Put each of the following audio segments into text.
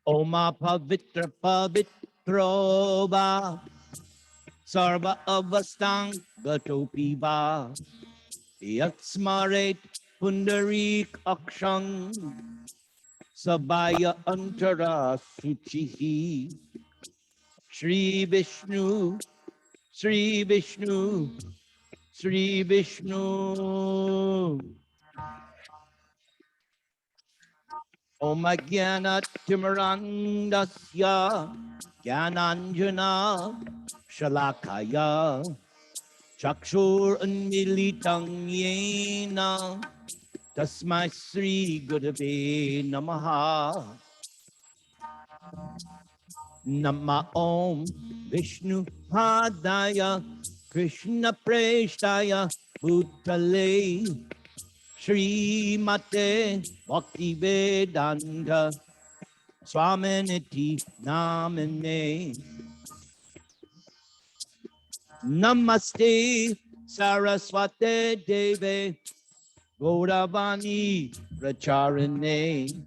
Oma pavitra pavitroba sarva avastang gatopiva yatsmaret pundarik akshang sabaya antara suchihi Shri Vishnu Shri Vishnu Shri Vishnu Om Jnana Timirandasya Jnananjana Shalakaya Chakshur Unmilitam Yena Tasmai Sri Gurave Namaha Nama Om Vishnu Padaya Krishna Preshtaya Bhutale Shri Mate Bhakti Vedanta Swaminiti Namine Namaste Saraswate Deve Gauravani Pracharane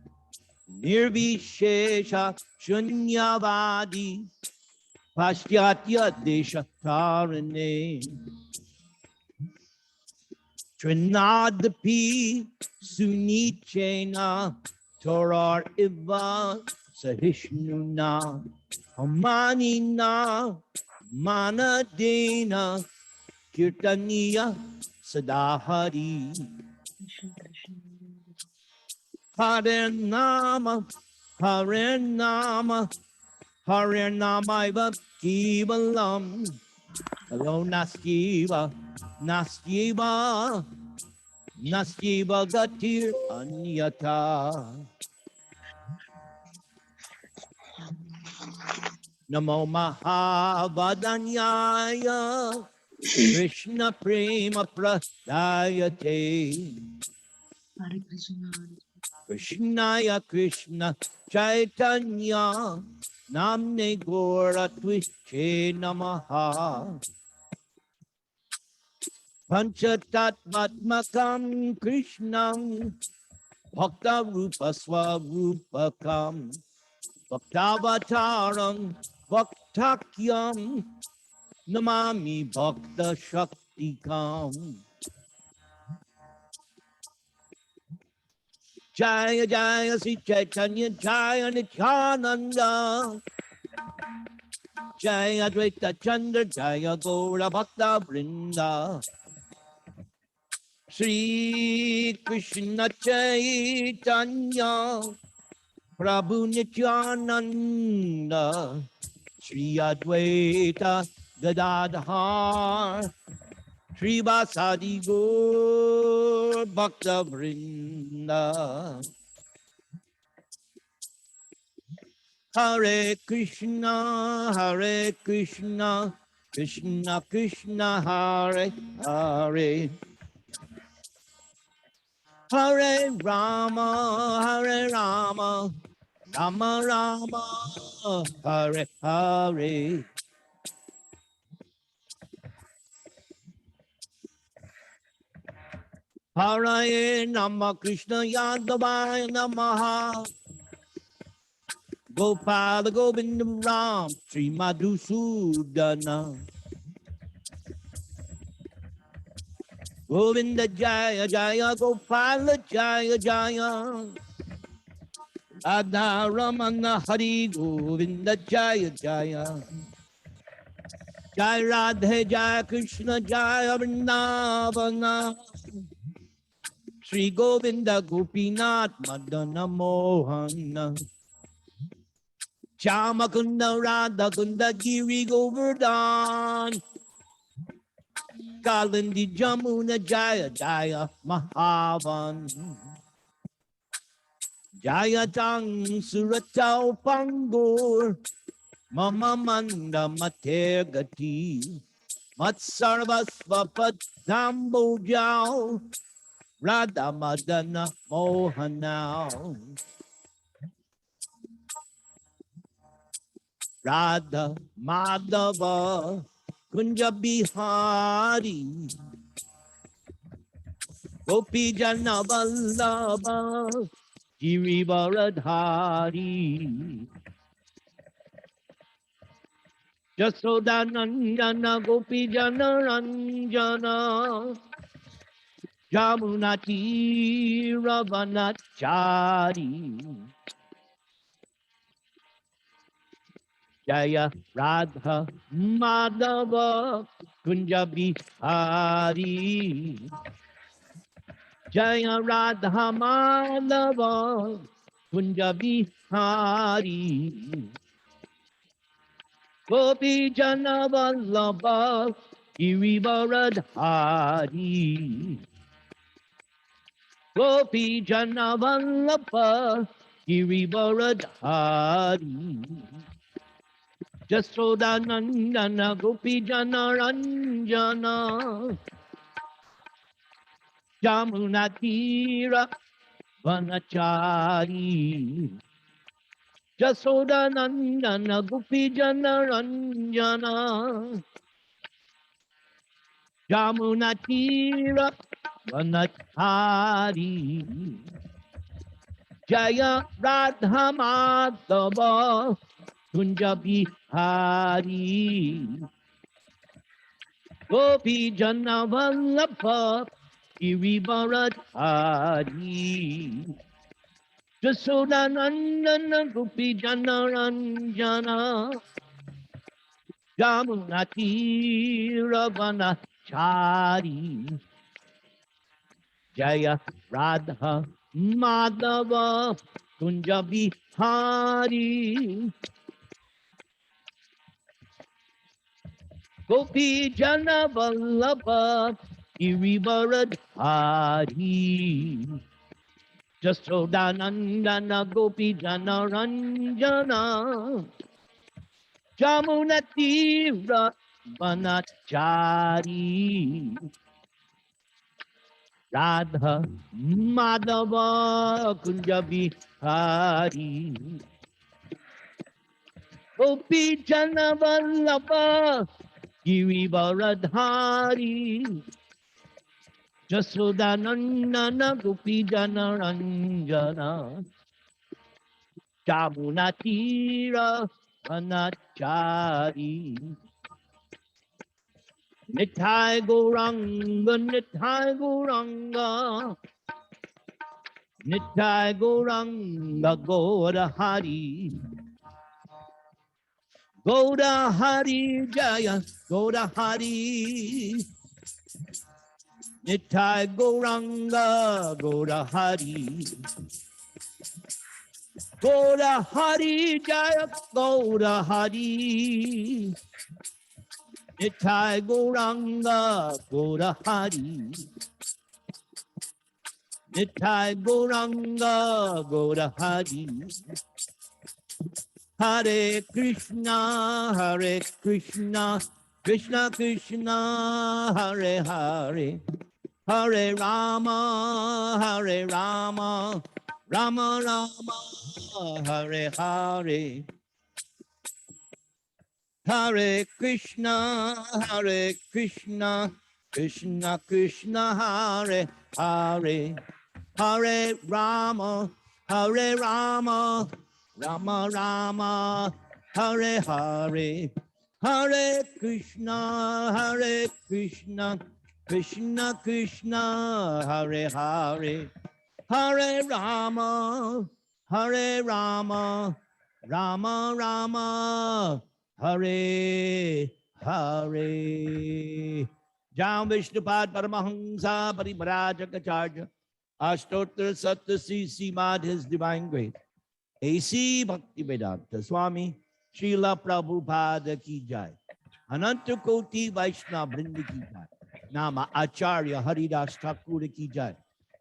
Nirvishesha Shunyavadi Pashyatya Deshatarane Trinadapi Sunichena Torar Iva Sahishnuna Hamanina Manadena Kirtaniya Sadahari Harinama Harinama Harinama Iva Kivalam Hello Naskiva Naskiva Naskiva Gatir Anyata Namo Mahavadanyaya Krishna Prema Pradayate Krishnaya Krishna Chaitanya Namne Gora Twishe Namaha Panchatatmatmakam Krishnam Bhakta Rupa Swarupakam Bhaktavataram Bhaktakyam Namami Bhakta Shaktikam Jaya Jaya Sri Chaitanya Jaya Nityananda Jaya Advaita Chandra Jaya Gaura Bhakta Vrinda Shri Krishna Chaitanya Prabhu Nityananda Shri Advaita Gadadhar Shri Vasadi Gaur Bhakta Vrinda Hare Krishna Krishna Krishna Hare Hare Hare Rama Rama Rama Hare Hare Hare Nama Krishna Yadavaya Namaha Gopala Govinda Ram Sri Madhusudana Govinda Jaya Jaya Gopala Jaya Jaya Adha Ramana Hari Govinda Jaya Jaya Jai Radhe Jai Krishna Jaya Vrindavana Shri Govinda Gopinath Madana Mohana Shamakunda Radha Kunda Giri Govardhan Kalindi Jamuna Jaya Jaya Mahavan Jaya Tang Suratau Pangur Mama Manda Mater Gati Matsarvasva Padambo Jao Radha Madana Mohanao Radha Madhava Kunja Bihari Gopi Jana Vallabha Girivaradhari. Jasodanandana Gopi Jana Ranjana Jamunati Ravanachari Jaya Radha Madhava Kunjabi Hari Jaya Radha Madhava Kunjabi Hari Gopi Jana Vallabha Girivaradhari Gopi Jana Vallabha Girivaradhari Jasodanandana Gopi Jana Ranjana Jamunatira Vanachari Jasodanandana Gopi Jana Ranjana Jamunatira Vanachari Jaya Radha Madhava Kunjabi Hari Gopi Jana Vallabha Girivaradhari Jasodanandana Gopi Jana Ranjana Jamunati Ravanachari Jaya Radha Madhava Kunjabi Hari Gopi Jana Vallabha Girivaradhari Jasodanandana Gopi Jana Ranjana Jamunati Ravanachari Radha Madhava Kunjabi Hari Gopi Jana Vallabha Girivaradhari Jasodanandana Gopi Jana Ranjana Jamunatira Vanachari Nithai Gauranga Nithai Gauranga Nithai Gauranga Gaura Hari Gaura Hari Jaya Gaura Hari Nithai Gauranga Gaura Hari Gaura Hari Jaya Gaura Hari Nithai Gauranga Gaura Hari Nithai Gauranga Gaura Hari Hare Krishna Krishna Krishna Hare Hare Hare Rama Rama Rama Hare Hare Hare Krishna Krishna Krishna Hare Hare Hare Rama Rama Rama Hare Hare Hare Krishna Krishna Krishna Hare Hare Hare Rama Rama Rama Hare Hare. Jam Vishnupad Paramahamsa Parimarajagacharya Ashtotra Satta C. Mad His Divine Grace A.C. Bhaktivedanta Swami Srila Prabhupada Ki Jai Ananta Koti Vaishnava Vrinda Ki Jai Nama Acharya Haridas Thakur Ki Jai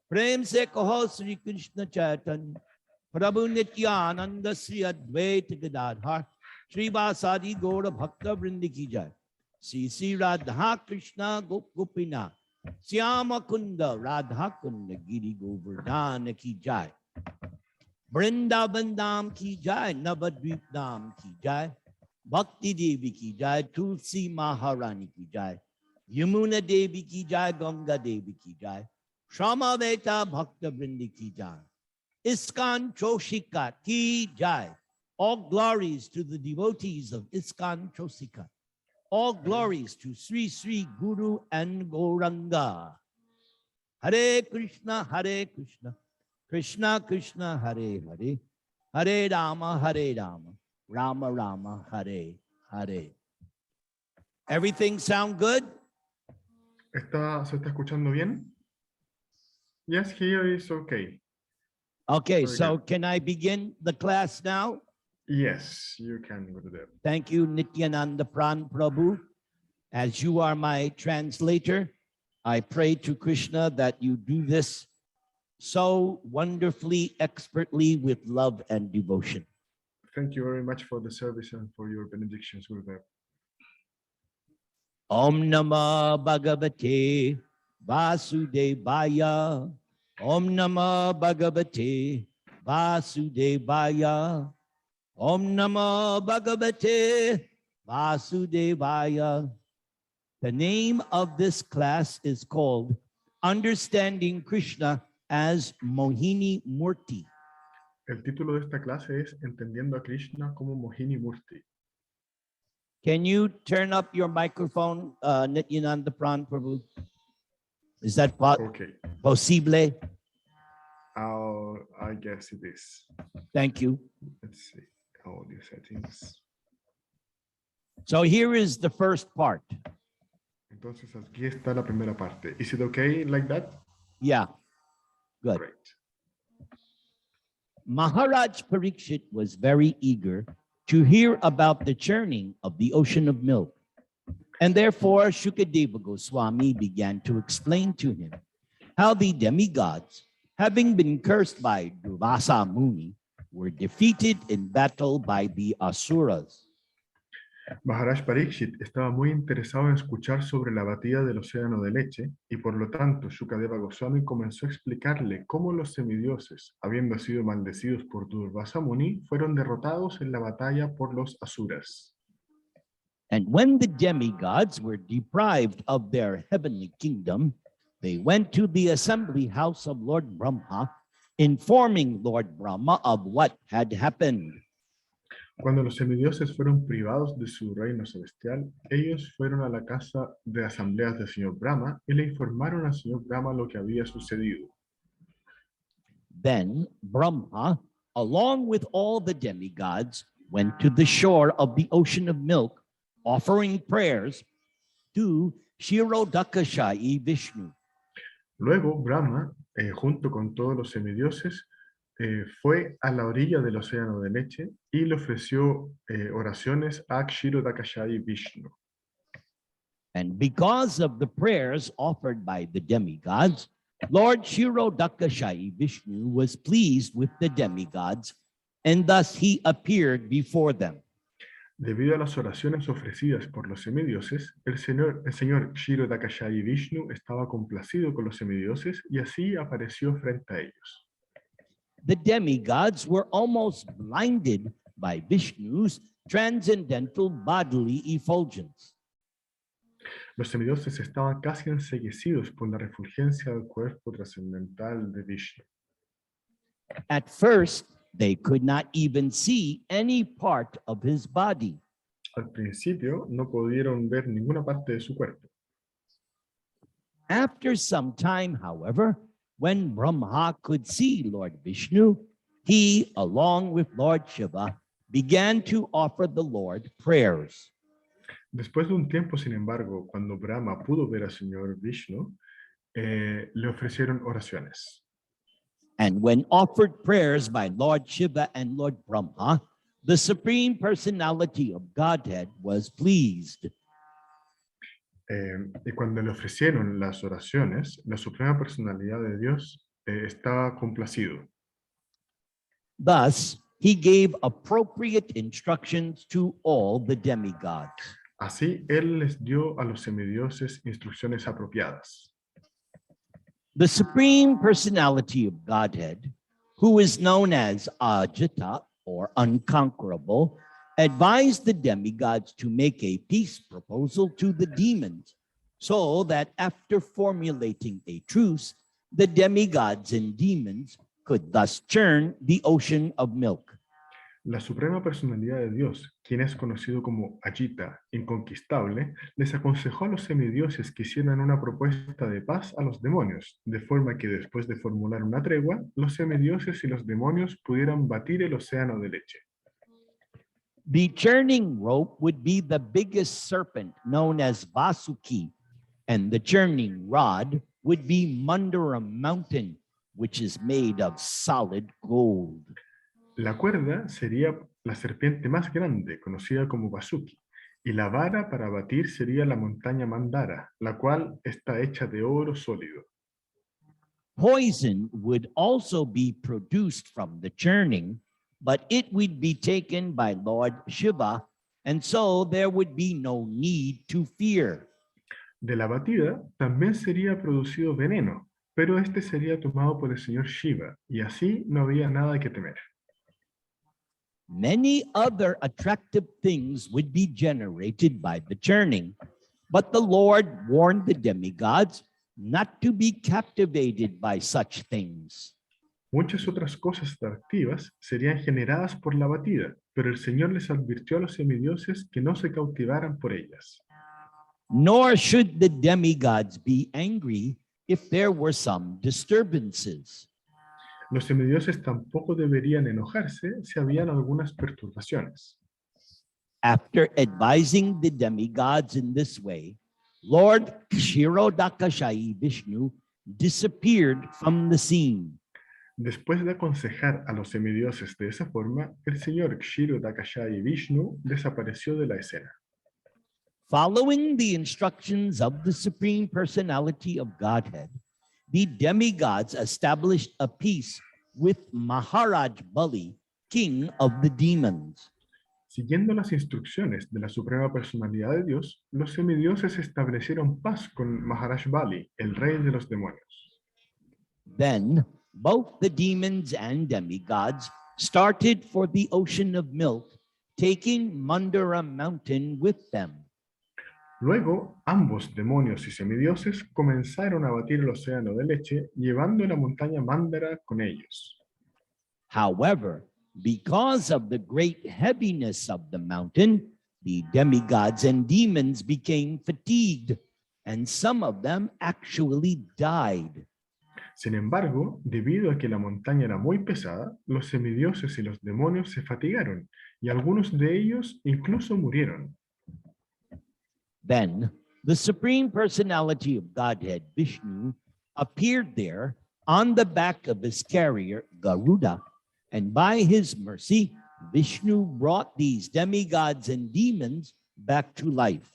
Prem Se Kaho Sri Krishna Chaitanya Prabhu Nityananda Sri Advaita Gadadhar Sri Vasadi Gaura Bhakta Vrinda Ki Jai Sri Radha Krishna Gopina Syama Kunda Radha Kunda Giri Govardhana Ki Jai Vrindavan Dham Ki Jai Navadvip Dham Ki Jai Bhakti Devi Ki Jai Tulsi Maharani Ki Jai Yamuna Devi Ki Jai Ganga Devi Ki Jai Shramaveta Bhakta Vrindi Ki Jai ISKCON Choshika Ki Jai. All glories to the devotees of ISKCON Choshika. All glories to Sri Sri Guru and Gauranga. Hare Krishna, Krishna Krishna, Hare Hare, Hare Rama, Rama Rama, Hare Hare. Everything sound good? ¿Se está escuchando bien? Yes, here is okay. Okay, Very so good. can I begin the class now? Yes, you can go to there. Thank you, Nityananda Prabhu. As you are my translator, I pray to Krishna that you do this so wonderfully, expertly, with love and devotion. Thank you very much for the service and for your benedictions, Gurudev. Om Namah Bhagavate Vasudevaya. Om Namah Bhagavate Vasudevaya. Om Namah Bhagavate Vasudevaya. The name of this class is called Understanding Krishna as Mohini-Murti. El título de esta clase es Entendiendo a Krishna como Mohini-Murti. Can you turn up your microphone, Nityananda Prabhu? Is that Okay. possible? I guess it is. Thank you. Let's see. Audio settings. So here is the first part. Entonces aquí está la primera parte. Is it okay like that? Yeah, good. Great. Maharaj Parikshit was very eager to hear about the churning of the ocean of milk. And therefore, Shukadeva Goswami began to explain to him how the demigods, having been cursed by Durvasa Muni, were defeated in battle by the Asuras. Maharaj Parikshit estaba muy interesado en escuchar sobre la batida del océano de leche y por lo tanto Shukadeva Goswami comenzó a explicarle cómo los semidioses, habiendo sido maldecidos por Durvasa Muni, fueron derrotados en la batalla por los Asuras. And when the demigods were deprived of their heavenly kingdom, they went to the assembly house of Lord Brahma, informing Lord Brahma of what had happened. Cuando los semidioses fueron privados de su reino celestial, ellos fueron a la casa de asambleas del señor Brahma y le informaron al señor Brahma lo que había sucedido. Then Brahma, along with all the demigods, went to the shore of the ocean of milk, offering prayers to Kshirodakashayi Vishnu. Luego Brahma, junto con todos los semidioses, fue a la orilla del océano de leche y le ofreció oraciones a Kshirodakashayi Vishnu. And because of the prayers offered by the demigods, Lord Kshirodakashayi Vishnu was pleased with the demigods, and thus he appeared before them. Debido a las oraciones ofrecidas por los semidioses, el señor Kshirodakashayi Vishnu estaba complacido con los semidioses y así apareció frente a ellos. The demigods were almost blinded by Vishnu's transcendental bodily effulgence. Los semidioses estaban casi enceguecidos por la refulgencia del cuerpo trascendental de Vishnu. At first, they could not even see any part of his body. Al principio no pudieron ver ninguna parte de su cuerpo. After some time, however, when Brahma could see Lord Vishnu, he, along with Lord Shiva, began to offer the Lord prayers. Después de un tiempo, sin embargo, cuando Brahma pudo ver al señor Vishnu, le ofrecieron oraciones. And when offered prayers by Lord Shiva and Lord Brahma, the Supreme Personality of Godhead was pleased. Y cuando le ofrecieron las oraciones, la Suprema Personalidad de Dios estaba complacido. Thus, he gave appropriate instructions to all the demigods. Así, él les dio a los semidioses instrucciones apropiadas. The Supreme Personality of Godhead, who is known as Ajita, or unconquerable, advised the demigods to make a peace proposal to the demons, so that after formulating a truce, the demigods and demons could thus churn the ocean of milk. La Suprema Personalidad de Dios, quien es conocido como Ajita, inconquistable, les aconsejó a los semidioses que hicieran una propuesta de paz a los demonios, de forma que después de formular una tregua, los semidioses y los demonios pudieran batir el océano de leche. The churning rope would be the biggest serpent known as Vasuki, and the churning rod would be Mandaram Mountain, which is made of solid gold. La cuerda sería la serpiente más grande, conocida como Vasuki, y la vara para batir sería la montaña Mandara, la cual está hecha de oro sólido. Poison would also be produced from the churning, but it would be taken by Lord Shiva, and so there would be no need to fear. De la batida también sería producido veneno, pero este sería tomado por el señor Shiva, y así no había nada que temer. Many other attractive things would be generated by the churning, but the Lord warned the demigods not to be captivated by such things. Muchas otras cosas atractivas serían generadas por la batida, pero el Señor les advirtió a los semidioses que no se cautivaran por ellas. Nor should the demigods be angry if there were some disturbances. Los semidioses tampoco deberían enojarse si habían algunas perturbaciones. After advising the demigods in this way, Lord Kshirodakashayi Vishnu disappeared from the scene. Después de aconsejar a los semidioses de esa forma, el señor Kshirodakashayi Vishnu desapareció de la escena. Following the instructions of the Supreme Personality of Godhead, the demigods established a peace with Maharaj Bali, king of the demons. Siguiendo las instrucciones de la Suprema Personalidad de Dios, los semidioses establecieron paz con Maharaj Bali, el rey de los demonios. Then both the demons and demigods started for the ocean of milk, taking Mandara mountain with them. Luego, ambos demonios y semidioses comenzaron a batir el océano de leche, llevando la montaña Mandara con ellos. However, because of the great heaviness of the mountain, the demigods and demons became fatigued, and some of them actually died. Sin embargo, debido a que la montaña era muy pesada, los semidioses y los demonios se fatigaron, y algunos de ellos incluso murieron. Then the Supreme Personality of Godhead, Vishnu, appeared there on the back of his carrier, Garuda, and by his mercy, Vishnu brought these demigods and demons back to life.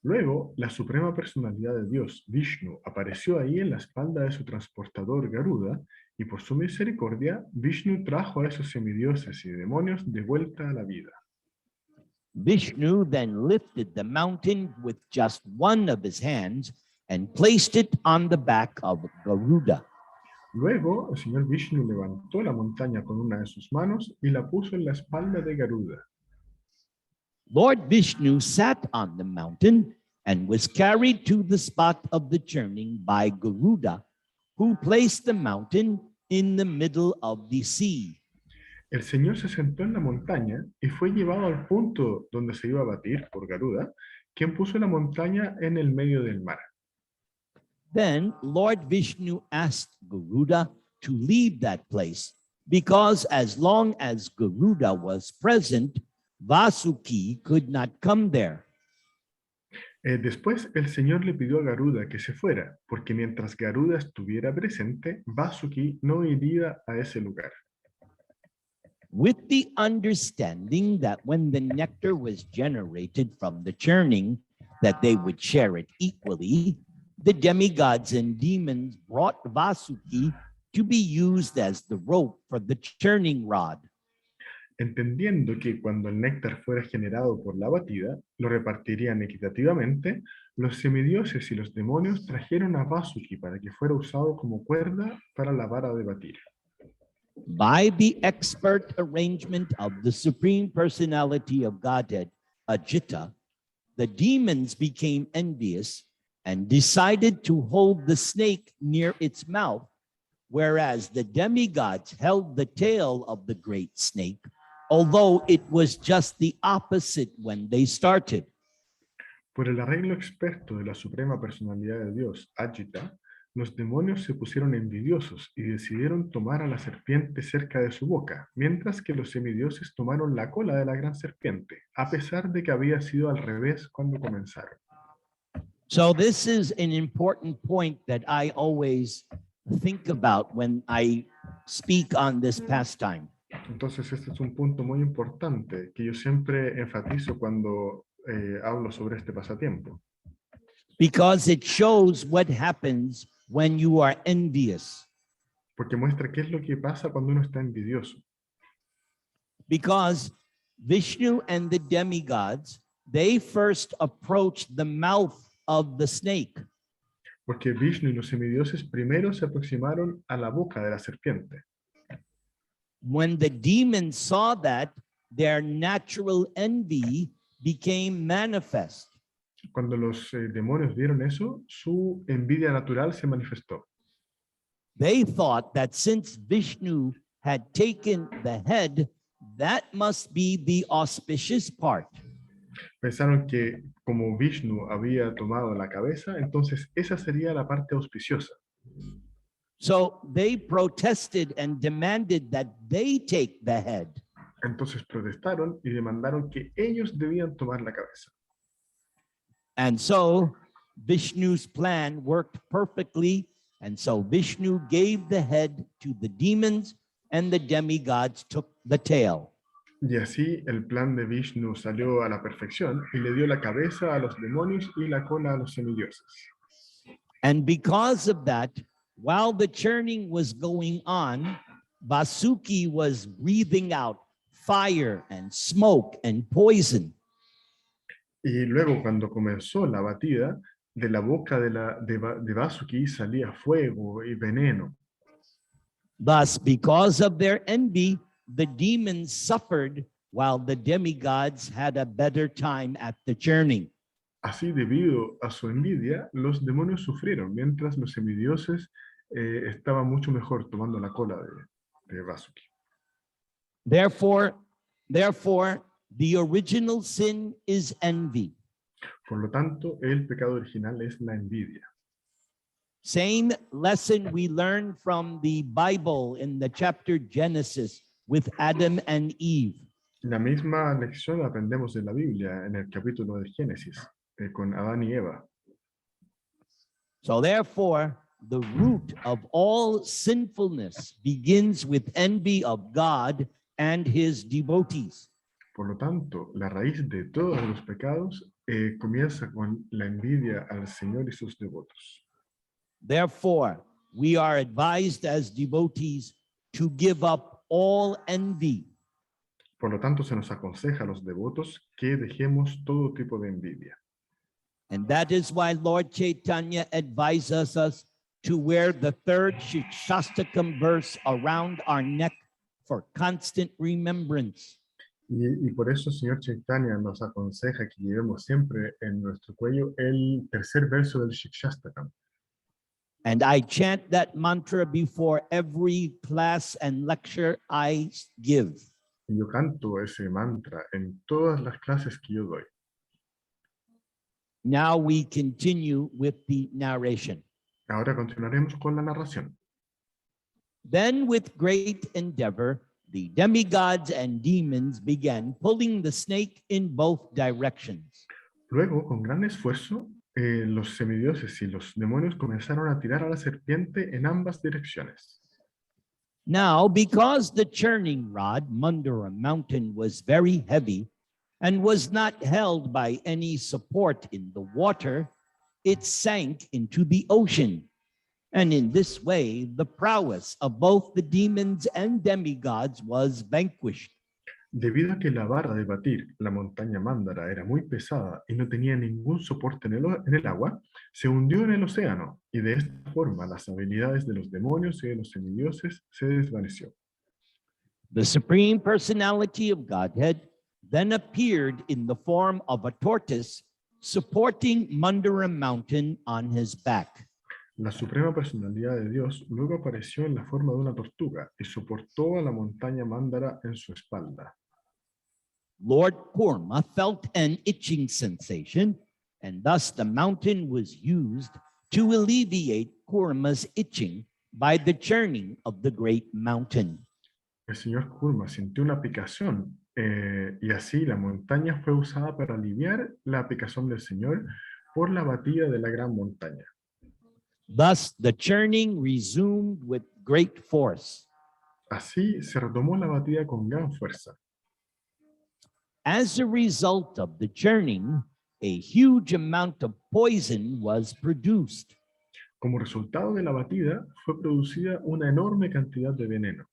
Luego, la Suprema Personalidad de Dios, Vishnu, apareció ahí en la espalda de su transportador Garuda, y por su misericordia, Vishnu trajo a esos semidioses y demonios de vuelta a la vida. Vishnu then lifted the mountain with just one of his hands and placed it on the back of Garuda. Luego, el señor Vishnu levantó la montaña con una de sus manos y la puso en la espalda de Garuda. Lord Vishnu sat on the mountain and was carried to the spot of the churning by Garuda, who placed the mountain in the middle of the sea. El señor se sentó en la montaña y fue llevado al punto donde se iba a batir por Garuda, quien puso la montaña en el medio del mar. Then Lord Vishnu asked Garuda to leave that place, because as long as Garuda was present, Vasuki could not come there. Después el señor le pidió a Garuda que se fuera, porque mientras Garuda estuviera presente, Vasuki no iría a ese lugar. With the understanding that when the nectar was generated from the churning, that they would share it equally, the demigods and demons brought Vasuki to be used as the rope for the churning rod. Entendiendo que cuando el néctar fuera generado por la batida, lo repartirían equitativamente, los semidioses y los demonios trajeron a Vasuki para que fuera usado como cuerda para la vara de batir. By the expert arrangement of the Supreme Personality of Godhead, Ajita, the demons became envious and decided to hold the snake near its mouth, whereas the demigods held the tail of the great snake, although it was just the opposite when they started. Por el arreglo experto de la suprema personalidad de Dios, Ajita, los demonios se pusieron envidiosos y decidieron tomar a la serpiente cerca de su boca, mientras que los semidioses tomaron la cola de la gran serpiente, a pesar de que había sido al revés cuando comenzaron. So this is an important point that I always think about when I speak on this pastime. Entonces, este es un punto muy importante que yo siempre enfatizo cuando hablo sobre este pasatiempo, Because it shows what happens when you are envious. porque muestra qué es lo que pasa cuando uno está envidioso. Because Vishnu and the demigods, they first approached the mouth of the snake. Porque Vishnu y los semidioses primero se aproximaron a la boca de la serpiente. When the demons saw that, their natural envy became manifest. Cuando los demonios vieron eso, su envidia natural se manifestó. They thought that since Vishnu had taken the head, that must be the auspicious part. Pensaron que como Vishnu había tomado la cabeza, entonces esa sería la parte auspiciosa. So they protested and demanded that they take the head. Entonces protestaron y demandaron que ellos debían tomar la cabeza. And so Vishnu's plan worked perfectly. And so Vishnu gave the head to the demons and the demigods took the tail. Y así el plan de Vishnu salió a la perfección y le dio la cabeza a los demonios y la cola a los semidioses. And because of that, while the churning was going on, Vasuki was breathing out fire and smoke and poison. Y luego cuando comenzó la batida, de la boca de Vasuki salía fuego y veneno. Thus, because of their envy, the demons suffered while the demigods had a better time at the churning. Así, debido a su envidia, los demonios sufrieron, mientras los semidioses estaban mucho mejor tomando la cola de Vasuki. Therefore, the original sin is envy. Por lo tanto, el pecado original es la envidia. Same lesson we learn from the Bible in the chapter Genesis with Adam and Eve. La misma lección la aprendemos de la Biblia en el capítulo de Génesis, con Adán y Eva. So therefore, the root of all sinfulness begins with envy of God and his devotees. Por lo tanto, la raíz de todos los pecados comienza con la envidia al Señor y sus devotos. Therefore, we are advised as devotees to give up all envy. Por lo tanto, se nos aconseja a los devotos que dejemos todo tipo de envidia. And that is why Lord Chaitanya advises us to wear the third Shikshastakam verse around our neck for constant remembrance. Y por eso el Señor Chaitanya nos aconseja que llevemos siempre en nuestro cuello el tercer verso del Shikshastakam. And I chant that mantra before every class and lecture I give. Y yo canto ese mantra en todas las clases que yo doy. Now we continue with the narration. Ahora continuaremos con la narración. Then with great endeavor, the demigods and demons began pulling the snake in both directions. Luego, con gran esfuerzo, los semidioses y los demonios comenzaron a tirar a la serpiente en ambas direcciones. Now, because the churning rod, Mandara mountain, was very heavy and was not held by any support in the water, it sank into the ocean. And in this way, the prowess of both the demons and demigods was vanquished. Debido a que la barra de batir la montaña Mándara era muy pesada y no tenía ningún soporte en el agua, se hundió en el océano, y de esta forma las habilidades de los demonios y de los semidioses se desvaneció. The Supreme Personality of Godhead then appeared in the form of a tortoise supporting Mandara mountain on his back. La suprema personalidad de Dios luego apareció en la forma de una tortuga y soportó a la montaña Mándara en su espalda. Lord Kurma felt an itching sensation, and thus the mountain was used to alleviate Kurma's itching by the churning of the great mountain. El señor Kurma sintió una picazón y así la montaña fue usada para aliviar la picazón del señor por la batida de la gran montaña. Thus, the churning resumed with great force. Así se retomó la batida con gran fuerza. As a result of the churning, a huge amount of poison was produced. Como resultado de la batida, fue producida una enorme cantidad de veneno.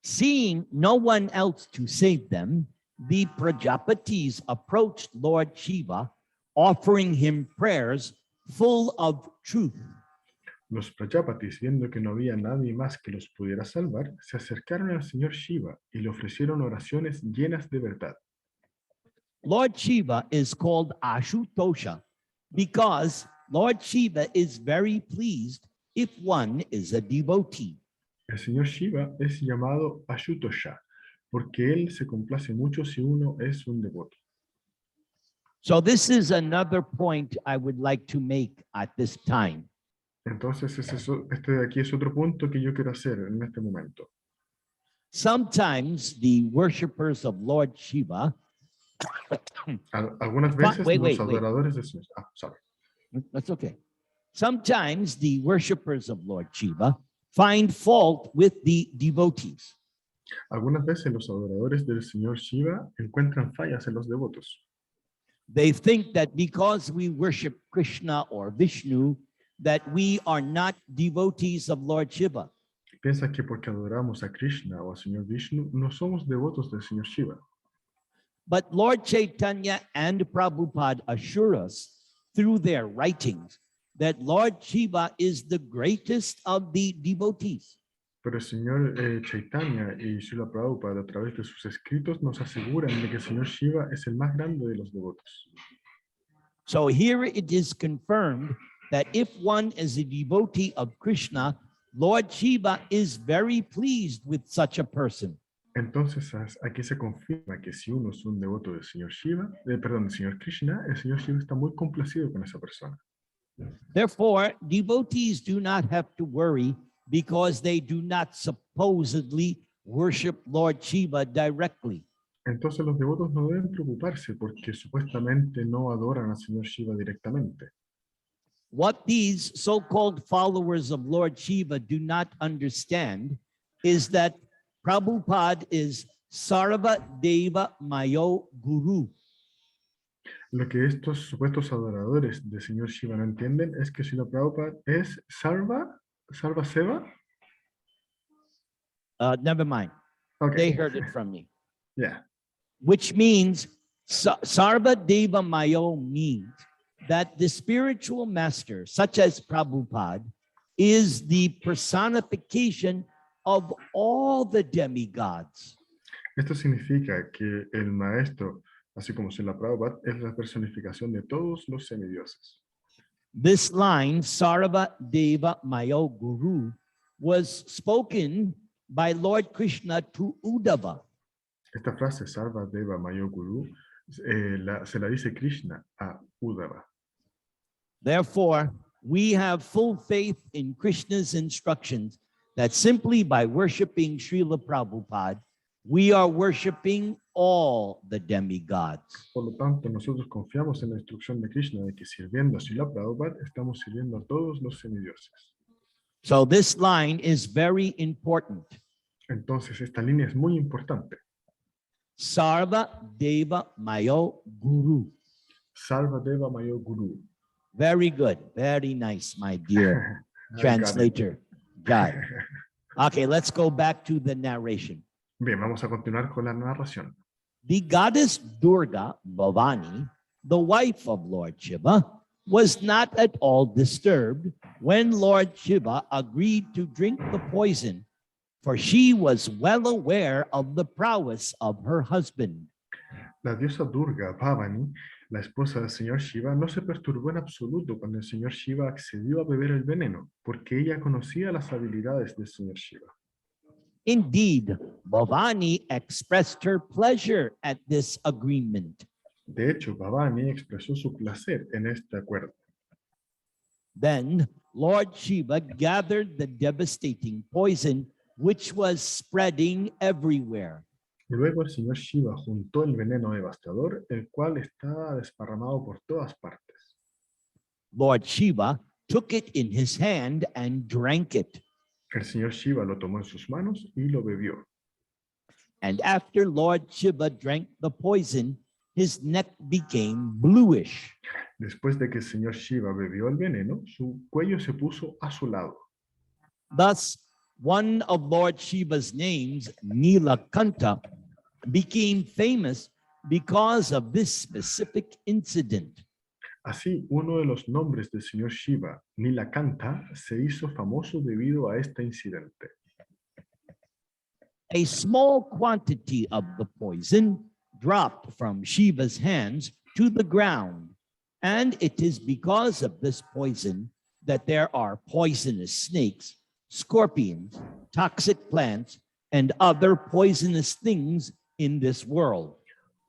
Seeing no one else to save them, the Prajapatis approached Lord Shiva, offering him prayers full of truth. Los Prajapatis, viendo que no había nadie más que los pudiera salvar, se acercaron al señor Shiva y le ofrecieron oraciones llenas de verdad. Lord Shiva is called Ashutosha because Lord Shiva is very pleased if one is a devotee. El señor Shiva es llamado Ashutosha porque él se complace mucho si uno es un devoto. So this is another point I would like to make at this time. Entonces, este de aquí es otro punto que yo quiero hacer en este momento. Sometimes the worshippers of Lord Shiva, Algunas veces wait. los adoradores de Señor. Sorry. that's okay. Sometimes the worshippers of Lord Shiva find fault with the devotees. Algunas veces los adoradores del señor Shiva encuentran fallas en los devotos. They think that because we worship Krishna or Vishnu, that we are not devotees of Lord Shiva. Piensan que porque adoramos a Krishna o al señor Vishnu, no somos devotos del señor Shiva. But Lord Chaitanya and Prabhupada assure us through their writings that Lord Shiva is the greatest of the devotees. Pero el señor Chaitanya y Srila Prabhupada a través de sus escritos nos aseguran de que el señor Shiva es el más grande de los devotos. So here it is confirmed that if one is a devotee of Krishna, Lord Shiva is very pleased with such a person. Entonces aquí se confirma que si uno es un devoto del señor Shiva, del señor Krishna, el señor Shiva está muy complacido con esa persona. Therefore, devotees do not have to worry because they do not supposedly worship Lord Shiva directly. Entonces los devotos no deben preocuparse porque supuestamente no adoran al señor Shiva directamente. What these so-called followers of Lord Shiva do not understand is that Prabhupada is Sarva Deva Mayo Guru. Lo que estos supuestos adoradores del señor Shiva no entienden es que Srila Prabhupada es Sarva Seva. Never mind. Okay. They heard it from me. Yeah. Which means Sarva Deva Mayo means that the spiritual master, such as Prabhupada, is the personification of all the demigods. Esto significa que el maestro, así como Srila Prabhupada, es la personificación de todos los semidioses. This line, Sarva Deva Mayo Guru, was spoken by Lord Krishna to Uddhava. Esta frase, Sarva Deva Mayo Guru, se la dice Krishna a Uddhava. Therefore, we have full faith in Krishna's instructions that simply by worshiping Srila Prabhupada, we are worshiping all the demigods. Por lo tanto, nosotros confiamos en la instrucción de Krishna de que sirviendo a Srila Prabhupada, estamos sirviendo a todos los semidioses. So this line is very important. Entonces, esta línea es muy importante. Sarva Deva Mayo Guru. Sarva Deva Mayo Guru. Very good. Very nice, my dear translator. Got it. Okay, let's go back to the narration. Bien, vamos a continuar con la narración. The goddess Durga Bhavani, the wife of Lord Shiva, was not at all disturbed when Lord Shiva agreed to drink the poison, for she was well aware of the prowess of her husband. La diosa Durga Bhavani La esposa del señor Shiva no se perturbó en absoluto cuando el señor Shiva accedió a beber el veneno, porque ella conocía las habilidades del señor Shiva. Indeed, Bhavani expressed her pleasure at this agreement. De hecho, Bhavani expresó su placer en este acuerdo. Then Lord Shiva gathered the devastating poison which was spreading everywhere. Luego el señor Shiva juntó el veneno devastador, el cual estaba desparramado por todas partes. Lord Shiva took it in his hand and drank it. El señor Shiva lo tomó en sus manos y lo bebió. And after Lord Shiva drank the poison, his neck became bluish. Después de que el señor Shiva bebió el veneno, su cuello se puso azulado. Thus, one of Lord Shiva's names, Nilakanta, became famous because of this specific incident. Así, uno de los nombres del señor Shiva, Nilakanta, se hizo famoso debido a este incidente. A small quantity of the poison dropped from Shiva's hands to the ground, and it is because of this poison that there are poisonous snakes, scorpions, toxic plants, and other poisonous things in this world.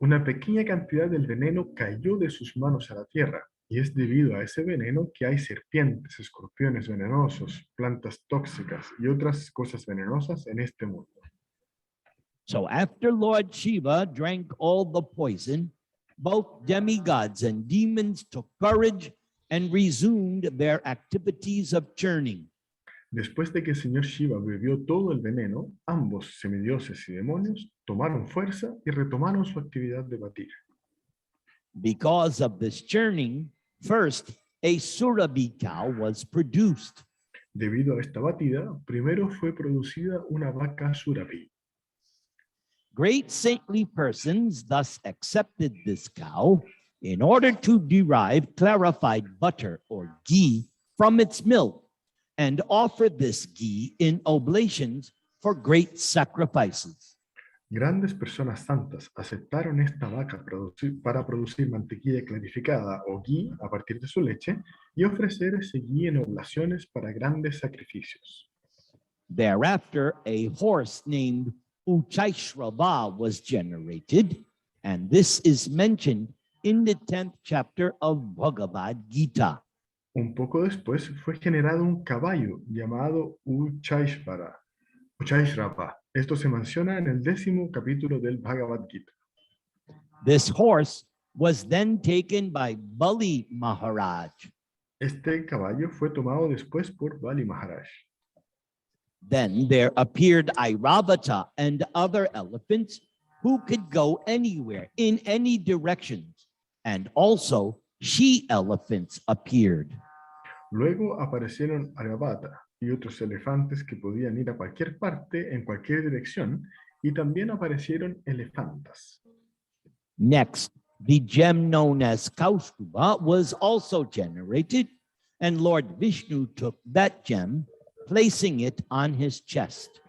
Una pequeña cantidad del veneno cayó de sus manos a la tierra, y es debido a ese veneno que hay serpientes, escorpiones venenosos, plantas tóxicas y otras cosas venenosas en este mundo. So after Lord Shiva drank all the poison, both demigods and demons took courage and resumed their activities of churning. Después de que el señor Shiva bebió todo el veneno, ambos semidioses y demonios tomaron fuerza y retomaron su actividad de batir. Because of this churning, first a Surabhi cow was produced. Debido a esta batida, primero fue producida una vaca Surabhi. Great saintly persons thus accepted this cow in order to derive clarified butter or ghee from its milk and offer this ghee in oblations for great sacrifices. Grandes personas santas aceptaron esta vaca para producir mantequilla clarificada o ghee a partir de su leche y ofrecer ese ghee en oblaciones para grandes sacrificios. Thereafter, a horse named Uchaishrava was generated, and this is mentioned in the 10th chapter of Bhagavad Gita. Un poco después fue generado un caballo llamado Uchaishrava. Esto se menciona en el 10º capítulo del Bhagavad Gita. This horse was then taken by Bali Maharaj. Este caballo fue tomado después por Bali Maharaj. Then there appeared Airavata and other elephants who could go anywhere in any directions, and also she-elephants appeared. Luego aparecieron Airavata y otros elefantes que podían ir a cualquier parte en cualquier dirección, y también aparecieron elefantas. Next, the gem known as Kaustuba was also generated, and Lord Vishnu took that gem, placing it on his chest.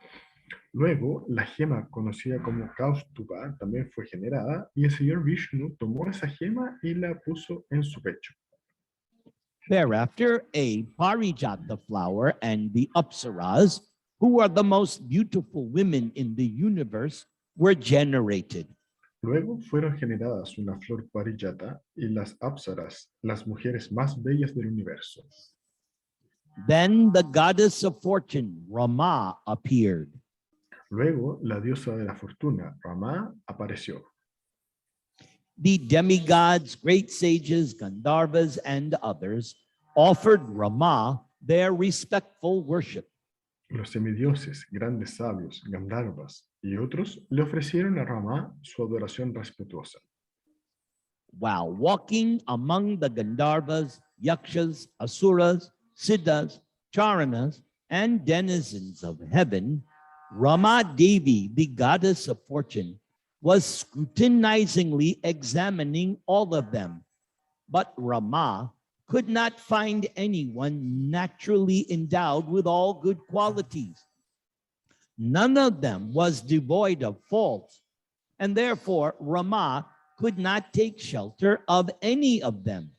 Luego, la gema conocida como Kaustuba también fue generada, y el señor Vishnu tomó esa gema y la puso en su pecho. Thereafter, a Parijata flower and the Apsaras, who are the most beautiful women in the universe, were generated. Luego fueron generadas una flor parijata y las apsaras, las mujeres más bellas del universo. Then the goddess of fortune, Rama, appeared. Luego, la diosa de la fortuna, Rama, apareció. The demigods, great sages, Gandharvas, and others offered Rama their respectful worship. Los semidioses, grandes sabios, Gandharvas y otros le ofrecieron a Rama su adoración respetuosa. While walking among the Gandharvas, Yakshas, Asuras, Siddhas, Charanas, and denizens of heaven, Rama Devi, the goddess of fortune, was scrutinizingly examining all of them. But Rama could not find anyone naturally endowed with all good qualities. None of them was devoid of faults, and therefore Rama could not take shelter of any of them.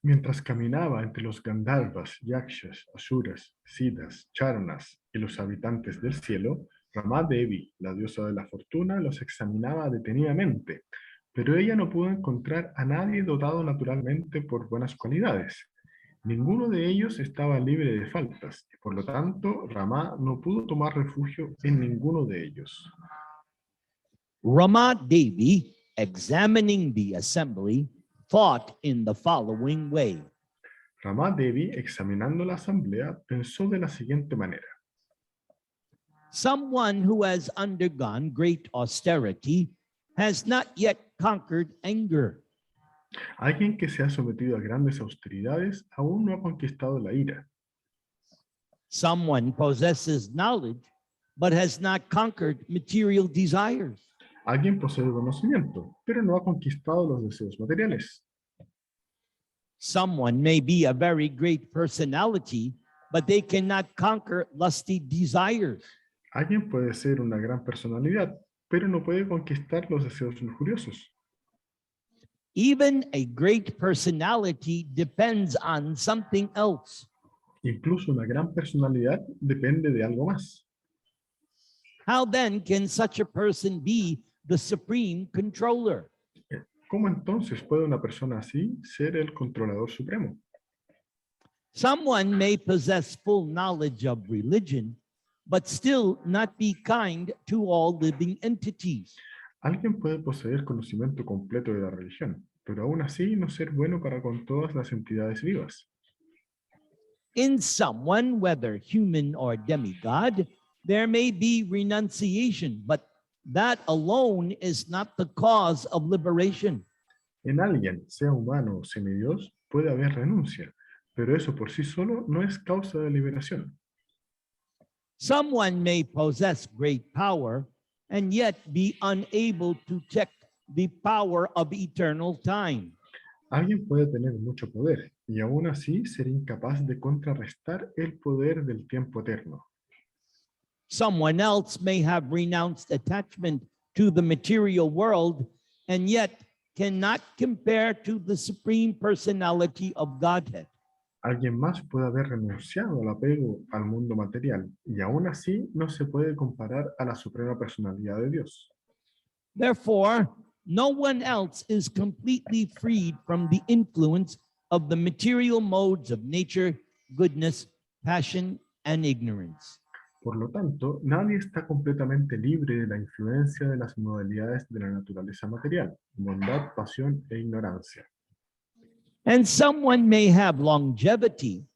Mientras caminaba entre los Gandharvas, Yakshas, Asuras, Siddhas, Charanas y los habitantes del cielo, Rama Devi, la diosa de la fortuna, los examinaba detenidamente, pero ella no pudo encontrar a nadie dotado naturalmente por buenas cualidades. Ninguno de ellos estaba libre de faltas, y por lo tanto, Rama no pudo tomar refugio en ninguno de ellos. Rama Devi, examining the assembly, thought in the following way. Rama Devi, examinando la asamblea, pensó de la siguiente manera. Someone who has undergone great austerity has not yet conquered anger. Alguien que se ha sometido a grandes austeridades aún no ha conquistado la ira. Someone possesses knowledge but has not conquered material desires. Alguien posee conocimiento, pero no ha conquistado los deseos materiales. Someone may be a very great personality, but they cannot conquer lusty desires. Alguien puede ser una gran personalidad, pero no puede conquistar los deseos lujuriosos. Even a great personality depends on something else. Incluso una gran personalidad depende de algo más. How then can such a person be the supreme controller? ¿Cómo entonces puede una persona así ser el controlador supremo? Someone may possess full knowledge of religion, but still not be kind to all living entities. Alguien puede poseer conocimiento completo de la religión, pero aún así no ser bueno para con todas las entidades vivas. In someone, whether human or demigod, there may be renunciation, but that alone is not the cause of liberation. En alguien, sea humano o semidios, puede haber renuncia, pero eso por sí solo no es causa de liberación. Someone may possess great power and yet be unable to check the power of eternal time. Alguien puede tener mucho poder y aún así ser incapaz de contrarrestar el poder del tiempo eterno. Someone else may have renounced attachment to the material world and yet cannot compare to the supreme personality of Godhead. Alguien más puede haber renunciado al apego al mundo material y aún así no se puede comparar a la suprema personalidad de Dios. Therefore, no one else is completely freed from the influence of the material modes of nature, goodness, passion, and ignorance. Por lo tanto, nadie está completamente libre de la influencia de las modalidades de la naturaleza material, bondad, pasión e ignorancia. And someone may have longevity,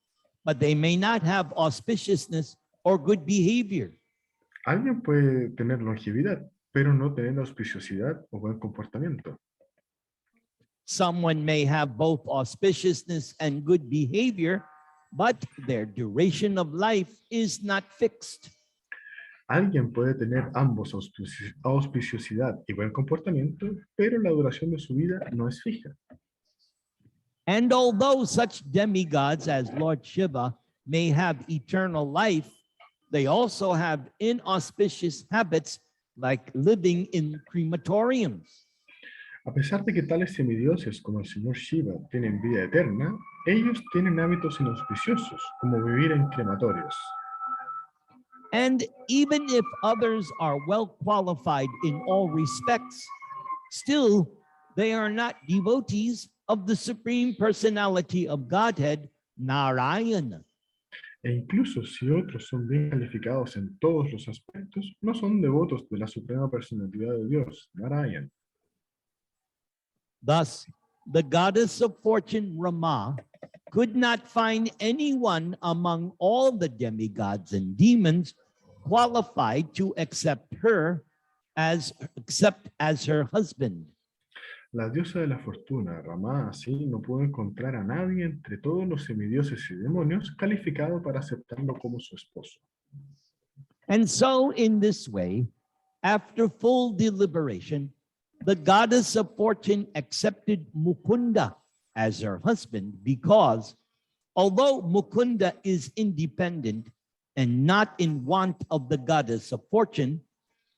but they may not have auspiciousness or good behavior. Alguien puede tener longevidad, pero no tener auspiciosidad o buen comportamiento. Someone may have both auspiciousness and good behavior, but their duration of life is not fixed. Alguien puede tener ambos auspiciosidad y buen comportamiento, pero la duración de su vida no es fija. And although such demigods as Lord Shiva may have eternal life, they also have inauspicious habits like living in crematoriums. A pesar de que tales semidioses como el señor Shiva tienen vida eterna, ellos tienen hábitos inauspiciosos, como vivir en crematorios. And even if others are well qualified in all respects, still they are not devotees of the Supreme Personality of Godhead, Narayana. E incluso si otros son bien calificados en todos los aspectos, no son devotos de la suprema personalidad de Dios, Narayan. Thus, the goddess of fortune, Rama, could not find anyone among all the demigods and demons qualified to accept as her husband. La diosa de la fortuna, Rama, así no pudo encontrar a nadie entre todos los semidioses y demonios calificado para aceptarlo como su esposo. And so, in this way, after full deliberation, the goddess of fortune accepted Mukunda as her husband because, although Mukunda is independent and not in want of the goddess of fortune,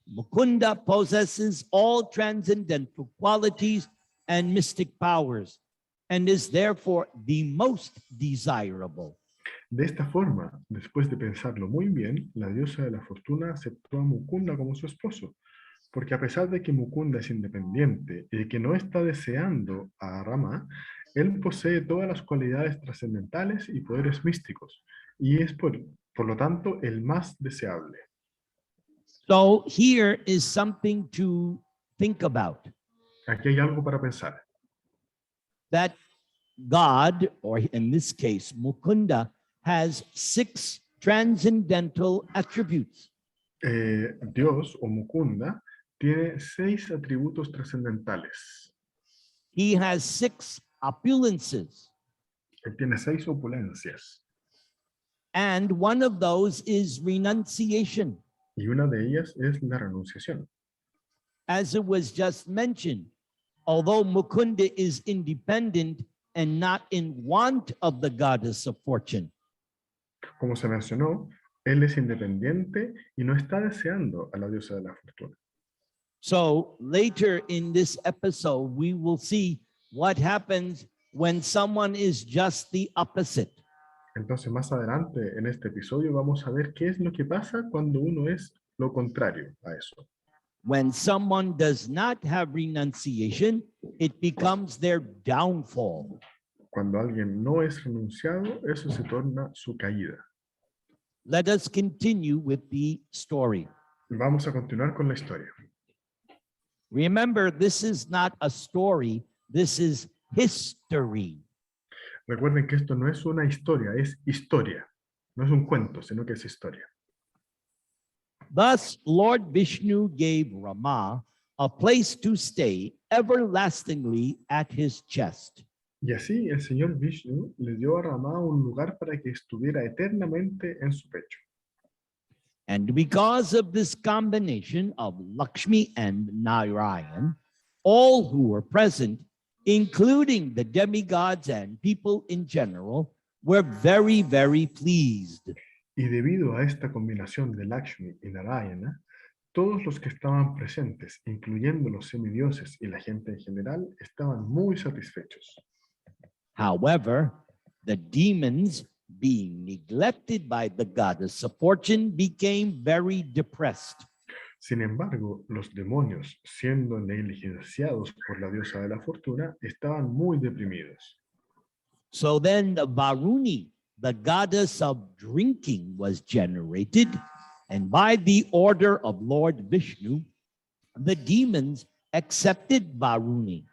Mukunda possesses all transcendental qualities and mystic powers, and is therefore the most desirable. De esta forma, después de pensarlo muy bien, la diosa de la fortuna aceptó a Mukunda como su esposo, porque a pesar de que Mukunda es independiente y de que no está deseando a Rama, él posee todas las cualidades trascendentales y poderes místicos, y es por lo tanto el más deseable. So here is something to think about. Aquí hay algo para pensar. That God, or in this case, Mukunda, has 6 transcendental attributes. Dios o Mukunda tiene 6 atributos trascendentales. He has 6 opulences, Él tiene 6 opulencias. and one of those is renunciation. Y una de ellas es la renunciación. As it was just mentioned, although Mukunda is independent and not in want of the goddess of fortune, Como se mencionó, él es independiente y no está deseando a la diosa de la fortuna. so later in this episode, we will see what happens when someone is just the opposite. Entonces, más adelante en este episodio vamos a ver qué es lo que pasa cuando uno es lo contrario a eso. When someone does not have renunciation, it becomes their downfall. Cuando alguien no es renunciado, eso se torna su caída. Let us continue with the story. Vamos a continuar con la historia. Remember, this is not a story, this is history. Recuerden que esto no es una historia, es historia. No es un cuento, sino que es historia. Thus, Lord Vishnu gave Rama a place to stay everlastingly at his chest. Y así el señor Vishnu le dio a Rama un lugar para que estuviera eternamente en su pecho. And because of this combination of Lakshmi and Narayan, all who were present, including the demigods and people in general, were very, very pleased. Y debido a esta combinación de Lakshmi y Narayana, todos los que estaban presentes, incluyendo los semidioses y la gente en general, estaban muy satisfechos. However, the demons, being neglected by the goddess of fortune, became very depressed. Sin embargo, los demonios, siendo negligenciados por la diosa de la fortuna, estaban muy deprimidos. So then the Varuni, the goddess of drinking, was generated, and by the order of Lord Vishnu, the demons accepted Varuni.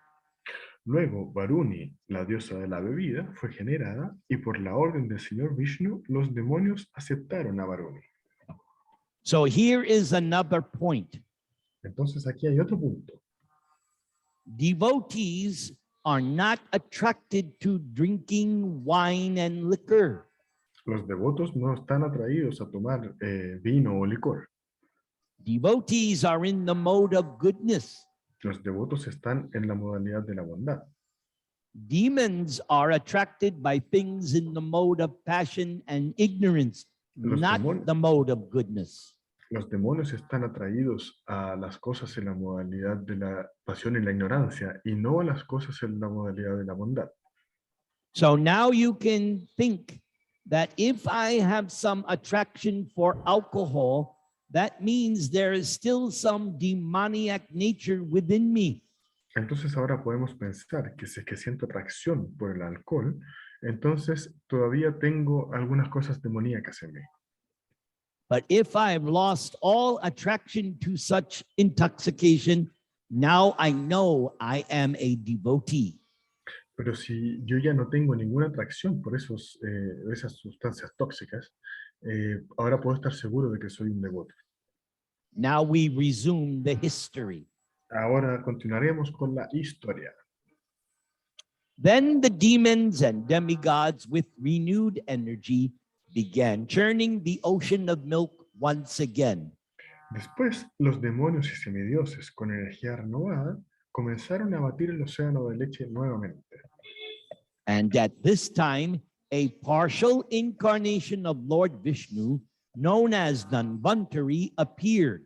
Luego, Varuni, la diosa de la bebida, fue generada y por la orden del señor Vishnu, los demonios aceptaron a Varuni. So here is another point. Entonces aquí hay otro punto. Devotees are not attracted to drinking wine and liquor. Los devotos no están atraídos a tomar vino o licor. Devotees are in the mode of goodness. Los devotos están en la modalidad de la bondad. Demons are attracted by things in the mode of passion and ignorance, not the mode of goodness. Los demonios están atraídos a las cosas en la modalidad de la pasión y la ignorancia y no a las cosas en la modalidad de la bondad. So now you can think that if I have some attraction for alcohol, that means there is still some demoniac nature within me. Entonces ahora podemos pensar que si es que siento atracción por el alcohol, entonces todavía tengo algunas cosas demoníacas en mí. But if I've lost all attraction to such intoxication, now I know I am a devotee. Pero si yo ya no tengo ninguna atracción por esas sustancias tóxicas, ahora puedo estar seguro de que soy un devoto. Now we resume the history. Ahora continuaremos con la historia. Then the demons and demigods with renewed energy began churning the ocean of milk once again. Después, los demonios y semidioses con energía renovada comenzaron a batir el océano de leche nuevamente. And at this time, a partial incarnation of Lord Vishnu, known as Dhanvantari, appeared.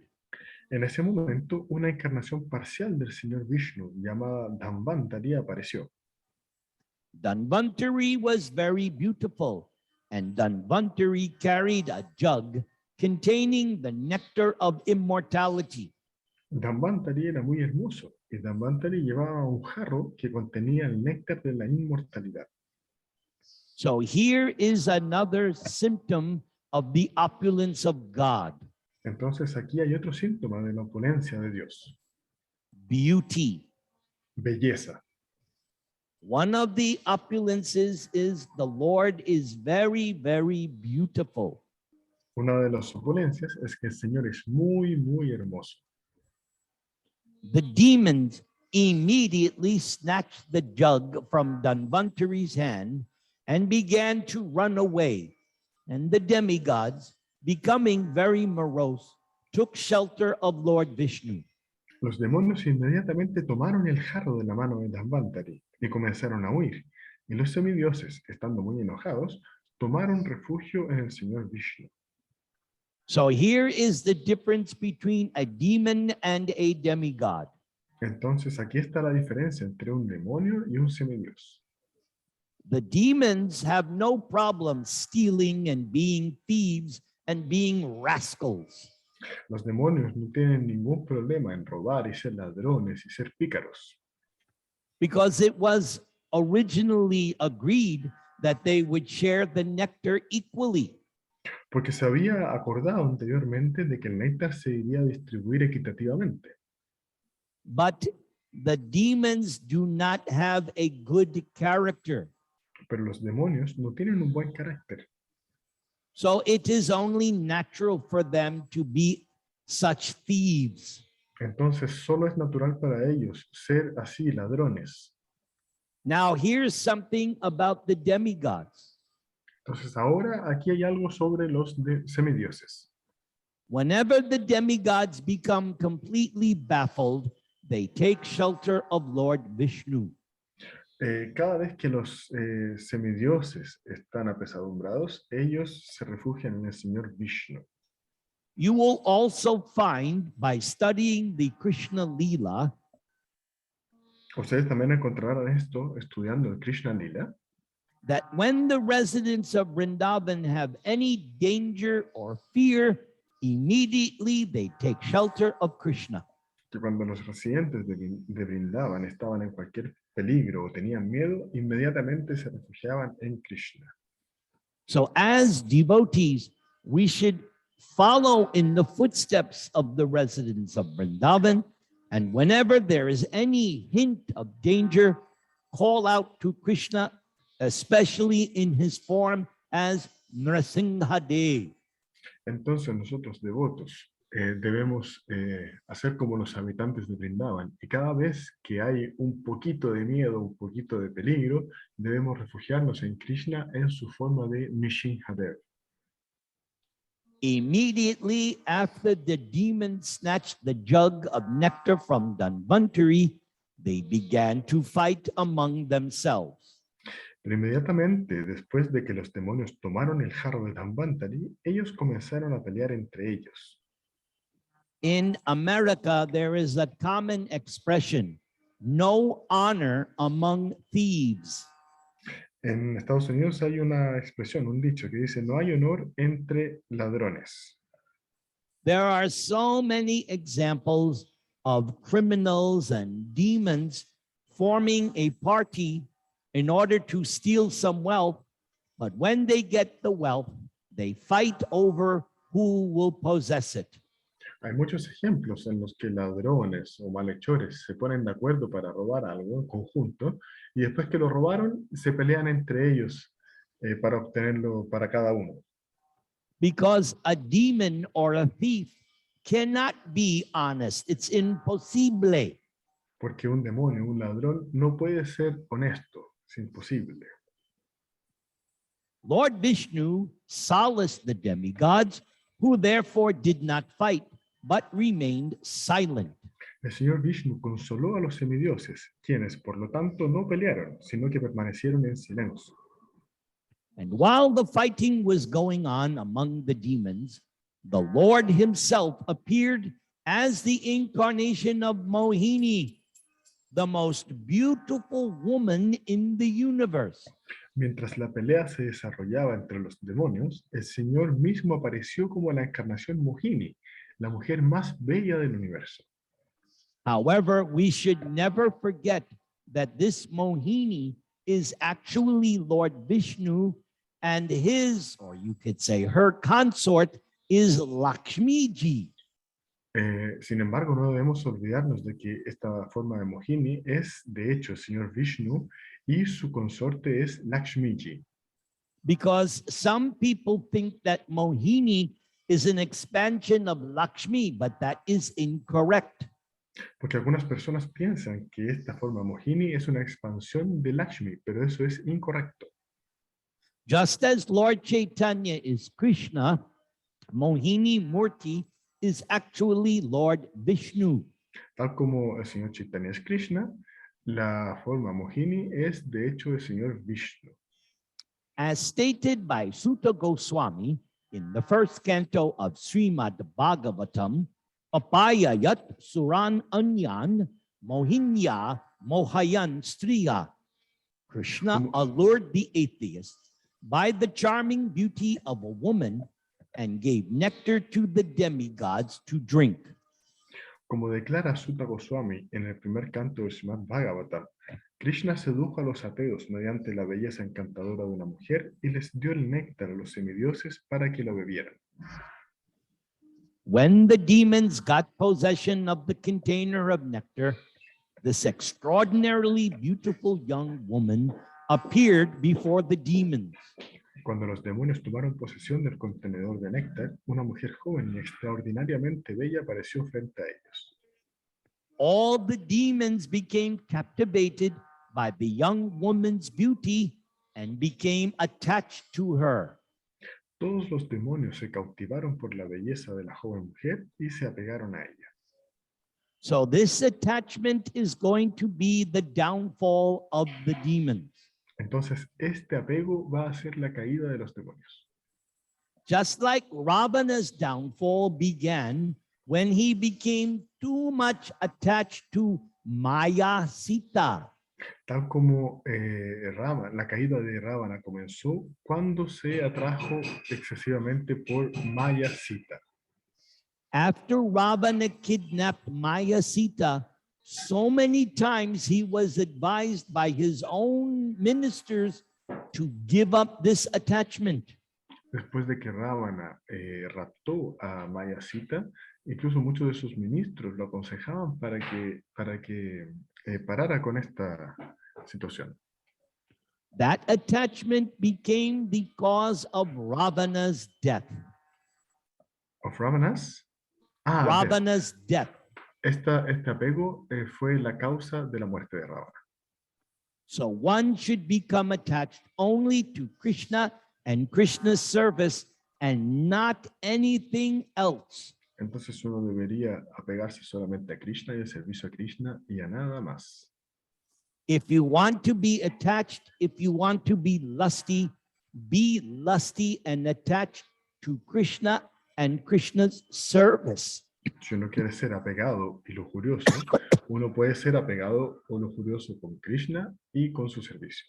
En ese momento, una encarnación parcial del señor Vishnu, llamada Dhanvantari, apareció. Dhanvantari was very beautiful, and Dhanvantari carried a jug containing the nectar of immortality. Dhanvantari era muy hermoso, y Dhanvantari llevaba un jarro que contenía el néctar de la inmortalidad. So here is another symptom of the opulence of God, Entonces aquí hay otro síntoma de la opulencia de Dios, beauty. belleza. One of the opulences is the Lord is very, very beautiful. Una de las opulencias es que el Señor es muy, muy hermoso. The demons immediately snatched the jug from Dhanvantari's hand and began to run away. And the demigods, becoming very morose, took shelter of Lord Vishnu. Los demonios inmediatamente tomaron el jarro de la mano de Dhanvantari y comenzaron a huir. Y los semidioses, estando muy enojados, tomaron refugio en el Señor Vishnu. So here is the difference between a demon and a demigod. Entonces aquí está la diferencia entre un demonio y un semidios. The demons have no problem stealing and being thieves and being rascals. Los demonios no tienen ningún problema en robar y ser ladrones y ser pícaros, Because it was originally agreed that they would share the nectar equally. porque se había acordado anteriormente de que el néctar se iría a distribuir equitativamente. But the demons do not have a good character. Pero los demonios no tienen un buen carácter. So it is only natural for them to be such thieves. Entonces solo es natural para ellos ser así ladrones. Now here's something about the demigods. Entonces ahora aquí hay algo sobre los semidioses. Whenever the demigods become completely baffled, they take shelter of Lord Vishnu. Cada vez que los semidioses están apesadumbrados, ellos se refugian en el Señor Vishnu. You will also find by studying the Krishna Lila Ustedes también encontrarán esto estudiando el Krishna Lila, that when the residents of Vrindavan have any danger or fear, immediately they take shelter of Krishna. que cuando los residentes de Vrindavan estaban en cualquier peligro o tenían miedo, inmediatamente se refugiaban en Krishna. So as devotees, we should follow in the footsteps of the residents of Vrindavan, and whenever there is any hint of danger, call out to Krishna, especially in his form as Nrsimhadev. Entonces nosotros devotos debemos hacer como los habitantes de Vrindavan, y cada vez que hay un poquito de miedo, un poquito de peligro, debemos refugiarnos en Krishna en su forma de Nrsimhadev. Immediately after the demons snatched the jug of nectar from Dhanvantari, they began to fight among themselves. Pero inmediatamente después de que los demonios tomaron el jarro de Dhanvantari, ellos comenzaron a pelear entre ellos. In America, there is a common expression, no honor among thieves. En Estados Unidos hay una expresión, un dicho que dice, no hay honor entre ladrones. There are so many examples of criminals and demons forming a party in order to steal some wealth, but when they get the wealth, they fight over who will possess it. Hay muchos ejemplos en los que ladrones o malhechores se ponen de acuerdo para robar algo en conjunto y después que lo robaron se pelean entre ellos para obtenerlo para cada uno. Because a demon or a thief cannot be honest. It's impossible. Porque un demonio, un ladrón, no puede ser honesto. Es imposible. Lord Vishnu solaced the demigods, who therefore did not fight, but remained silent. El Señor Vishnu consoló a los semidioses, quienes por lo tanto no pelearon, sino que permanecieron en silencio. And while the fighting was going on among the demons, the Lord himself appeared as the incarnation of Mohini, the most beautiful woman in the universe. Mientras la pelea se desarrollaba entre los demonios, el Señor mismo apareció como la encarnación Mohini, la mujer más bella del universo. However, we should never forget that this Mohini is actually Lord Vishnu, and his, or you could say her consort, is Lakshmiji. Sin embargo, no debemos olvidarnos de que esta forma de Mohini es, de hecho, el Señor Vishnu y su consorte es Lakshmiji. Because some people think that Mohini is an expansion of Lakshmi, but that is incorrect. Porque algunas personas piensan que esta forma Mohini es una expansión de Lakshmi, pero eso es incorrecto. Just as Lord Chaitanya is Krishna, Mohini-Murti is actually Lord Vishnu. Tal como el Señor Chaitanya es Krishna, la forma Mohini es de hecho el Señor Vishnu. As stated by Sutta Goswami in the first canto of Srimad Bhagavatam, Apayayat Suran Anyan Mohinya Mohayan Striya. Krishna allured the atheists by the charming beauty of a woman and gave nectar to the demigods to drink. Como declara Sutta Goswami en el primer canto del Srimad Bhagavatam, Krishna sedujo a los ateos mediante la belleza encantadora de una mujer y les dio el néctar a los semidioses para que lo bebieran. When the demons got possession of the container of nectar, this extraordinarily beautiful young woman appeared before the demons. Cuando los demonios tomaron posesión del contenedor de néctar, una mujer joven y extraordinariamente bella apareció frente a ellos. All the demons became captivated by the young woman's beauty and became attached to her. Todos los demonios se cautivaron por la belleza de la joven mujer y se apegaron a ella. So this attachment is going to be the downfall of the demons. Entonces, este apego va a ser la caída de los demonios. Just like Ravana's downfall began when he became too much attached to Maya Sita. Tal como la caída de Ravana comenzó cuando se atrajo excesivamente por Maya Sita. After Ravana kidnapped Maya Sita, so many times he was advised by his own ministers to give up this attachment. Después de que Ravana raptó a Maya Sita, incluso muchos de sus ministros lo aconsejaban para que parara con esta situación. That attachment became the cause of Ravana's death. Of Ravanas? Ravana's death. Este apego fue la causa de la muerte de Ravana. So one should become attached only to Krishna and Krishna's service and not anything else. Entonces uno debería apegarse solamente a Krishna y al servicio a Krishna y a nada más. If you want to be attached, if you want to be lusty and attached to Krishna and Krishna's service. Si uno quiere ser apegado y lujurioso, uno puede ser apegado o lujurioso con Krishna y con su servicio.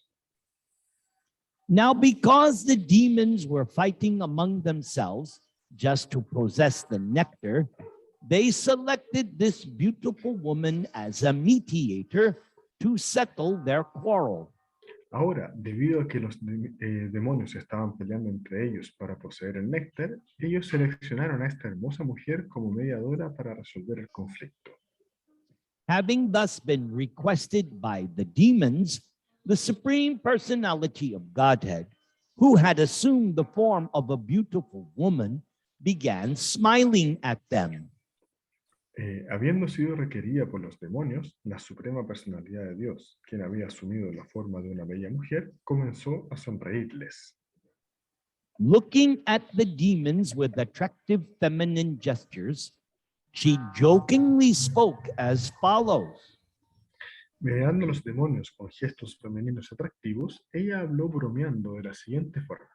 Now, because the demons were fighting among themselves just to possess the nectar, they selected this beautiful woman as a mediator to settle their quarrel. Ahora, debido a que los demonios estaban peleando entre ellos para poseer el néctar, ellos seleccionaron a esta hermosa mujer como mediadora para resolver el conflicto. Having thus been requested by the demons, the Supreme Personality of Godhead, who had assumed the form of a beautiful woman, began smiling at them. Habiendo sido requerida por los demonios, la Suprema Personalidad de Dios, quien había asumido la forma de una bella mujer, comenzó a sonreírles. Looking at the demons with attractive feminine gestures, she jokingly spoke as follows. Mirando a los demonios con gestos femeninos atractivos, ella habló bromeando de la siguiente forma.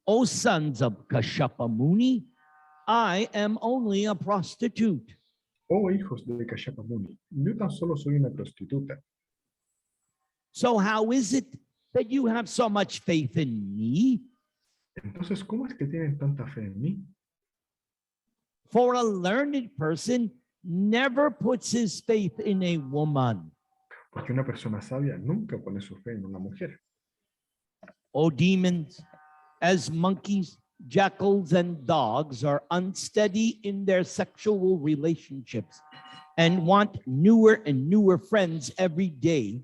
O sons of Kashyapa Muni, I am only a prostitute. Oh hijos de Kashyapa Muni, yo tan solo soy una prostituta. So how is it that you have so much faith in me? Entonces, ¿cómo es que tienen tanta fe en mí? For a learned person never puts his faith in a woman. Porque una persona sabia nunca pone su fe en una mujer. O demons, as monkeys, jackals, and dogs are unsteady in their sexual relationships and want newer and newer friends every day,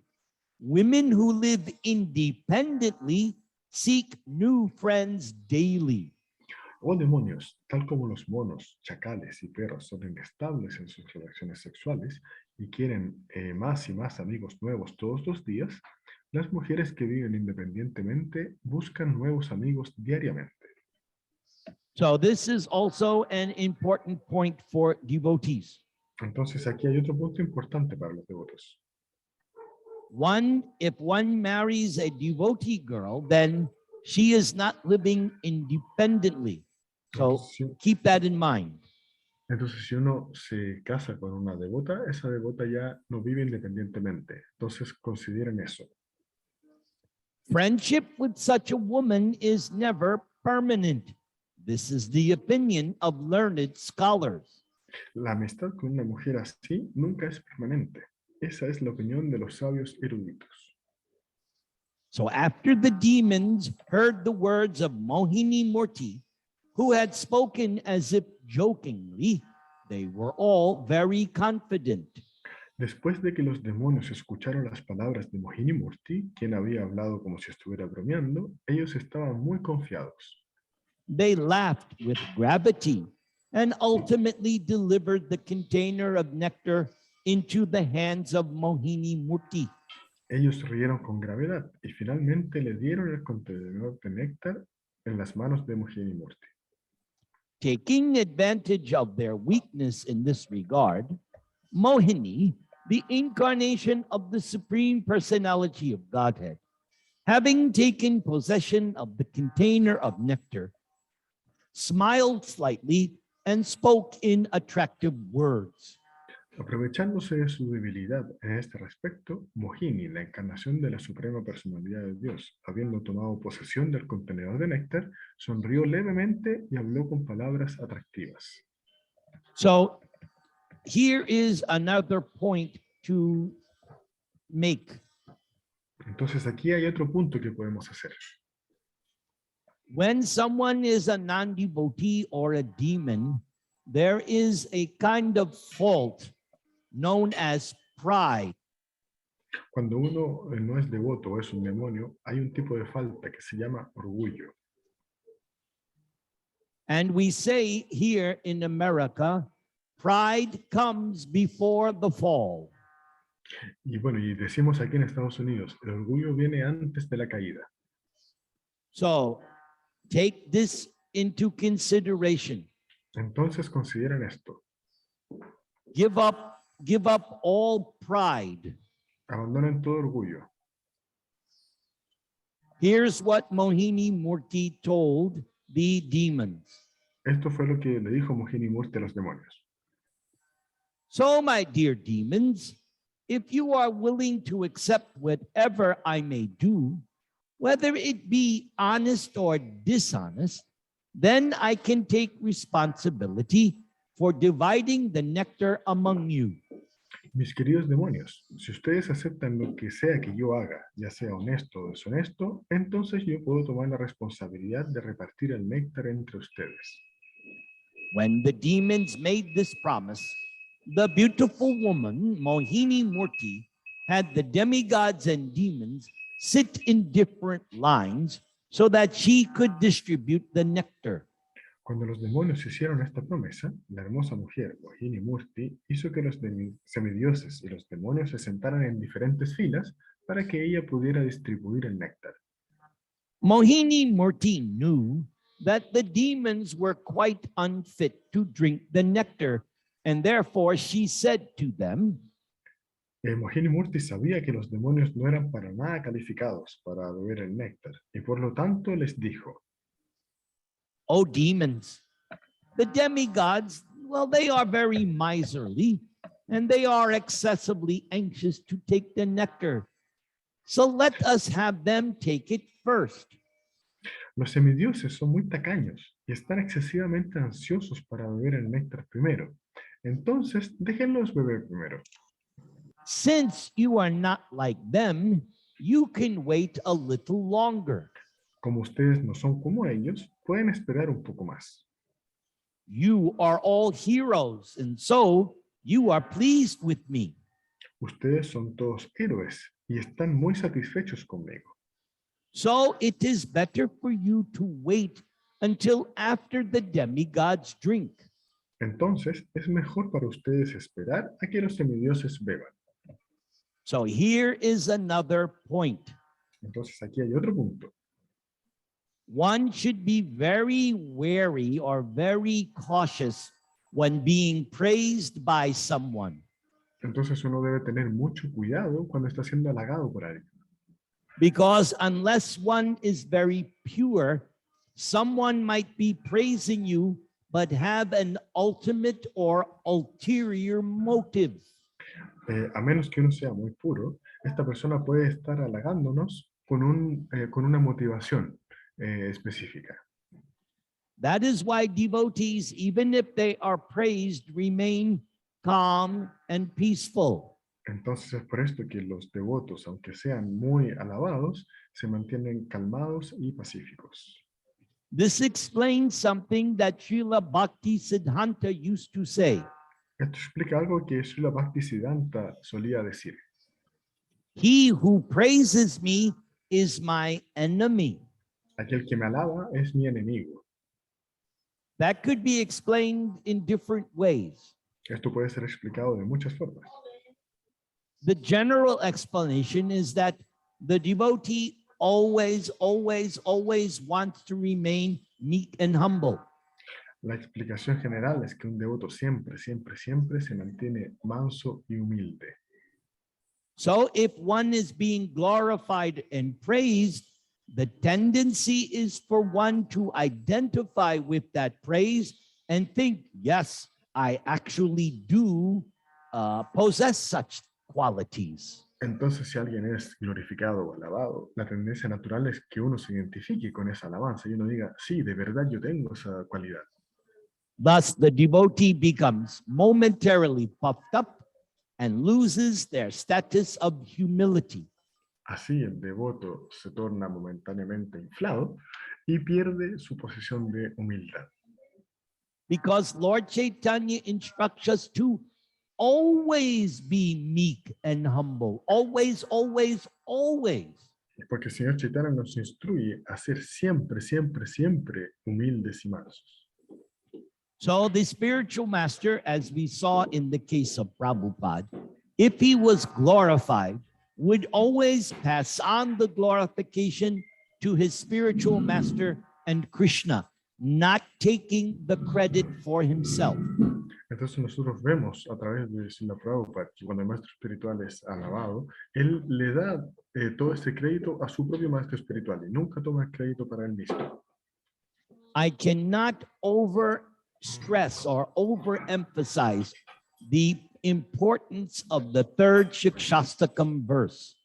women who live independently seek new friends daily. Oh demonios, tal como los monos, chacales y perros son inestables en sus relaciones sexuales y quieren más y más amigos nuevos todos los días, las mujeres que viven independientemente buscan nuevos amigos diariamente. So this is also an important point for devotees. Entonces aquí hay otro punto importante para los devotos. If one marries a devotee girl, then she is not living independently. So keep that in mind. Entonces, si uno se casa con una devota, esa devota ya no vive independientemente. Entonces, consideren eso. Friendship with such a woman is never permanent. This is the opinion of learned scholars. La amistad con una mujer así nunca es permanente. Esa es la opinión de los sabios eruditos. So after the demons heard the words of Mohini-Murti, who had spoken as if jokingly, they were all very confident. Después de que los demonios escucharon las palabras de Mohini-Murti, quien había hablado como si estuviera bromeando, ellos estaban muy confiados. They laughed with gravity and ultimately delivered the container of nectar into the hands of Mohini-Murti. Ellos rieron con gravedad y finalmente le dieron el contenedor de néctar en las manos de Mohini-Murti. Taking advantage of their weakness in this regard, Mohini, the incarnation of the Supreme Personality of Godhead, having taken possession of the container of nectar, smiled slightly and spoke in attractive words. Aprovechándose de su debilidad en este respecto, Mohini, la encarnación de la Suprema Personalidad de Dios, habiendo tomado posesión del contenedor de néctar, sonrió levemente y habló con palabras atractivas. So here is another point to make. Entonces aquí hay otro punto que podemos hacer. When someone is a non-devotee or a demon, there is a kind of fault known as pride. Cuando uno no es devoto o es un demonio, hay un tipo de falta que se llama orgullo. And we say here in America, pride comes before the fall. Y bueno, y decimos aquí en Estados Unidos, el orgullo viene antes de la caída. So take this into consideration. Entonces consideren esto. Give up all pride. Abandonen todo orgullo. Here's what Mohini-Murti told the demons. Esto fue lo que le dijo Mohini-Murti a los demonios. So, my dear demons, if you are willing to accept whatever I may do, whether it be honest or dishonest, then I can take responsibility for dividing the nectar among you. Mis queridos demonios, si ustedes aceptan lo que sea que yo haga, ya sea honesto o deshonesto, entonces yo puedo tomar la responsabilidad de repartir el néctar entre ustedes. When the demons made this promise, the beautiful woman, Mohini-Murti, had the demigods and demons sit in different lines so that she could distribute the nectar. Cuando los demonios hicieron esta promesa, la hermosa mujer, Mohini-Murti, hizo que los semidioses y los demonios se sentaran en diferentes filas para que ella pudiera distribuir el néctar. Mohini-Murti knew that the demons were quite unfit to drink the nectar, and therefore she said to them, Mohini-Murti sabía que los demonios no eran para nada calificados para beber el néctar, y por lo tanto les dijo, "O demons, The demigods, well, they are very miserly and they are excessively anxious to take the nectar. So let us have them take it first. Los semidioses son muy tacaños y están excesivamente ansiosos para beber el néctar primero. Entonces, déjenlos beber primero. Since you are not like them, you can wait a little longer. Como ustedes no son como ellos, pueden esperar un poco más. You are all heroes, and so you are pleased with me. Ustedes son todos héroes y están muy satisfechos conmigo. So it is better for you to wait until after the demigods drink. Entonces, es mejor para ustedes esperar a que los semidioses beban. So here is another point. Entonces, aquí hay otro punto. One should be very wary or very cautious when being praised by someone, Entonces, uno debe tener mucho cuidado cuando está siendo halagado por alguien. because unless one is very pure, someone might be praising you but have an ultimate or ulterior motive. A menos que uno sea muy puro, esta persona puede estar halagándonos con una motivación específica. That is why devotees, even if they are praised, remain calm and peaceful. Entonces es por esto que los devotos, aunque sean muy alabados, se mantienen calmados y pacíficos. This explains something that Srila Bhaktisiddhanta used to say. Esto explica algo que Srila Bhaktisiddhanta solía decir. He who praises me is my enemy. Aquel que me alaba es mi enemigo. That could be explained in different ways. Esto puede ser explicado de muchas formas. The general explanation is that the devotee always wants to remain meek and humble. La explicación general es que un devoto siempre se mantiene manso y humilde. So if one is being glorified and praised, the tendency is for one to identify with that praise and think, yes, I actually do possess such qualities. Entonces, si alguien es glorificado o alabado, la tendencia natural es que uno se identifique con esa alabanza y uno diga, sí, de verdad yo tengo esa cualidad. Thus, the devotee becomes momentarily puffed up and loses their status of humility. Así el devoto se torna momentáneamente inflado y pierde su posición de humildad. Because Lord Chaitanya instructs us to always be meek and humble. Always. Porque el Señor Chaitanya nos instruye a ser siempre humildes y mansos. So the spiritual master, as we saw in the case of Prabhupada, if he was glorified, would always pass on the glorification to his spiritual master and Krishna, not taking the credit for himself. Entonces nosotros vemos a través de Srila Prabhupada que cuando el maestro espiritual es alabado, él le da todo este crédito a su propio maestro espiritual y nunca toma el crédito para él mismo. I cannot overstress or overemphasize the importance of the third Shikshastakam verse.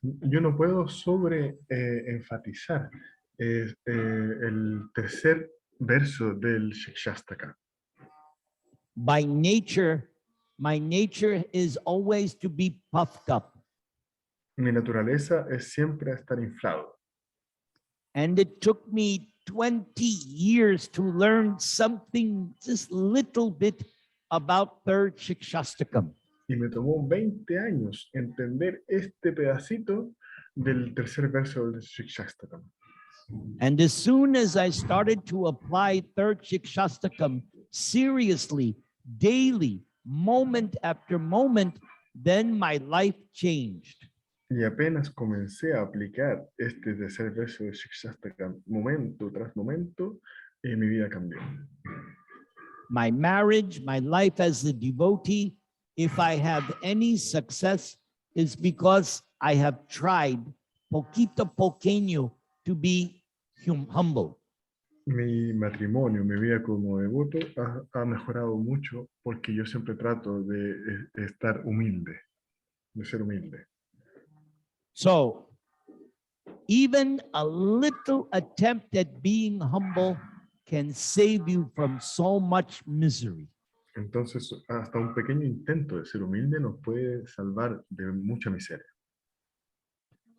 Yo no puedo enfatizar el tercer verso del Shikshastaka. By nature, my nature is always to be puffed up. Mi naturaleza es siempre estar inflado. And it took me 20 years to learn something, just little bit about third Shikshastakam. Y me tomó 20 años entender este pedacito del tercer verso del Shikshastakam. And as soon as I started to apply third Shikshastakam seriously, daily, moment after moment, then my life changed. Y apenas comencé a aplicar este tercer verso de Shikshastakam momento tras momento, mi vida cambió. My marriage, my life as a devotee, if I have any success, is because I have tried poquito pequeño to be humble. Mi matrimonio, mi vida como devoto ha mejorado mucho porque yo siempre trato de estar humilde, de ser humilde. So, even a little attempt at being humble can save you from so much misery. Entonces, hasta un pequeño intento de ser humilde nos puede salvar de mucha miseria.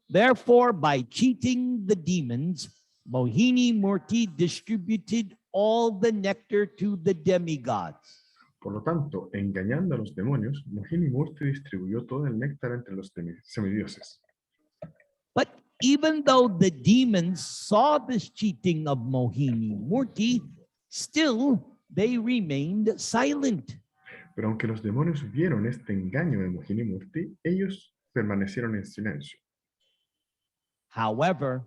Therefore, by cheating the demons, Mohini-Murti distributed all the nectar to the demigods. Por lo tanto, engañando a los demonios, Mohini-Murti distribuyó todo el néctar entre los semidioses. But even though the demons saw this cheating of Mohini-Murti, still they remained silent. Pero aunque los demonios vieron este engaño de Mohini-Murti, ellos permanecieron en silencio. However,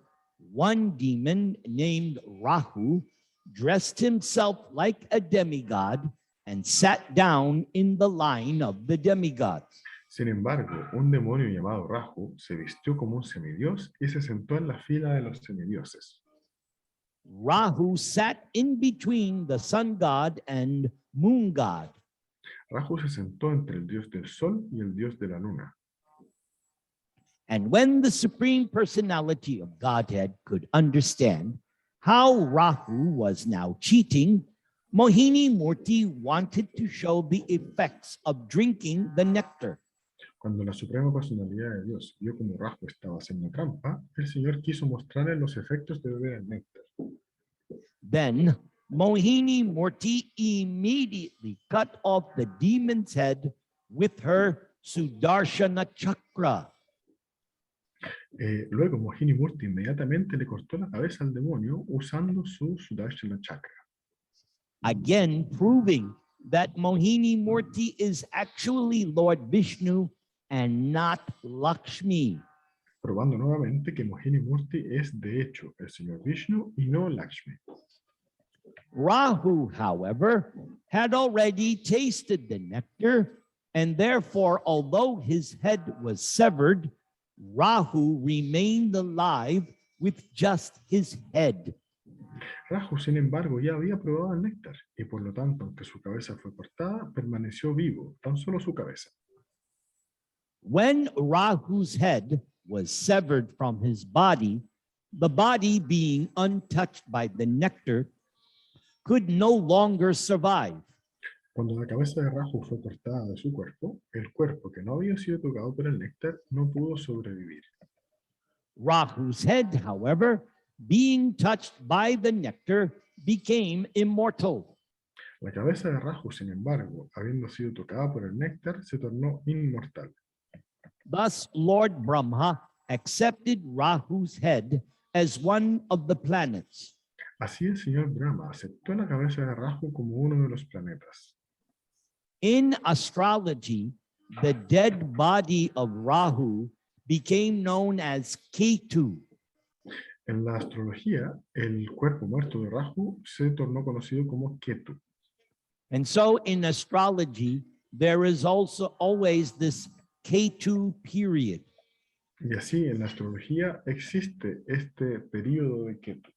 one demon named Rahu dressed himself like a demigod and sat down in the line of the demigods. Sin embargo, un demonio llamado Rahu se vistió como un semidios y se sentó en la fila de los semidioses. Rahu sat in between the sun god and moon god. Rahu se sentó entre el dios del sol y el dios de la luna. And when the Supreme Personality of Godhead could understand how Rahu was now cheating, Mohini-Murti wanted to show the effects of drinking the nectar. Cuando la Suprema Personalidad de Dios vio como Rahu estaba haciendo trampa, el Señor quiso mostrarle los efectos de beber el néctar. Then Mohini-Murti immediately cut off the demon's head with her Sudarshana chakra. Luego Mohini-Murti inmediatamente le cortó la cabeza al demonio usando su Sudarshana chakra. Again proving that Mohini-Murti is actually Lord Vishnu and not Lakshmi. Probando nuevamente que Mohini-Murti es de hecho el Señor Vishnu y no Lakshmi. Rahu, however, had already tasted the nectar, and therefore, although his head was severed, Rahu remained alive with just his head. Rahu, sin embargo, ya había probado el néctar y por lo tanto, aunque su cabeza fue cortada, permaneció vivo, tan solo su cabeza. When Rahu's head was severed from his body, the body being untouched by the nectar could no longer survive. Cuando la cabeza de Rahu fue cortada de su cuerpo, el cuerpo que no había sido tocado por el néctar no pudo sobrevivir. Rahu's head, however, being touched by the nectar, became immortal. La cabeza de Rahu, sin embargo, habiendo sido tocada por el néctar, se tornó inmortal. Thus, Lord Brahma accepted Rahu's head as one of the planets. Así el señor Brahma aceptó la cabeza de Rahu como uno de los planetas. In astrology, the dead body of Rahu became known as Ketu. En la astrología, el cuerpo muerto de Rahu se tornó conocido como Ketu. And so in astrology, there is also always this Ketu period. Y así en la astrología existe este periodo de Ketu.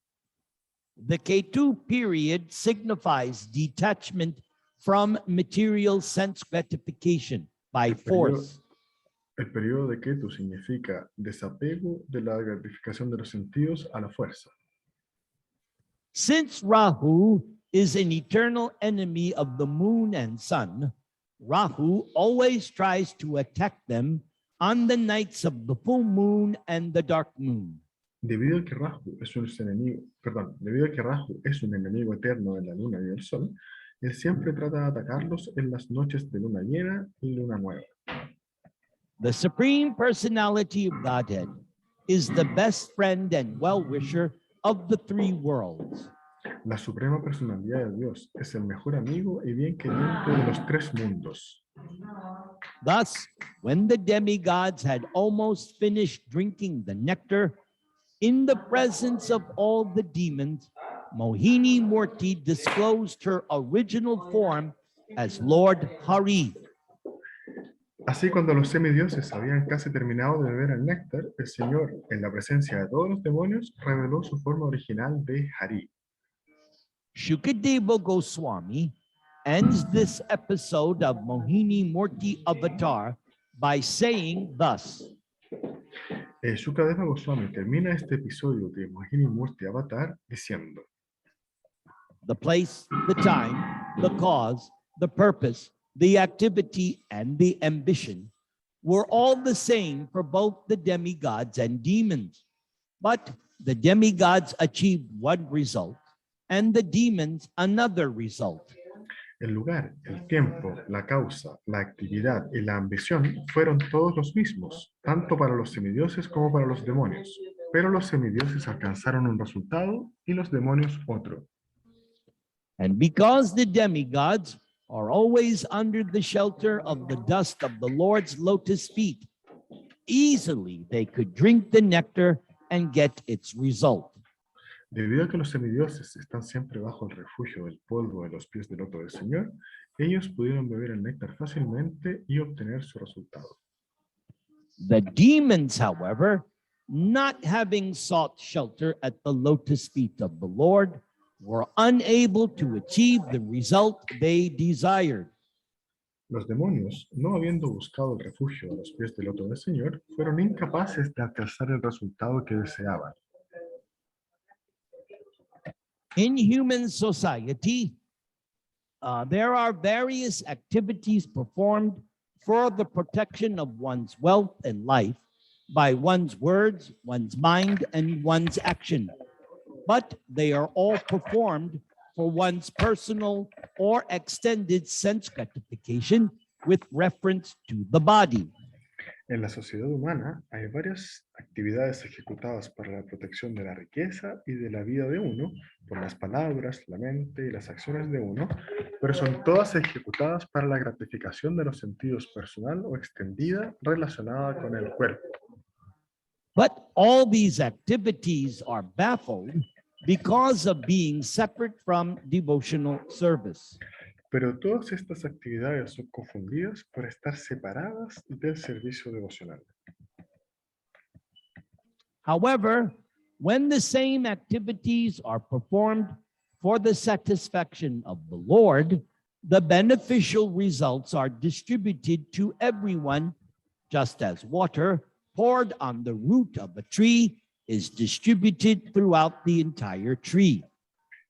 The Ketu period signifies detachment from material sense gratification by force. El periodo de Ketu significa desapego de la gratificación de los sentidos a la fuerza. Since Rahu is an eternal enemy of the moon and sun, Rahu always tries to attack them on the nights of the full moon and the dark moon. Debido a que Rahu es un enemigo eterno de la luna y del sol, él siempre trata de atacarlos en las noches de luna llena y luna nueva. The Supreme Personality of Godhead is the best friend and well-wisher of the three worlds. La Suprema Personalidad de Dios es el mejor amigo y bien queriente de los tres mundos. Thus, when the demigods had almost finished drinking the nectar, in the presence of all the demons, Mohini-Murti disclosed her original form as Lord Hari. Así, cuando los semidioses habían casi terminado de beber el néctar, el Señor, en la presencia de todos los demonios, reveló su forma original de Hari. Shukadeva Goswami ends this episode of Mohini-Murti Avatar by saying thus. Shukadeva Goswami termina este episodio de Mohini-Murti Avatar diciendo: The place, the time, the cause, the purpose, the activity, and the ambition were all the same for both the demigods and demons. But the demigods achieved one result and the demons another result. el lugar, el tiempo, la causa, la actividad y la ambición fueron todos los mismos, tanto para los semidioses como para los demonios. Pero los semidioses alcanzaron un resultado y los demonios otro. And because the demigods are always under the shelter of the dust of the Lord's lotus feet, easily they could drink the nectar and get its result. Debido a que los semidioses están siempre bajo el refugio del polvo de los pies del loto del Señor, ellos pudieron beber el néctar fácilmente y obtener su resultado. The demons, however, not having sought shelter at the lotus feet of the Lord, were unable to achieve the result they desired. Los demonios, no habiendo buscado el refugio a los pies del loto del Señor, fueron incapaces de alcanzar el resultado que deseaban. In human society, there are various activities performed for the protection of one's wealth and life by one's words, one's mind, and one's action. But they are all performed for one's personal or extended sense gratification with reference to the body. En la sociedad humana hay varias actividades ejecutadas para la protección de la riqueza y de la vida de uno por las palabras, la mente y las acciones de uno, pero son todas ejecutadas para la gratificación de los sentidos personal o extendida relacionada con el cuerpo. But all these activities are baffled because of being separate from devotional service. Pero todas estas actividades son confundidas por estar separadas del servicio devocional. However, when the same activities are performed for the satisfaction of the Lord, the beneficial results are distributed to everyone, just as water poured on the root of a tree is distributed throughout the entire tree.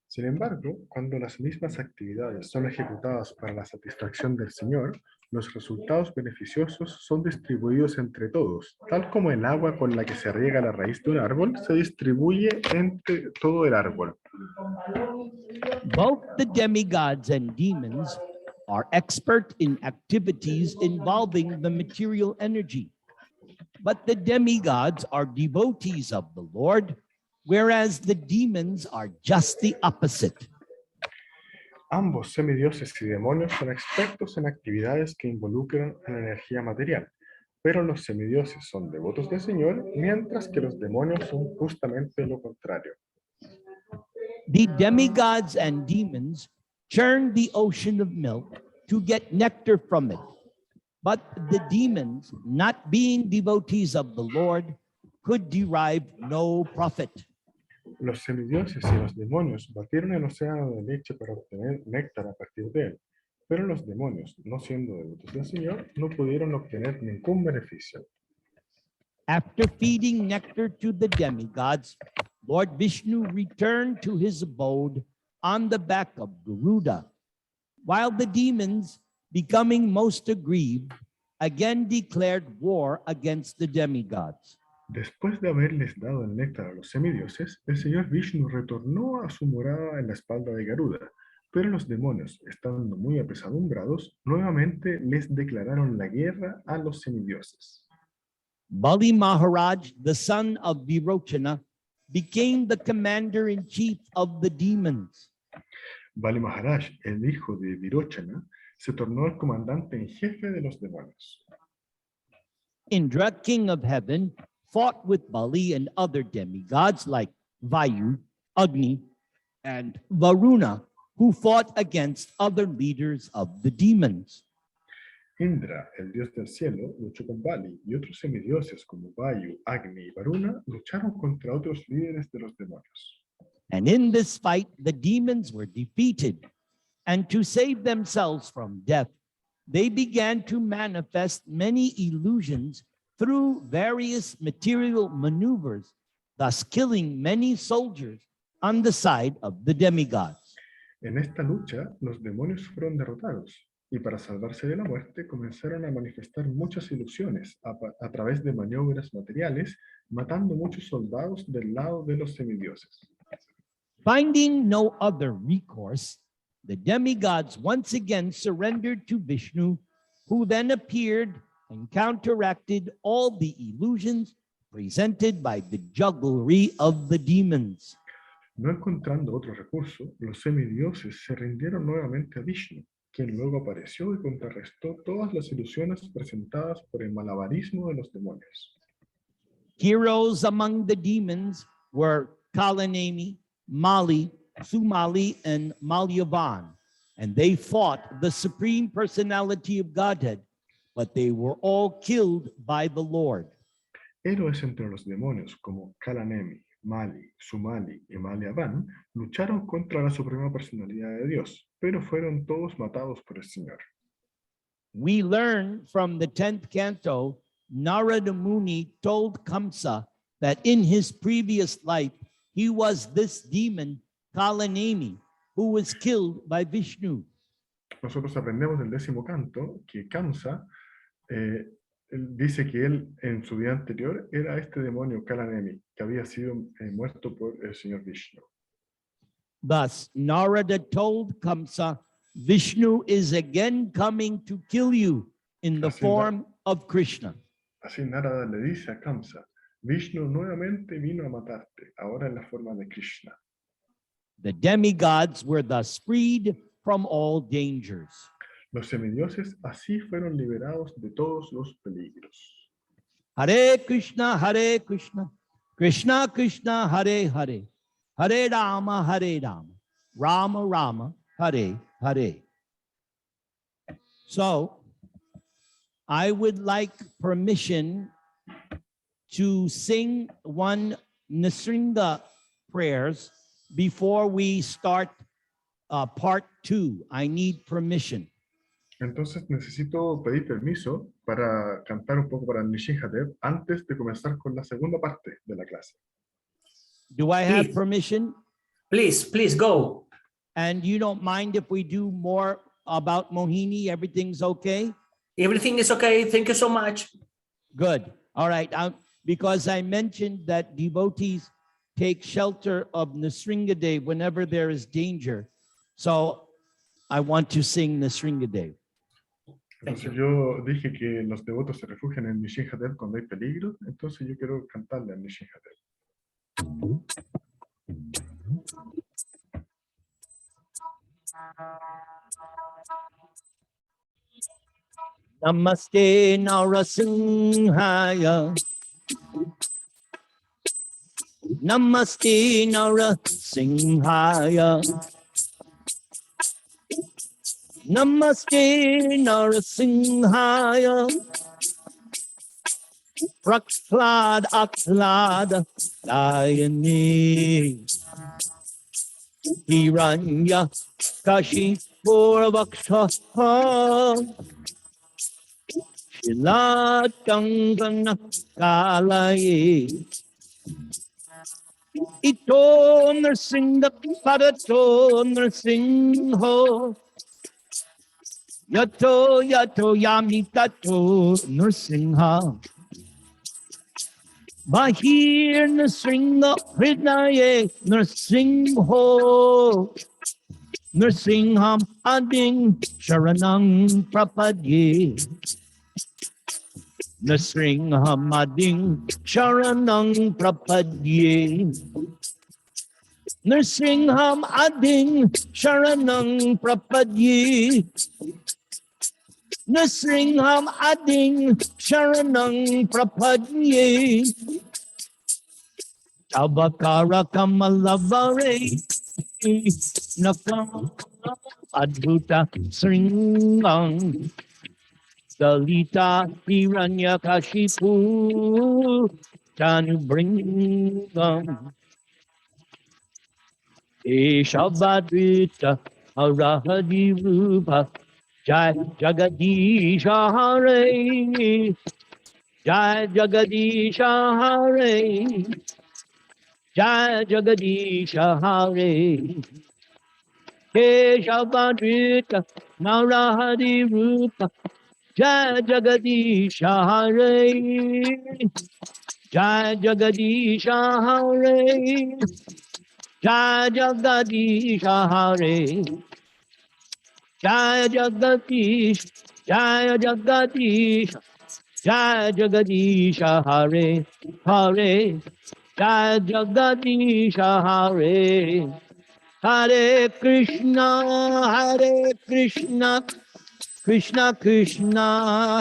Sin embargo, cuando las mismas actividades son ejecutadas para la satisfacción del Señor, los resultados beneficiosos son distribuidos entre todos, tal como el agua con la que se riega la raíz de un árbol se distribuye entre todo el árbol. Both the demigods and demons are expert in activities involving the material energy. But the demigods are devotees of the Lord, whereas the demons are just the opposite. Ambos semidioses y demonios son expertos en actividades que involucran la energía material, pero los semidioses son devotos del Señor, mientras que los demonios son justamente lo contrario. The demigods and demons churn the ocean of milk to get nectar from it. But the demons, not being devotees of the Lord, could derive no profit. Los semidioses y los demonios batieron el océano de leche para obtener néctar a partir de él, pero los demonios, no siendo devotos del Señor, no pudieron obtener ningún beneficio. After feeding nectar to the demigods, Lord Vishnu returned to his abode on the back of Garuda, while the demons, becoming most aggrieved, again declared war against the demigods. Después de haberles dado el néctar a los semidioses, el señor Vishnu retornó a su morada en la espalda de Garuda, pero los demonios, estando muy apesadumbrados, nuevamente les declararon la guerra a los semidioses. Bali Maharaj, the son of Virochana, became the commander-in-chief of the demons. Bali Maharaj, el hijo de Virochana, se tornó el comandante en jefe de los demonios. Indra, king of heaven, fought with Bali and other demigods like Vayu, Agni, and Varuna, who fought against other leaders of the demons. Indra, el dios del cielo, luchó con Bali y otros semidioses como Vayu, Agni y Varuna lucharon contra otros líderes de los demonios. And in this fight, the demons were defeated. And to save themselves from death, they began to manifest many illusions through various material maneuvers, thus killing many soldiers on the side of the demigods. En esta lucha, los demonios fueron derrotados, y para salvarse de la muerte comenzaron a manifestar muchas ilusiones a través de maniobras materiales, matando muchos soldados del lado de los semidioses. Finding no other recourse, the demigods once again surrendered to Vishnu, who then appeared and counteracted all the illusions presented by the jugglery of the demons. No encontrando otro recurso, los semidioses se rindieron nuevamente a Vishnu, quien luego apareció y contrarrestó todas las ilusiones presentadas por el malabarismo de los demonios. Heroes among the demons were Kalanemi, Mali, Sumali, and Malyavan, and they fought the Supreme Personality of Godhead, but they were all killed by the Lord. Héroes entre los demonios como Kalanemi, Mali, Sumali y Malyavan lucharon contra la Suprema Personalidad de Dios, pero fueron todos matados por el Señor. We learn from the 10th canto, Narada Muni told Kamsa that in his previous life, he was this demon, Kalanemi, who was killed by Vishnu. Nosotros aprendemos del 10º canto que Kamsa él dice que él en su vida anterior era este demonio Kalanemi, que había sido muerto por el Señor Vishnu. Thus, Narada told Kamsa, Vishnu is again coming to kill you in the form of Krishna. Así Narada le dice a Kamsa, Vishnu nuevamente vino a matarte, ahora en la forma de Krishna. The demigods were thus freed from all dangers. Los semidioses así fueron liberados de todos los peligros. Hare Krishna, Krishna Krishna, Hare Hare, Hare Rama, Rama Rama, Hare Hare. So, I would like permission to sing one Nisringa prayers before we start part 2. I need permission. Entonces necesito pedir permiso para cantar un poco para el Nishingadev antes de comenzar con la segunda parte de la clase. Do I have permission? Please go. And you don't mind if we do more about Mohini? Everything's okay? Everything is okay. Thank you so much. Good. All right. Because I mentioned that devotees take shelter of Nisringadev whenever there is danger. So I want to sing Nisringadev. Entonces yo dije que los devotos se refugian en Nishingadev cuando hay peligro, entonces yo quiero cantarle a Nishingadev. Namaste Narasimhaya. Namaste Narasimhaya. Namaste Narasimhaya. Praklad Aklad Dayani. Hiranya Kashi Purvaksha. Shilat Kangana Kalaye. Ito Narsingha Parato Narsingho. Yato Yami Tato Narsingha. Bahir Narsingha Hridaye Narsingho. Narsingham Ading Sharanang Prapadye. Narsingham Ading Sharanang Prapadye. Narsingham Ading Sharanang Prapadye. Narsingham Ading Sharanang Prapadye. Tabakara Kamalavare. Nakam Adhuta Sringang Dalita Hiranyakashipu Tanubringam Eshavadvita Arahadi Rupa Jai Jagadisha Hare Jai Jagadisha Hare Jai Jagadisha Hare Keshavadvita Narahadi Rupa Jai Jagadisha Hare Jai Jagadisha Hare Jai Jagadisha Hare Jai Jagadish Jai Jagadish Jai Jagadisha Hare Hare Jai Jagadisha Hare Hare Krishna Krishna Krishna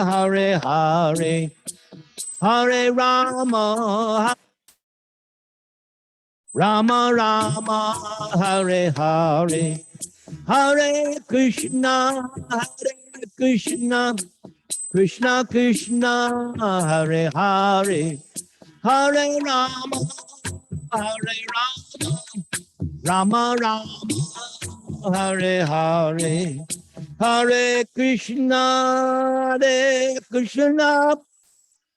Hare Hare Hare Rama Rama Rama Hare Hare Hare Krishna Krishna Krishna Krishna Hare Hare Hare Rama Hare Rama Rama Rama Hare Hare Hare Krishna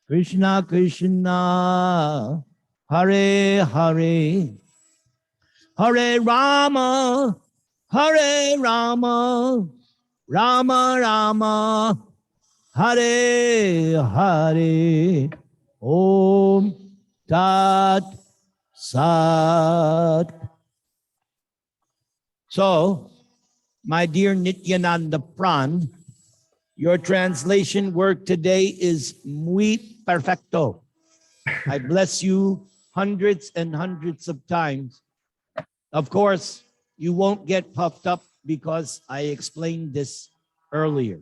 Krishna Krishna Hare Hare Hare Rama Hare Rama Rama Rama Hare Hare Om Tat Sat. So, my dear Nityananda Pran, your translation work today is muy perfecto. I bless you hundreds and hundreds of times. Of course, you won't get puffed up because I explained this earlier.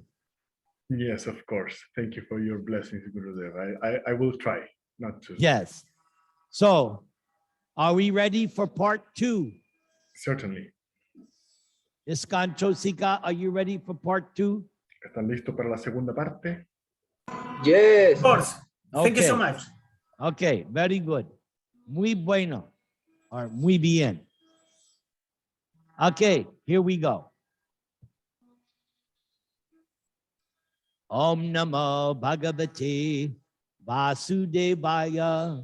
Yes, of course. Thank you for your blessings, Gurudev. I will try not to. Yes. So, are we ready for part 2? Certainly. Iskan Chosika, are you ready for part 2? ¿Están listos para la segunda parte? Yes. Of course. Thank you so Okay. much. Okay, very good. Muy bueno or muy bien. Okay, here we go. Om Namo Bhagavate Vasudevaya.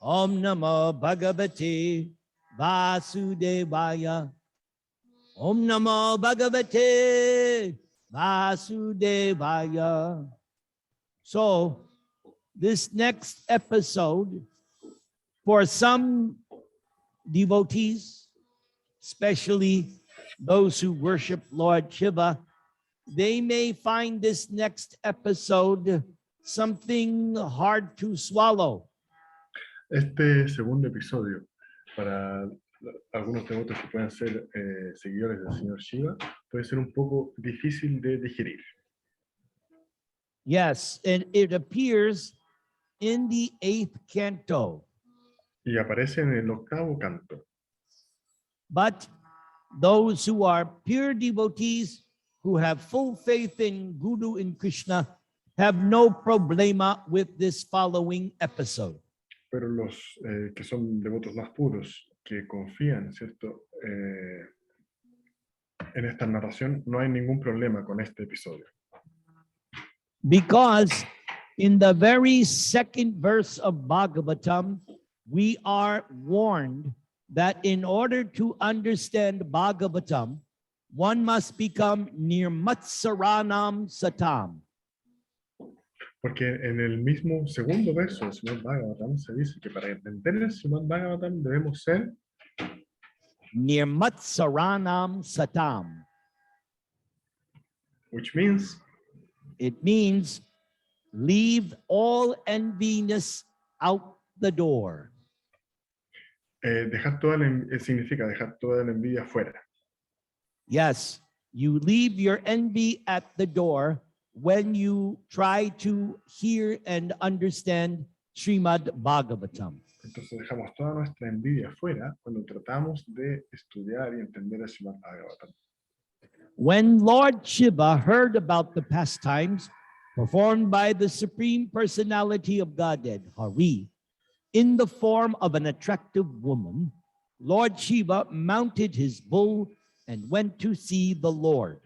Om Namo Bhagavate Vasudevaya. Om Namo Bhagavate Vasudevaya. So, this next episode, for some devotees, especially those who worship Lord Shiva, they may find this next episode something hard to swallow. Este segundo episodio, para algunos devotos que puedan ser seguidores del señor Shiva, puede ser un poco difícil de digerir. Yes, and it appears in the 8th canto. Y aparece en el 8º canto. But those who are pure devotees who have full faith in Guru and Krishna have no problema with this following episode. Pero los que son devotos más puros, que confían, ¿cierto? En esta narración, no hay ningún problema con este episodio. Because in the very second verse of Bhagavatam, we are warned that in order to understand Bhagavatam, one must become nirmatsaranam satam. Porque en el mismo segundo verso del Srimad Bhagavatam se dice que para entender el Srimad Bhagavatam debemos ser Nirmatsaranam satam. which means It means leave all enviness out the door. dejar toda significa dejar toda la envidia fuera. Yes, you leave your envy at the door when you try to hear and understand Srimad Bhagavatam. Entonces dejamos toda nuestra envidia fuera cuando tratamos de estudiar y entender el Srimad Bhagavatam. When Lord Shiva heard about the pastimes performed by the Supreme Personality of Godhead, Hari, in the form of an attractive woman, Lord Shiva mounted his bull and went to see the Lord.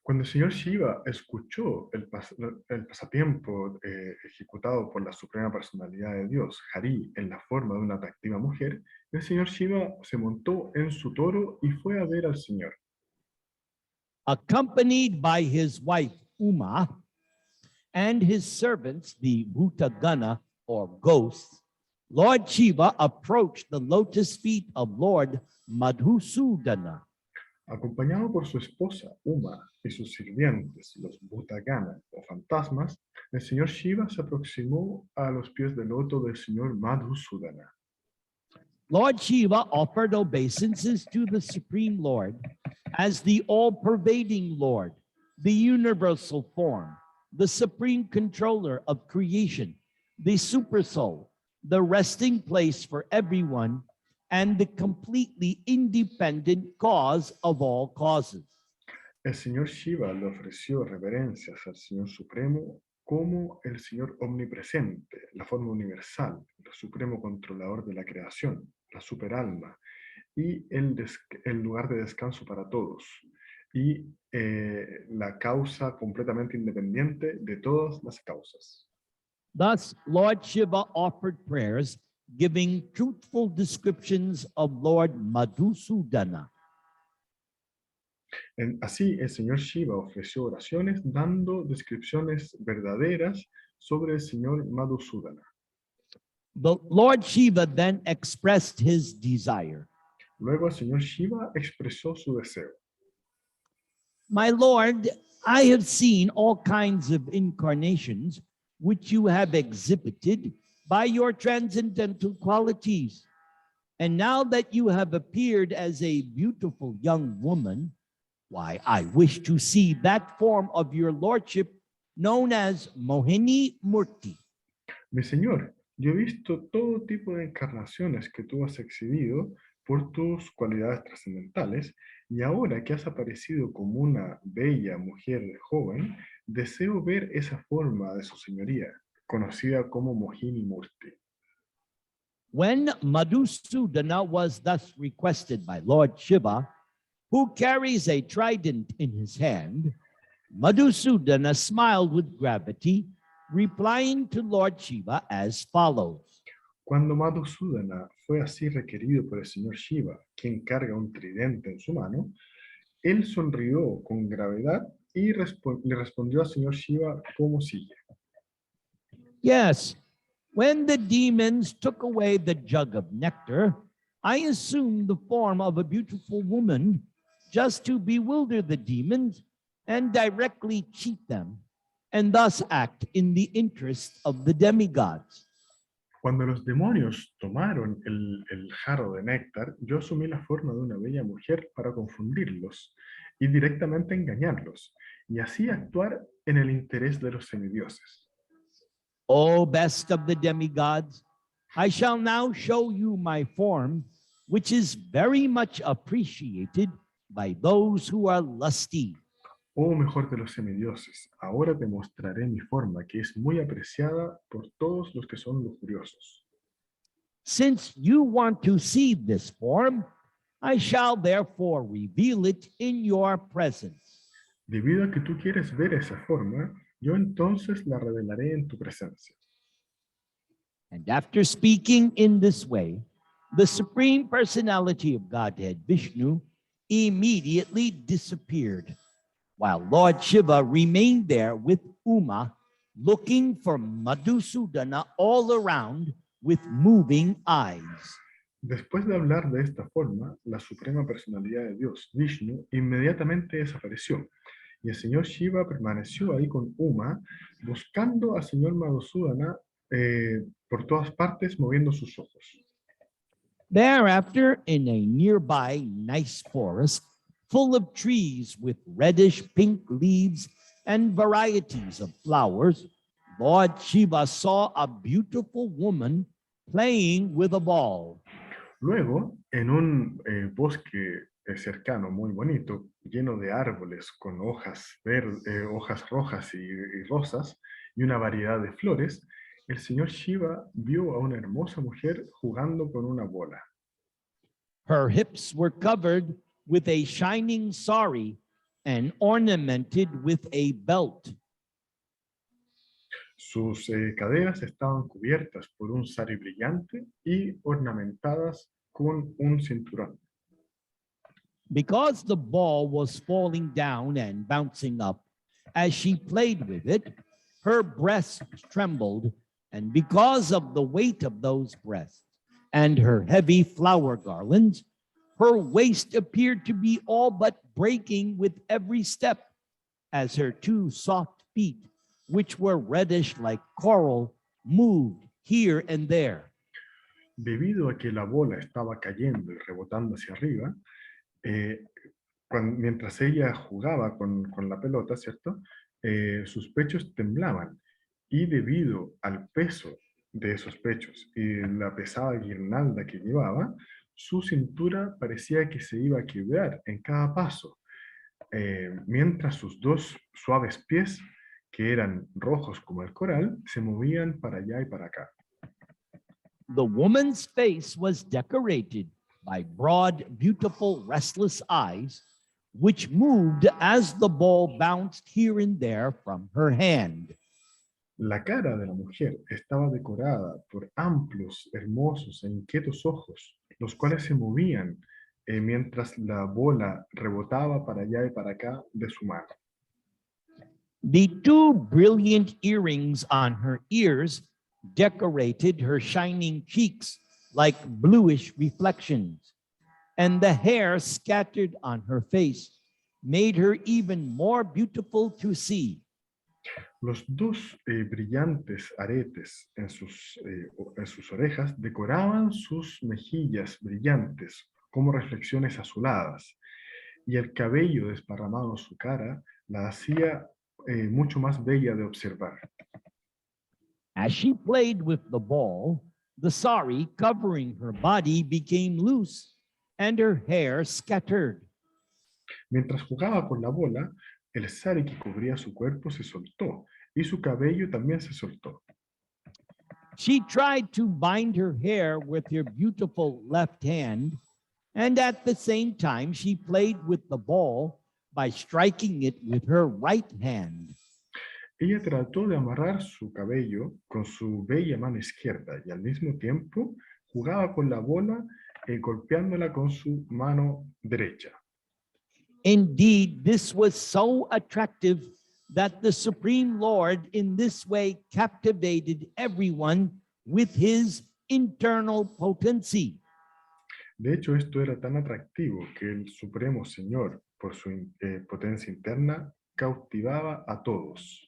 Cuando el señor Shiva escuchó el pasatiempo ejecutado por la Suprema Personalidad de Dios, Hari, en la forma de una atractiva mujer, el señor Shiva se montó en su toro y fue a ver al Señor. Accompanied by his wife Uma and his servants, the Bhutagana or ghosts, Lord Shiva approached the lotus feet of Lord Madhusudana. Acompañado por su esposa Uma y sus sirvientes, los Bhutagana o fantasmas, el señor Shiva se aproximó a los pies del loto del señor Madhusudana. Lord Shiva offered obeisances to the Supreme Lord as the all-pervading Lord, the universal form, the supreme controller of creation, the supersoul, the resting place for everyone, and the completely independent cause of all causes. El señor Shiva le ofreció reverencias al Señor Supremo como el Señor omnipresente, la forma universal, el supremo controlador de la creación, la superalma y el lugar de descanso para todos y la causa completamente independiente de todas las causas. Thus, Lord Shiva offered prayers giving truthful descriptions of Lord Madhusudana. Así, el señor Shiva ofreció oraciones dando descripciones verdaderas sobre el señor Madhusudana. The Lord Shiva then expressed his desire. Luego el señor Shiva expresó su deseo. My Lord, I have seen all kinds of incarnations which you have exhibited by your transcendental qualities. And now that you have appeared as a beautiful young woman, why, I wish to see that form of your lordship known as Mohini-Murti. Mi señor, yo he visto todo tipo de encarnaciones que tú has exhibido por tus cualidades trascendentales, y ahora que has aparecido como una bella mujer joven, deseo ver esa forma de su señoría, conocida como Mohini-Murti. When Madhusudana was thus requested by Lord Shiva, who carries a trident in his hand, Madhusudana smiled with gravity, replying to Lord Shiva as follows. Cuando Madhusudana fue así requerido por el señor Shiva, quien carga un tridente en su mano, él sonrió con gravedad y le respondió al señor Shiva como sigue. Yes, when the demons took away the jug of nectar, I assumed the form of a beautiful woman just to bewilder the demons and directly cheat them, and thus act in the interest of the demigods. Cuando los demonios tomaron el jarro de néctar, yo asumí la forma de una bella mujer para confundirlos y directamente engañarlos, y así actuar en el interés de los semidioses. O best of the demigods, I shall now show you my form, which is very much appreciated by those who are lusty. Oh mejor de los semidioses, ahora te mostraré mi forma, que es muy apreciada por todos los que son lujuriosos. Since you want to see this form, I shall therefore reveal it in your presence. Debido a que tú quieres ver esa forma, yo entonces la revelaré en tu presencia. And after speaking in this way, the Supreme Personality of Godhead, Vishnu, immediately disappeared, while Lord Shiva remained there with Uma, looking for Madhusudana all around with moving eyes. Después de hablar de esta forma, la Suprema Personalidad de Dios, Vishnu, inmediatamente desapareció, y el señor Shiva permaneció ahí con Uma, buscando al señor Madhusudana por todas partes, moviendo sus ojos. Thereafter, in a nearby nice forest, full of trees with reddish pink leaves and varieties of flowers, Lord Shiva saw a beautiful woman playing with a ball. Luego, en un bosque cercano, muy bonito, lleno de árboles con hojas, hojas rojas y rosas, y una variedad de flores, el señor Shiva vio a una hermosa mujer jugando con una bola. Her hips were covered with a shining sari and ornamented with a belt. Sus caderas estaban cubiertas por un sari brillante y ornamentadas con un cinturón. Because the ball was falling down and bouncing up, as she played with it, her breasts trembled, and because of the weight of those breasts and her heavy flower garlands, her waist appeared to be all but breaking with every step, as her two soft feet, which were reddish like coral, moved here and there. Debido a que la bola estaba cayendo y rebotando hacia arriba, mientras ella jugaba con la pelota, ¿cierto? Sus pechos temblaban, y debido al peso de esos pechos y la pesada guirnalda que llevaba, su cintura parecía que se iba a quebrar en cada paso, mientras sus dos suaves pies, que eran rojos como el coral, se movían para allá y para acá. The woman's face was decorated by broad, beautiful, restless eyes, which moved as the ball bounced here and there from her hand. La cara de la mujer estaba decorada por amplios, hermosos e inquietos ojos, los cuales se movían mientras la bola rebotaba para allá y para acá de su mano. The two brilliant earrings on her ears decorated her shining cheeks like bluish reflections, and the hair scattered on her face made her even more beautiful to see. Los dos brillantes aretes en sus orejas decoraban sus mejillas brillantes como reflexiones azuladas, y el cabello desparramado en su cara la hacía mucho más bella de observar. As she played with the ball, the sari covering her body became loose and her hair scattered. Mientras jugaba con la bola, el sari que cubría su cuerpo se soltó y su cabello también se soltó. She tried to bind her hair with her beautiful left hand, and at the same time she played with the ball by striking it with her right hand. Ella trató de amarrar su cabello con su bella mano izquierda y al mismo tiempo jugaba con la bola golpeándola con su mano derecha. Indeed, this was so attractive that the Supreme Lord in this way captivated everyone with his internal potency. De hecho, esto era tan atractivo que el Supremo Señor, por su potencia interna, cautivaba a todos.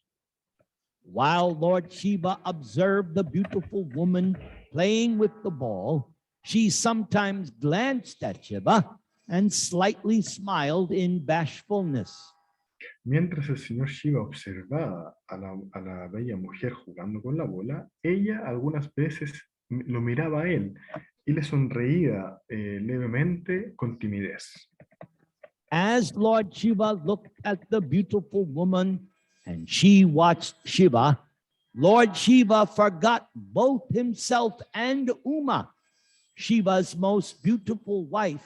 While Lord Shiva observed the beautiful woman playing with the ball, she sometimes glanced at Shiva and slightly smiled in bashfulness. Mientras el señor Shiva observaba a la bella mujer jugando con la bola, ella algunas veces lo miraba a él y le sonreía levemente con timidez. As Lord Shiva looked at the beautiful woman and she watched Shiva, Lord Shiva forgot both himself and Uma, Shiva's most beautiful wife,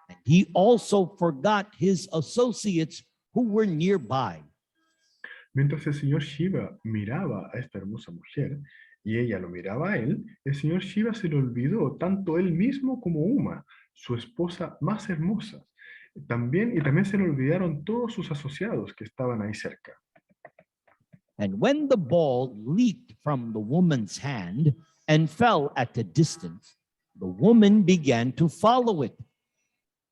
and he also forgot his associates who were nearby. Mientras el señor Shiva miraba a esta hermosa mujer y ella lo miraba a él, el señor Shiva se le olvidó tanto él mismo como Uma, su esposa más hermosa. También se le olvidaron todos sus asociados que estaban ahí cerca. And when the ball leaped from the woman's hand and fell at a distance, the woman began to follow it.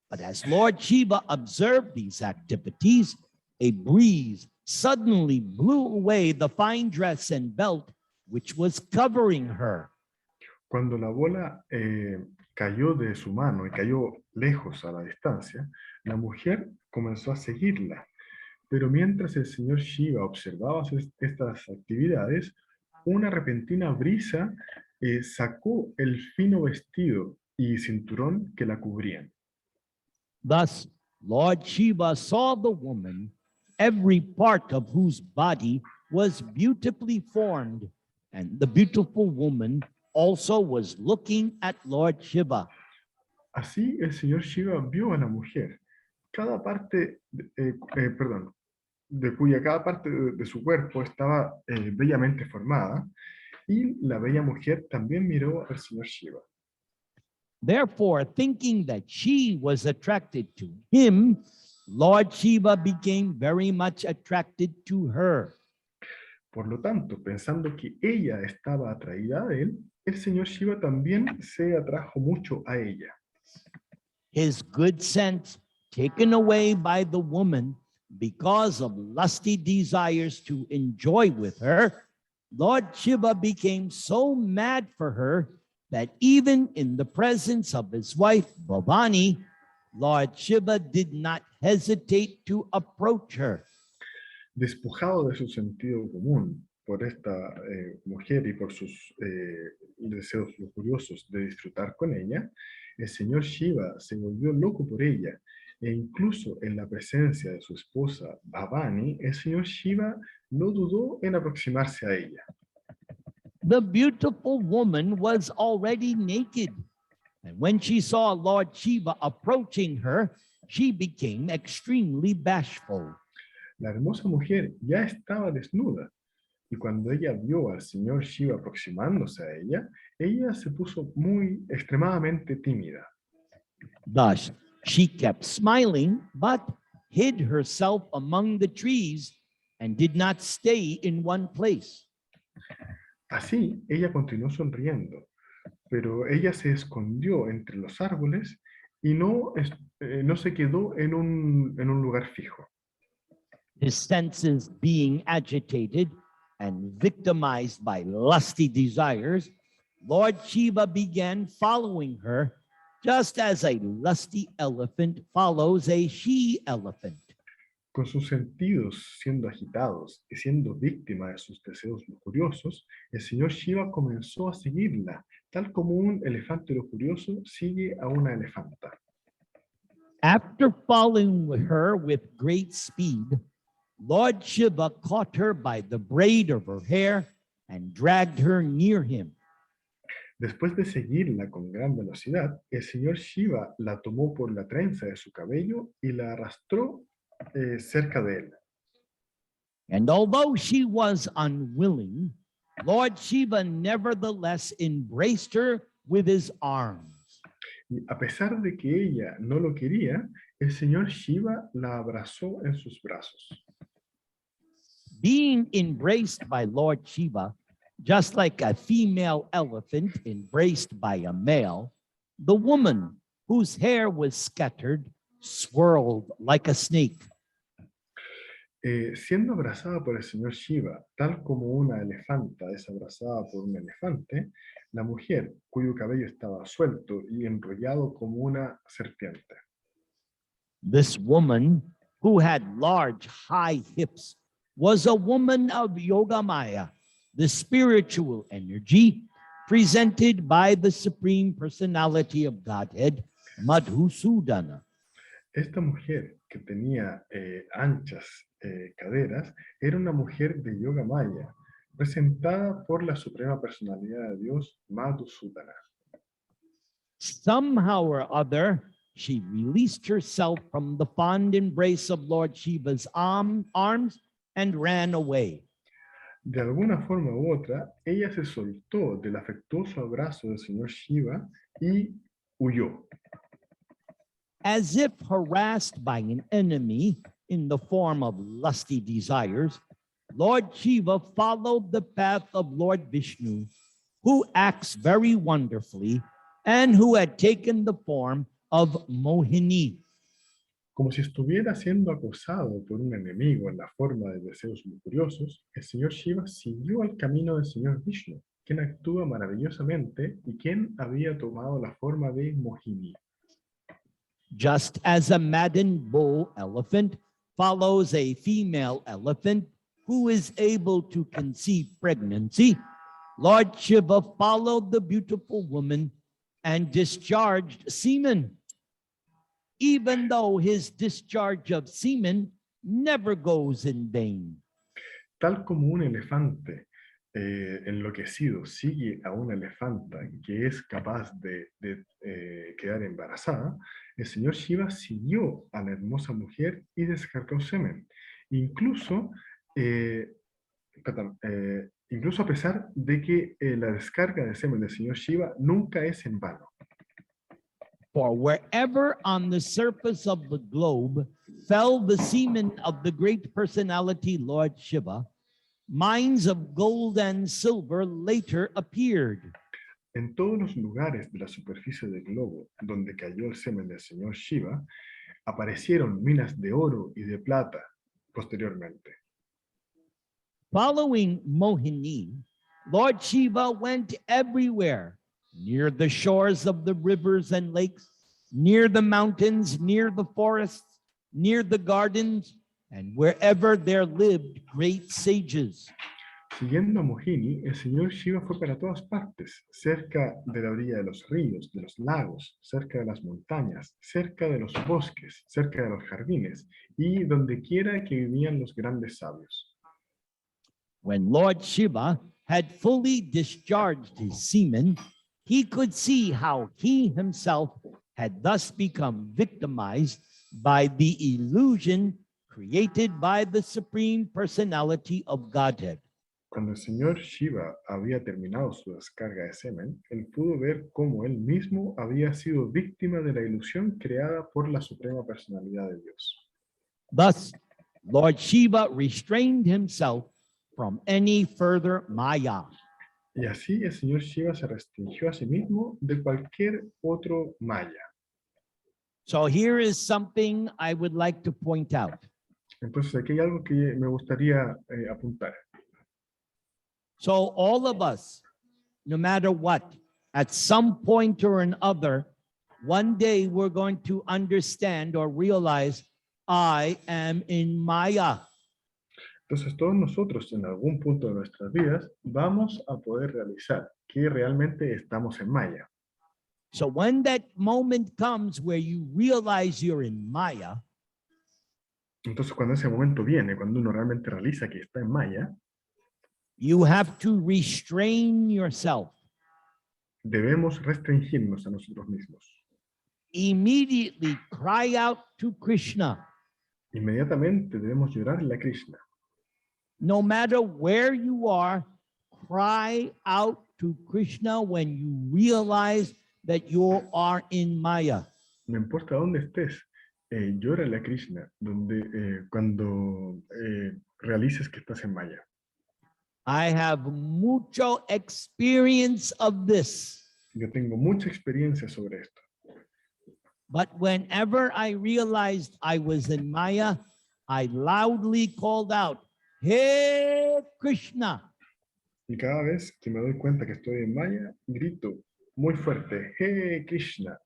But as Lord Shiva observed these activities, a breeze suddenly blew away the fine dress and belt which was covering her. Cuando la bola cayó de su mano y cayó lejos a la distancia, la mujer comenzó a seguirla. Pero mientras el señor Shiva observaba estas actividades, una repentina brisa sacó el fino vestido y cinturón que la cubrían. Thus, Lord Shiva saw the woman, every part of whose body was beautifully formed, and the beautiful woman also was looking at Lord Shiva. Así el señor Shiva vio a la mujer, cada parte, de cuya cada parte de su cuerpo estaba bellamente formada, y la bella mujer también miró al señor Shiva. Therefore, thinking that she was attracted to him, Lord Shiva became very much attracted to her. Por lo tanto, pensando que ella estaba atraída a él, el señor Shiva también se atrajo mucho a ella. His good sense taken away by the woman because of lusty desires to enjoy with her, Lord Shiva became so mad for her that even in the presence of his wife Bhavani, Lord Shiva did not hesitate to approach her. Despojado de su sentido común por esta mujer y por sus deseos lujuriosos de disfrutar con ella, el señor Shiva se volvió loco por ella, e incluso en la presencia de su esposa Bhavani, el señor Shiva no dudó en aproximarse a ella. The beautiful woman was already naked, and when she saw Lord Shiva approaching her, she became extremely bashful. La hermosa mujer ya estaba desnuda, y cuando ella vio al señor Shiva aproximándose a ella, ella se puso extremadamente tímida. Thus, she kept smiling, but hid herself among the trees and did not stay in one place. Así, ella continuó sonriendo, pero ella se escondió entre los árboles y no se quedó en un lugar fijo. His senses being agitated and victimized by lusty desires, Lord Shiva began following her, just as a lusty elephant follows a she-elephant. Con sus sentidos siendo agitados y siendo víctima de sus deseos lujuriosos, el señor Shiva comenzó a seguirla, tal como un elefante lujurioso sigue a una elefanta. After following her with great speed, Lord Shiva caught her by the braid of her hair and dragged her near him. Después de seguirla con gran velocidad, el señor Shiva la tomó por la trenza de su cabello y la arrastró cerca de él. And although she was unwilling, Lord Shiva nevertheless embraced her with his arms. Y a pesar de que ella no lo quería, el señor Shiva la abrazó en sus brazos. Being embraced by Lord Shiva, just like a female elephant embraced by a male, the woman whose hair was scattered swirled like a snake. Siendo abrazada por el señor Shiva, tal como una elefanta es abrazada por un elefante, la mujer, cuyo cabello estaba suelto y enrollado como una serpiente. This woman, who had large, high hips, was a woman of Yogamaya, the spiritual energy presented by the Supreme Personality of Godhead, Madhusudana. Esta mujer, que tenía anchas caderas, era una mujer de Yoga Maya, presentada por la Suprema Personalidad de Dios, Madhusudana. Somehow or other, she released herself from the fond embrace of Lord Shiva's arms and ran away. De alguna forma u otra, ella se soltó del afectuoso abrazo del señor Shiva y huyó. As if harassed by an enemy in the form of lusty desires, Lord Shiva followed the path of Lord Vishnu, who acts very wonderfully and who had taken the form of Mohini. Como si estuviera siendo acosado por un enemigo en la forma de deseos lujuriosos, el señor Shiva siguió el camino del señor Vishnu, quien actúa maravillosamente y quien había tomado la forma de Mohini. Just as a maddened bull elephant follows a female elephant who is able to conceive pregnancy, Lord Shiva followed the beautiful woman and discharged semen, even though his discharge of semen never goes in vain. Tal como un elefante enloquecido sigue a una elefanta que es capaz de quedar embarazada, el señor Shiva siguió a la hermosa mujer y descargó semen. Incluso, incluso a pesar de que la descarga de semen del señor Shiva nunca es en vano. For wherever on the surface of the globe fell the semen of the great personality, Lord Shiva, mines of gold and silver later appeared. En todos los lugares de la superficie del globo donde cayó el semen del señor Shiva, aparecieron minas de oro y de plata posteriormente. Following Mohini, Lord Shiva went everywhere, near the shores of the rivers and lakes, near the mountains, near the forests, near the gardens, and wherever there lived great sages. Siguiendo a Mohini, el señor Shiva fue para todas partes, cerca de la orilla de los ríos, de los lagos, cerca de las montañas, cerca de los bosques, cerca de los jardines, y donde quiera que vivían los grandes sabios. When Lord Shiva had fully discharged his semen, he could see how he himself had thus become victimized by the illusion created by the Supreme Personality of Godhead. Cuando el señor Shiva había terminado su descarga de semen, él pudo ver cómo él mismo había sido víctima de la ilusión creada por la Suprema Personalidad de Dios. Thus, Lord Shiva restrained himself from any further maya. Y así el señor Shiva se restringió a sí mismo de cualquier otro maya. So here is something I would like to point out. Entonces aquí hay algo que me gustaría apuntar. So all of us, no matter what, at some point or another, one day we're going to understand or realize I am in Maya. Entonces todos nosotros en algún punto de nuestras vidas vamos a poder realizar que realmente estamos en Maya. So when that moment comes where you realize you're in Maya, Entonces cuando ese momento viene, cuando uno realmente realiza que está en Maya, you have to restrain yourself. debemos restringirnos a nosotros mismos. Immediately cry out to Krishna. Inmediatamente debemos llorarle a Krishna. No matter where you are, cry out to Krishna when you realize that you are in Maya. No importa dónde estés, llórale a Krishna cuando realices que estás en Maya. I have mucho experience of this. Yo tengo mucha experiencia sobre esto. But whenever I realized I was in Maya, I loudly called out, "Hey Krishna!" Y cada vez que me doy cuenta que estoy en Maya, grito muy fuerte, ¡Hey Krishna!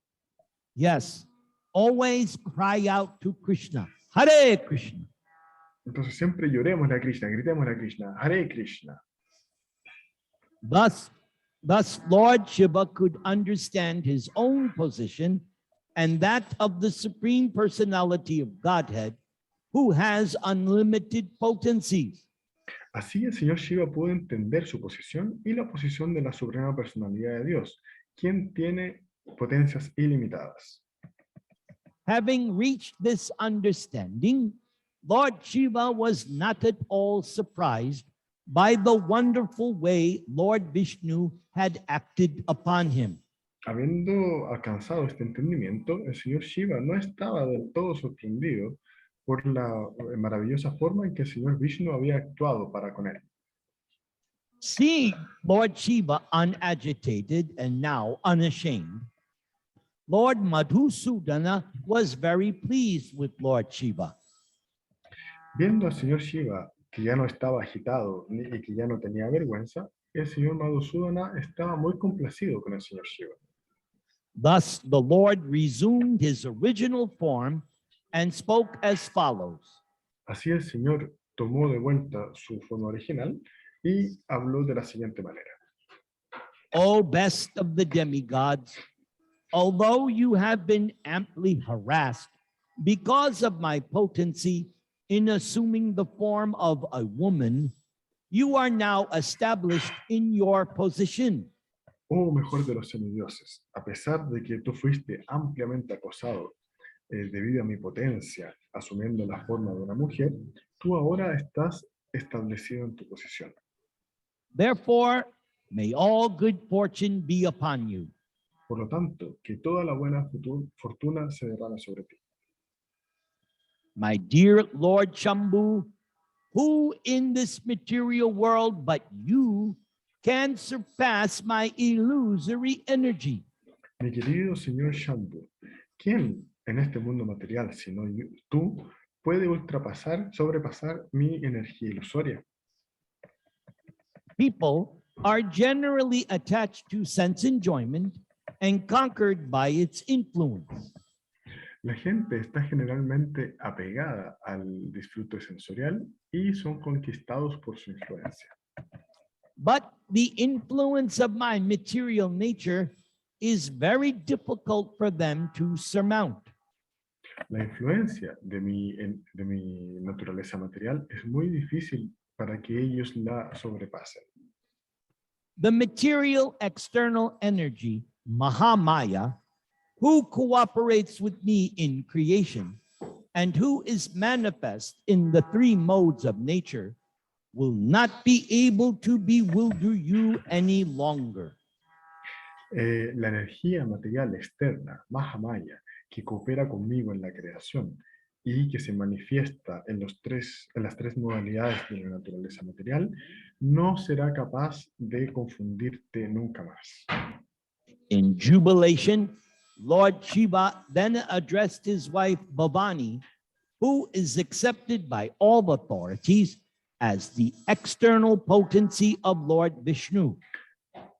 Yes, always cry out to Krishna. Hare Krishna. Entonces siempre lloremos a Krishna, gritemos a Krishna, Hare Krishna. Thus Lord Shiva could understand his own position and that of the Supreme Personality of Godhead, who has unlimited potencies. Así el señor Shiva pudo entender su posición y la posición de la Suprema Personalidad de Dios, quien tiene potencias ilimitadas. Having reached this understanding, Lord Shiva was not at all surprised by the wonderful way Lord Vishnu had acted upon him. Habiendo alcanzado este entendimiento, el señor Shiva no estaba del todo sorprendido por la maravillosa forma en que el señor Vishnu había actuado para con él. Seeing Lord Shiva unagitated and now unashamed, Lord Madhusudana was very pleased with Lord Shiva. Viendo al señor Shiva que ya no estaba agitado y que ya no tenía vergüenza, el señor Madhusudana estaba muy complacido con el señor Shiva. Thus the Lord resumed his original form and spoke as follows. Así el señor tomó de vuelta su forma original y habló de la siguiente manera. O best of the demigods, although you have been amply harassed because of my potency in assuming the form of a woman, you are now established in your position. Oh mejor de los semidioses, a pesar de que tú fuiste ampliamente acosado debido a mi potencia, asumiendo la forma de una mujer, tú ahora estás establecido en tu posición. Therefore, may all good fortune be upon you. Por lo tanto, que toda la buena fortuna se derrame sobre ti. My dear Lord Shambhu, who in this material world but you can surpass my illusory energy? Mi querido señor Shambhu, ¿quién en este mundo material, sino tú, puede sobrepasar mi energía ilusoria? People are generally attached to sense enjoyment and conquered by its influence. La gente está generalmente apegada al disfrute sensorial y son conquistados por su influencia. But the influence of my material nature is very difficult for them to surmount. La influencia de mi naturaleza material es muy difícil para que ellos la sobrepasen. The material external energy, Mahamaya, who cooperates with me in creation and who is manifest in the three modes of nature, will not be able to bewilder you any longer. La energía material externa, Mahamaya, que coopera conmigo en la creación y que se manifiesta en las tres modalidades de la naturaleza material, no será capaz de confundirte nunca más. In jubilation, Lord Shiva then addressed his wife Bhavani, who is accepted by all authorities as the external potency of Lord Vishnu.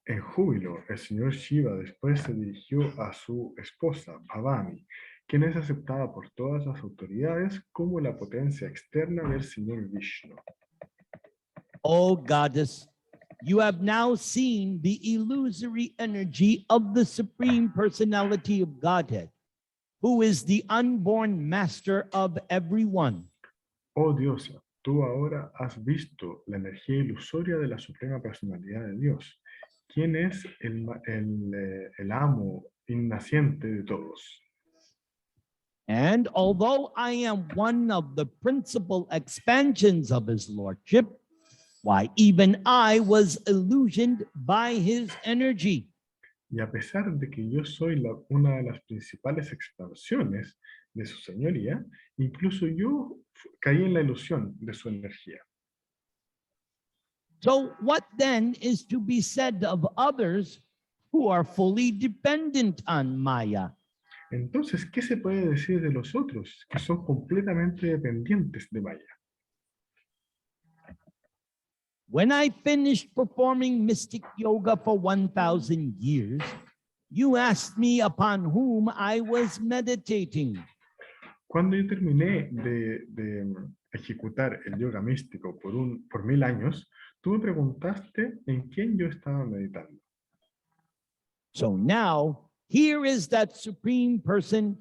En júbilo, el señor Shiva después se dirigió a su esposa, Bhavani, quien es aceptada por todas las autoridades como la potencia externa del señor Vishnu. O goddess, you have now seen the illusory energy of the Supreme Personality of Godhead, who is the unborn master of everyone. Oh diosa, tú ahora has visto la energía ilusoria de la Suprema Personalidad de Dios, quien es el amo innaciente de todos. And although I am one of the principal expansions of his lordship, why, even I was illusioned by his energy. Y a pesar de que yo soy una de las principales expansiones de su señoría, incluso yo caí en la ilusión de su energía. So what then is to be said of others who are fully dependent on Maya? Entonces, ¿qué se puede decir de los otros que son completamente dependientes de Maya? When I finished performing mystic yoga for 1,000 years, you asked me upon whom I was meditating. Cuando yo terminé de ejecutar el yoga místico por 1000 años, tú me preguntaste en quién yo estaba meditando. So now, here is that supreme person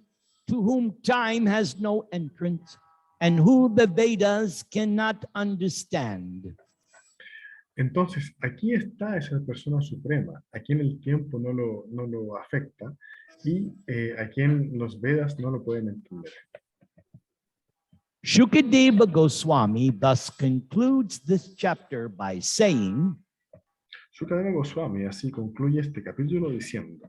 to whom time has no entrance and who the Vedas cannot understand. Entonces, aquí está esa persona suprema, a quien el tiempo no lo afecta y a quien los Vedas no lo pueden entender. Shukadeva Goswami thus concludes this chapter by saying, Shukadeva Goswami así concluye este capítulo diciendo: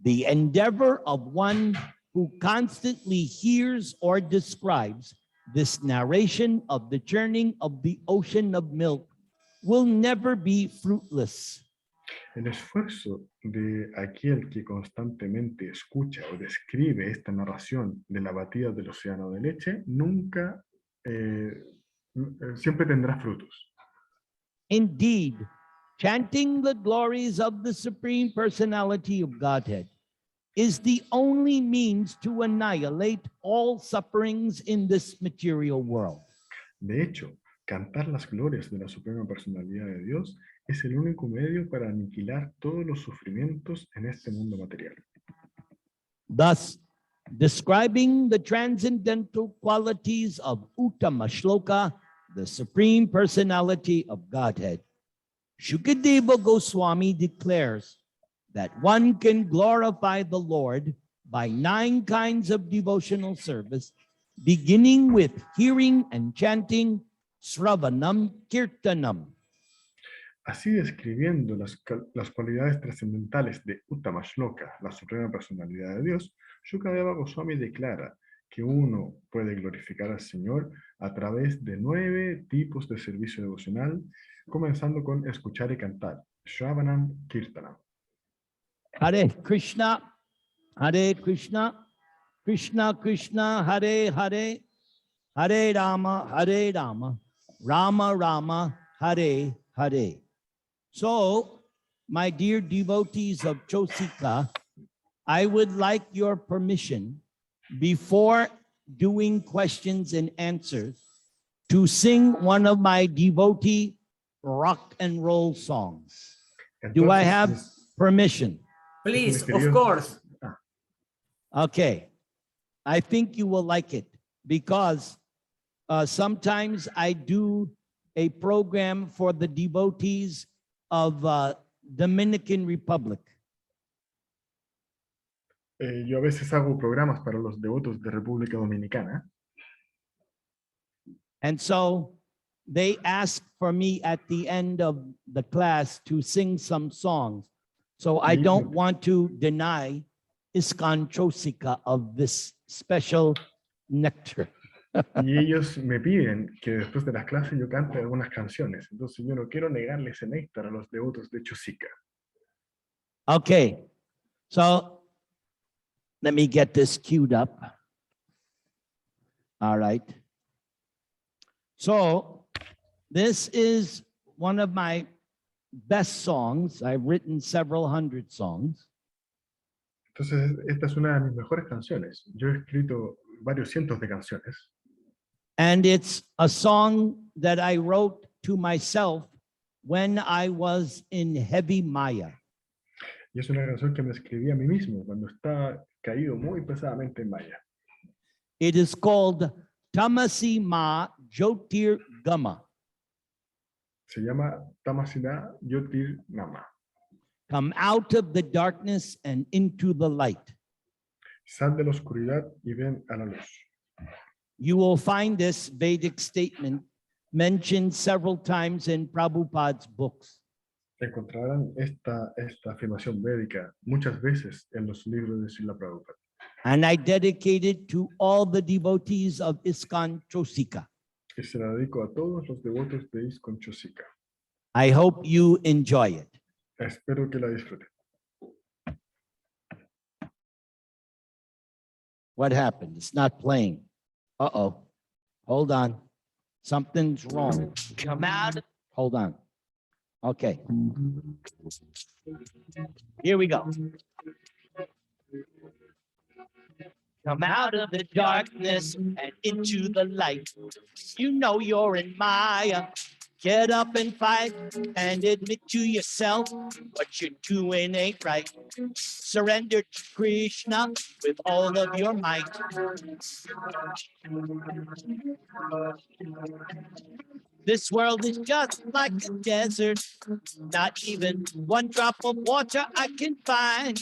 the endeavor of one who constantly hears or describes this narration of the churning of the ocean of milk will never be fruitless. El esfuerzo de aquel que constantemente escucha o describe esta narración de la batida del océano de leche nunca, siempre tendrá frutos. Indeed, chanting the glories of the Supreme Personality of Godhead is the only means to annihilate all sufferings in this material world. De hecho, cantar las glorias de la Suprema Personalidad de Dios es el único medio para aniquilar todos los sufrimientos en este mundo material. Thus, describing the transcendental qualities of Uttama Shloka, the Supreme Personality of Godhead. Shukadeva Goswami declares that one can glorify the Lord by 9 kinds of devotional service, beginning with hearing and chanting, Sravanam Kirtanam. Así describiendo las cualidades trascendentales de Uttama Shloka, la suprema personalidad de Dios, Shukadeva Goswami declara que uno puede glorificar al Señor a través de 9 tipos de servicio devocional, comenzando con escuchar y cantar, Shravanam Kirtanam. Hare Krishna, Krishna Krishna, Hare Hare, Hare Rama, Rama Rama, Hare Hare. So, my dear devotees of Chosika, I would like your permission before doing questions and answers to sing one of my devotee rock and roll songs. Do I have permission? Please, of course. Okay. I think you will like it because sometimes I do a program for the devotees of Dominican Republic. Yo a veces hago programas para los devotos de República Dominicana. And so they ask for me at the end of the class to sing some songs. So I don't want to deny ISKCON Chosika of this special nectar. Y ellos me piden que después de las clases yo cante algunas canciones. Entonces yo no quiero negarle ese néctar a los devotos de Chosika. Okay, so let me get this queued up. All right. So this is one of my best songs. I've written several hundred songs. Entonces esta es una de mis mejores canciones. Yo he escrito varios cientos de canciones. And it's a song that I wrote to myself when I was in heavy Maya. Y es una canción que me escribí a mí mismo cuando estaba caído muy pesadamente en Maya. It is called Tamasi Ma Jyotir Gama. Se llama Tamasina Yotir Nama. Come out of the darkness and into the light. Sal de la oscuridad y ven a la luz. You will find this Vedic statement mentioned several times in Prabhupada's books. Encontrarán esta afirmación védica muchas veces en los libros de Srila Prabhupada. And I dedicate it to all the devotees of ISKCON Chosika. Y se la dedico a todos los devotos de ISKCON Chosika. I hope you enjoy it. Espero que la disfruten. What happened? It's not playing. Uh-oh. Hold on. Something's wrong. Come out. Hold on. Okay. Here we go. Come out of the darkness and into the light. You know you're in Maya. Get up and fight and admit to yourself what you're doing ain't right. Surrender to Krishna with all of your might. This world is just like a desert. Not even one drop of water I can find.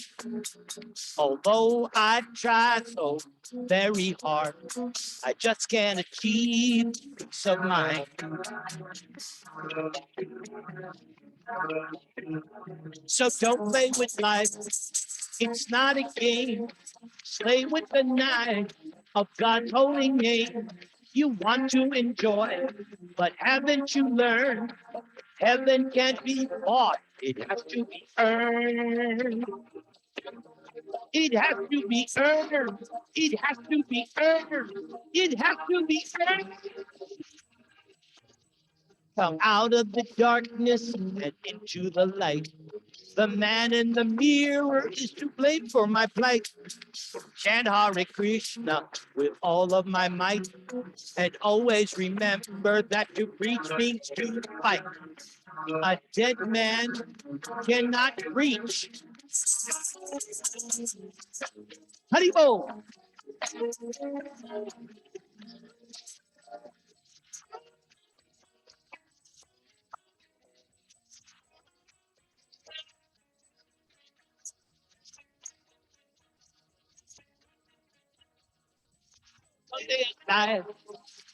Although I try so very hard, I just can't achieve peace of mind. So don't play with life. It's not a game. Play with the knife of God's holy name. You want to enjoy, but haven't you learned? Heaven can't be bought. It has to be earned. It has to be earned. It has to be earned. It has to be earned. Come out of the darkness and into the light. The man in the mirror is to blame for my plight. Chant Hare Krishna with all of my might. And always remember that to preach means to fight. A dead man cannot preach. Haribol.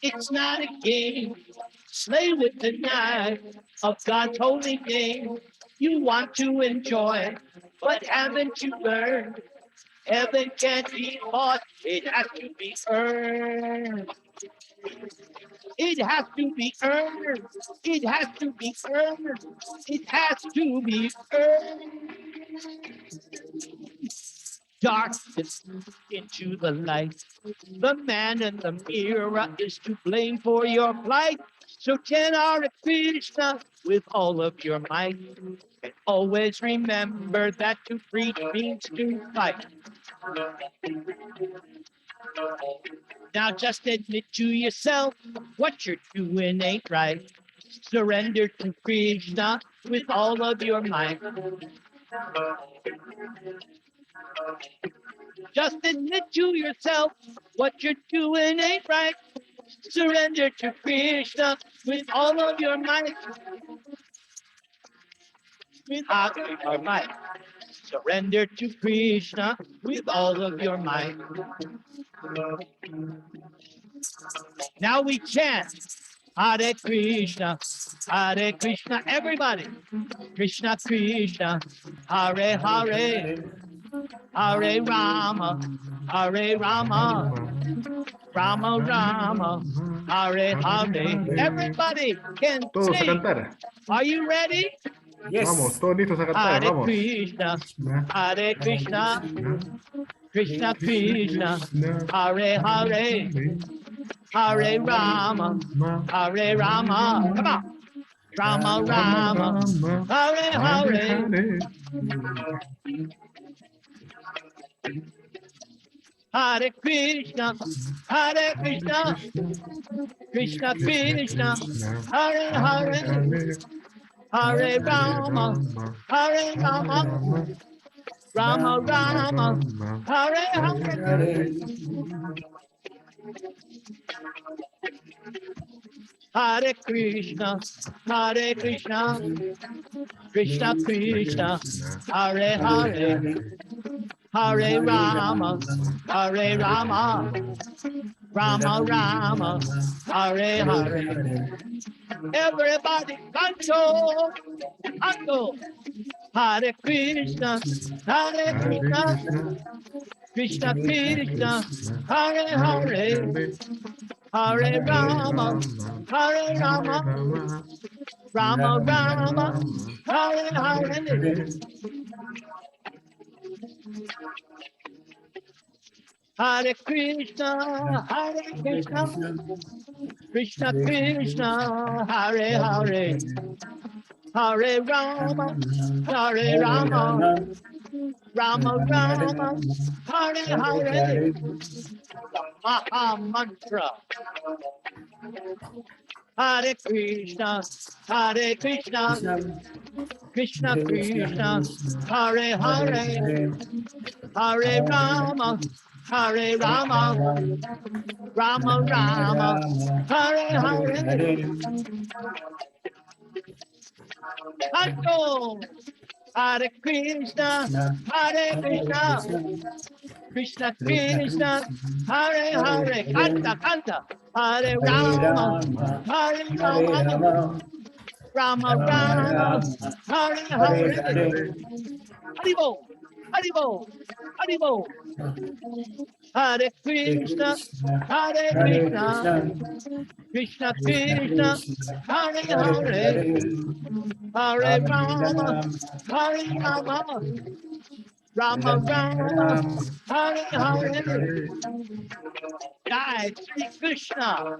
It's not a game. Slay with the knife of God's holy name. You want to enjoy, but haven't you learned? Heaven can't be bought. It has to be earned. It has to be earned. It has to be earned. It has to be earned. Darkness into the light. The man in the mirror is to blame for your plight. So chant Hare Krishna with all of your might. And always remember that to preach means to fight. Now just admit to yourself what you're doing ain't right. Surrender to Krishna with all of your might. Just admit to yourself what you're doing ain't right. Surrender to Krishna with all of your might. With all of your might. Surrender to Krishna with all of your might. Now we chant Hare Krishna, Hare Krishna, everybody. Krishna Krishna, Hare Hare, Hare Rama, Hare Rama, Rama Rama, Hare Hare. Everybody can Todos a sing. cantar. Are you ready? Yes. Vamos, todos listos a cantar, Hare vamos. Krishna, Hare Krishna, Krishna Krishna, Hare Hare, Hare Rama, Hare Rama. Come on. Rama Rama, Hare Hare, Hare Krishna, Hare Krishna, Krishna Krishna, Hare Hare, Hare Rama, Hare Rama, Rama Rama, Hare Hare, Hare Krishna, Hare Krishna, Krishna Krishna, Hare Hare, Hare Rama, Hare Rama, Rama Rama, Hare Hare. Everybody canto, canto. Hare Krishna, Hare Krishna, Krishna Krishna, Hare Hare, Hare Rama, Hare Rama, Rama Rama, Hare Hare. Hare Krishna, Hare Krishna, Krishna Krishna, Hare Hare, Hare Rama, Hare Rama, Rama Rama, Hare Hare. Maha Mantra. Hare Krishna, Hare Krishna, Krishna Krishna, Hare Hare, Hare Rama, Hare Rama, Rama Rama, Hare Hare. Canto. Hare Krishna, Hare Krishna, Krishna Krishna, Hare Hare. Canta, canta. Hare Rama, Hare Rama, Rama Rama, Hare Hare. Haribo, Haribo, Haribo. Hare Krishna, Hare Krishna, Krishna Krishna, Hare Hare, Hare Rama, Hare Rama, Rama Rama, Hare Hare. Jai Shri Krishna.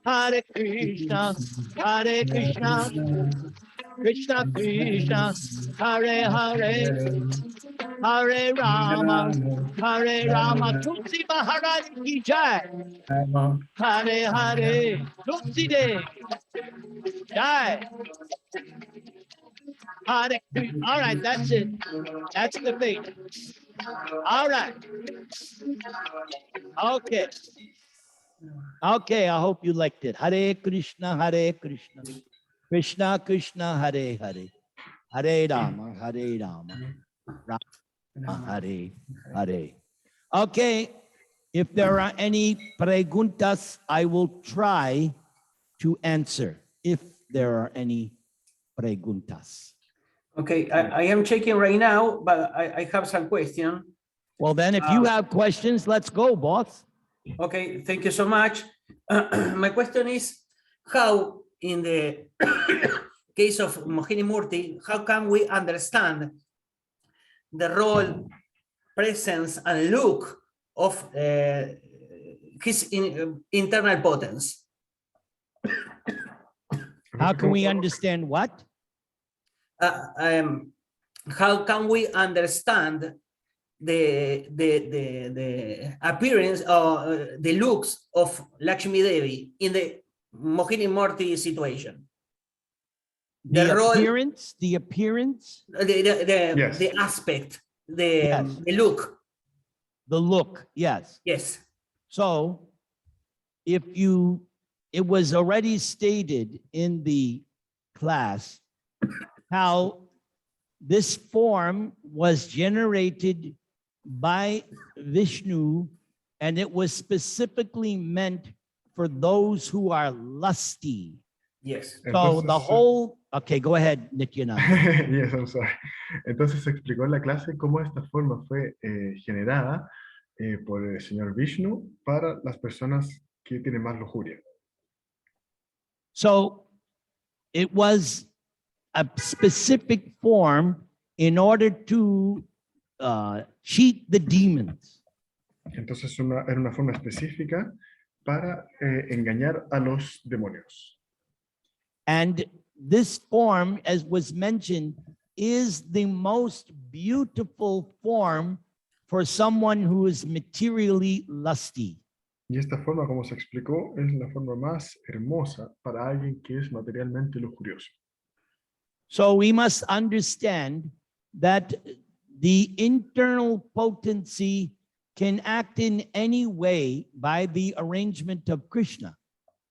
Hare Krishna, Hare Krishna, Krishna Krishna, Hare Hare, Hare Rama, Hare Rama. Tulsi Maharaj ki jai. Hare Hare, Tulsi Dev. Jai. Hare. All right, that's it. That's the thing. All right. Okay. Okay, I hope you liked it. Hare Krishna, Hare Krishna. Krishna Krishna, Hare Hare. Hare Rama, Hare Rama. Rama, Hare Hare. Okay, if there are any preguntas, I will try to answer if there are any preguntas. Okay, I am checking right now, but I have some question. Well, then, if you have questions, let's go, boss. Okay, thank you so much. My question is, how in the case of Mohini-Murti, how can we understand the role, presence, and look of his internal potence? How can we understand what? How can we understand the appearance or the looks of Lakshmi Devi in the Mohini-Murti situation? The role, appearance, the appearance, Yes. the aspect, Yes. the look. the look, yes. Yes. So if you, it was already stated in the class how this form was generated by Vishnu, and it was specifically meant for those who are lusty. Yes. So the whole, okay, go ahead, Nityananda. Yes, I'm sorry. Entonces se explicó en la clase cómo esta forma fue generada por el señor Vishnu para las personas que tienen más lujuria. So it was a specific form in order to cheat the demons. Entonces era una forma específica para engañar a los demonios. And this form, as was mentioned, is the most beautiful form for someone who is materially lusty. Y esta forma, como se explicó, es la forma más hermosa para alguien que es materialmente lujurioso. So we must understand that the internal potency can act in any way by the arrangement of Krishna.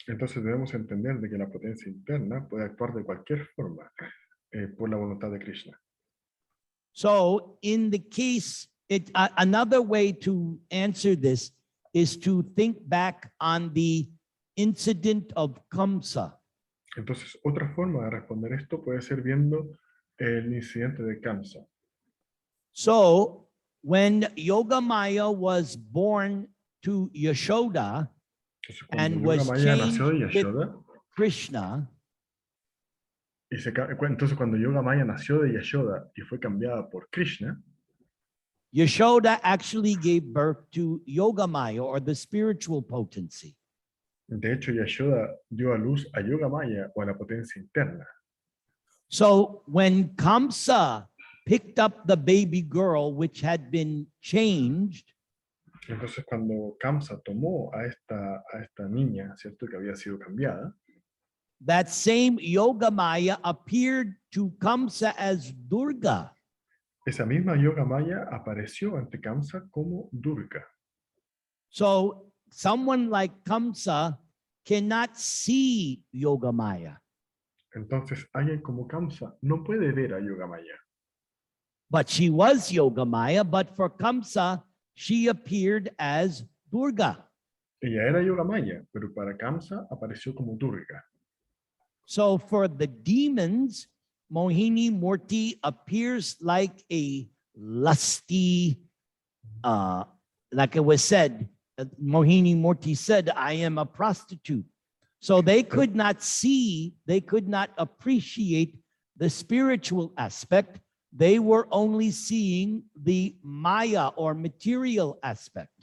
Entonces debemos entender de que la potencia interna puede actuar de cualquier forma por la voluntad de Krishna. So in the case, another way to answer this is to think back on the incident of Kamsa. Entonces, otra forma de responder esto puede ser viendo el incidente de Kamsa. So when Yogamaya was born to Yashoda Entonces, and cuando was Yogamaya nació de changed Yashoda, with Krishna, entonces cuando Yogamaya nació de Yashoda y fue cambiada por Krishna, Yashoda actually gave birth to Yogamaya, or the spiritual potency. de hecho Yashoda dio a luz a Yogamaya o a la potencia interna. So when Kamsa picked up the baby girl, which had been changed, Entonces cuando Kamsa tomó a esta niña, ¿cierto? Que había sido cambiada, that same Yogamaya appeared to Kamsa as Durga. esa misma Yogamaya apareció ante Kamsa como Durga. So someone like Kamsa cannot see Yogamaya, Entonces alguien como Kamsa no puede ver a Yogamaya. but she was Yogamaya, but for Kamsa, she appeared as Durga. Ella era Yogamaya, pero para Kamsa apareció como Durga. So for the demons, Mohini-Murti appears like a lusty, like it was said, Mohini-Murti said, I am a prostitute. So they could not see, they could not appreciate the spiritual aspect. They were only seeing the Maya or material aspect.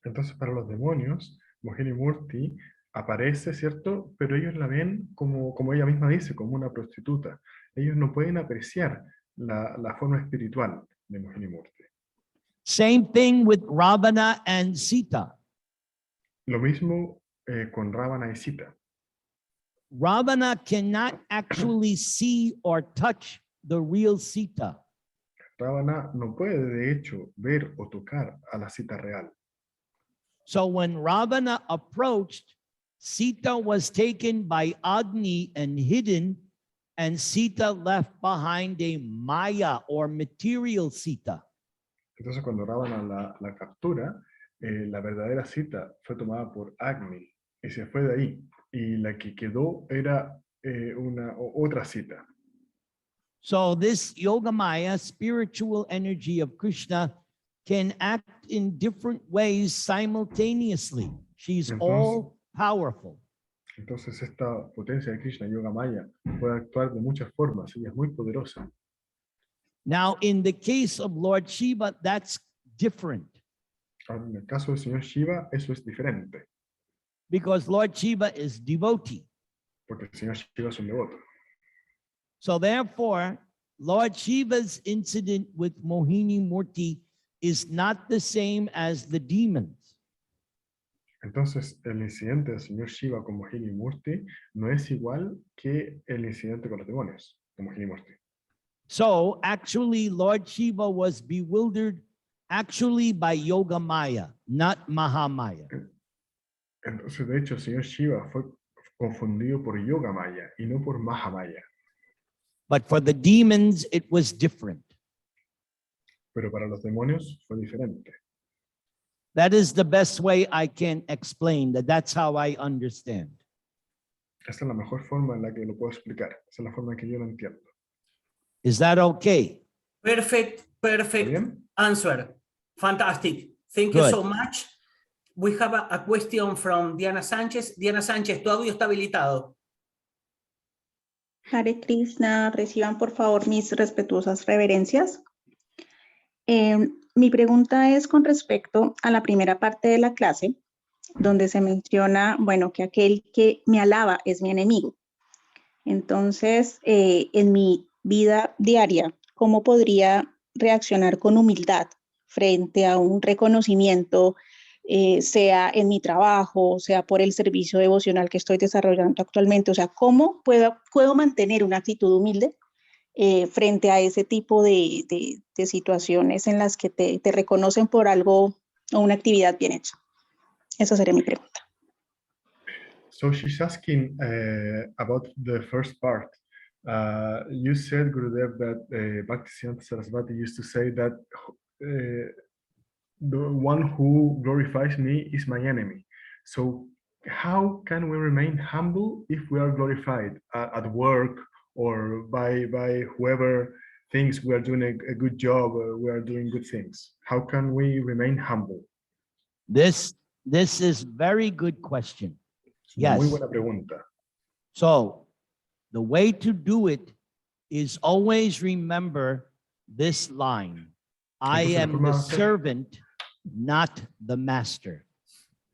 Entonces para los demonios, Mohini-Murti aparece, ¿cierto? Pero ellos la ven como ella misma dice, como una prostituta. Ellos no pueden apreciar la forma espiritual de Mohini-Murti. Same thing with Ravana and Sita. Lo mismo con Ravana y Sita. Ravana cannot actually see or touch the real Sita. Ravana no puede, de hecho, ver o tocar a la Sita real. So when Ravana approached, Sita was taken by Agni and hidden, and Sita left behind a Maya or material Sita. Entonces, cuando Ravana la captura, la verdadera Sita fue tomada por Agni y se fue de ahí. Y la que quedó era otra Sita. So this Yogamaya, spiritual energy of Krishna, can act in different ways simultaneously. She's all powerful. Entonces, esta potencia de Krishna, Yoga Maya, puede actuar de muchas formas. Ella es muy poderosa. Now, in the case of Lord Shiva, that's different Ahora, en el caso del señor Shiva, eso es diferente, because Lord Shiva is devotee. porque el señor Shiva es un devoto. So therefore, Lord Shiva's incident with Mohini-Murti is not the same as the demons. Entonces, el incidente del señor Shiva con Mohini-Murti no es igual que el incidente con los demonios de Mohini-Murti. So actually, Lord Shiva was bewildered actually by Yoga Maya, not Mahamaya. Entonces, de hecho, el señor Shiva fue confundido por Yoga Maya y no por Mahamaya. But for the demons, it was different. Pero para los demonios fue diferente. That is the best way I can explain that. That's how I understand. Esa es la mejor forma en la que lo puedo explicar. Esa es la forma en que yo lo entiendo. Is that okay? Perfect ¿Está bien? answer. Fantastic. Thank you Good. so much. We have a question from Diana Sánchez. Diana Sánchez, tu audio está habilitado. Hare Krishna, reciban por favor mis respetuosas reverencias. Mi pregunta es con respecto a la primera parte de la clase, donde se menciona, bueno, que aquel que me alaba es mi enemigo. Entonces, en mi vida diaria, ¿cómo podría reaccionar con humildad frente a un reconocimiento, sea en mi trabajo, sea por el servicio devocional que estoy desarrollando actualmente? O sea, ¿cómo puedo mantener una actitud humilde frente a ese tipo de situaciones en las que te reconocen por algo o una actividad bien hecha? Esa sería mi pregunta. So she's asking about the first part. You said, Gurudev, that Bhaktisiddhanta Sarasvati used to say that the one who glorifies me is my enemy. So how can we remain humble if we are glorified at work or by whoever thinks we are doing a good job, we are doing good things? How can we remain humble? This is very good question. Una muy Yes. buena pregunta. So the way to do it is always remember this line. I Entonces, la am forma the de hacer- servant, not the master.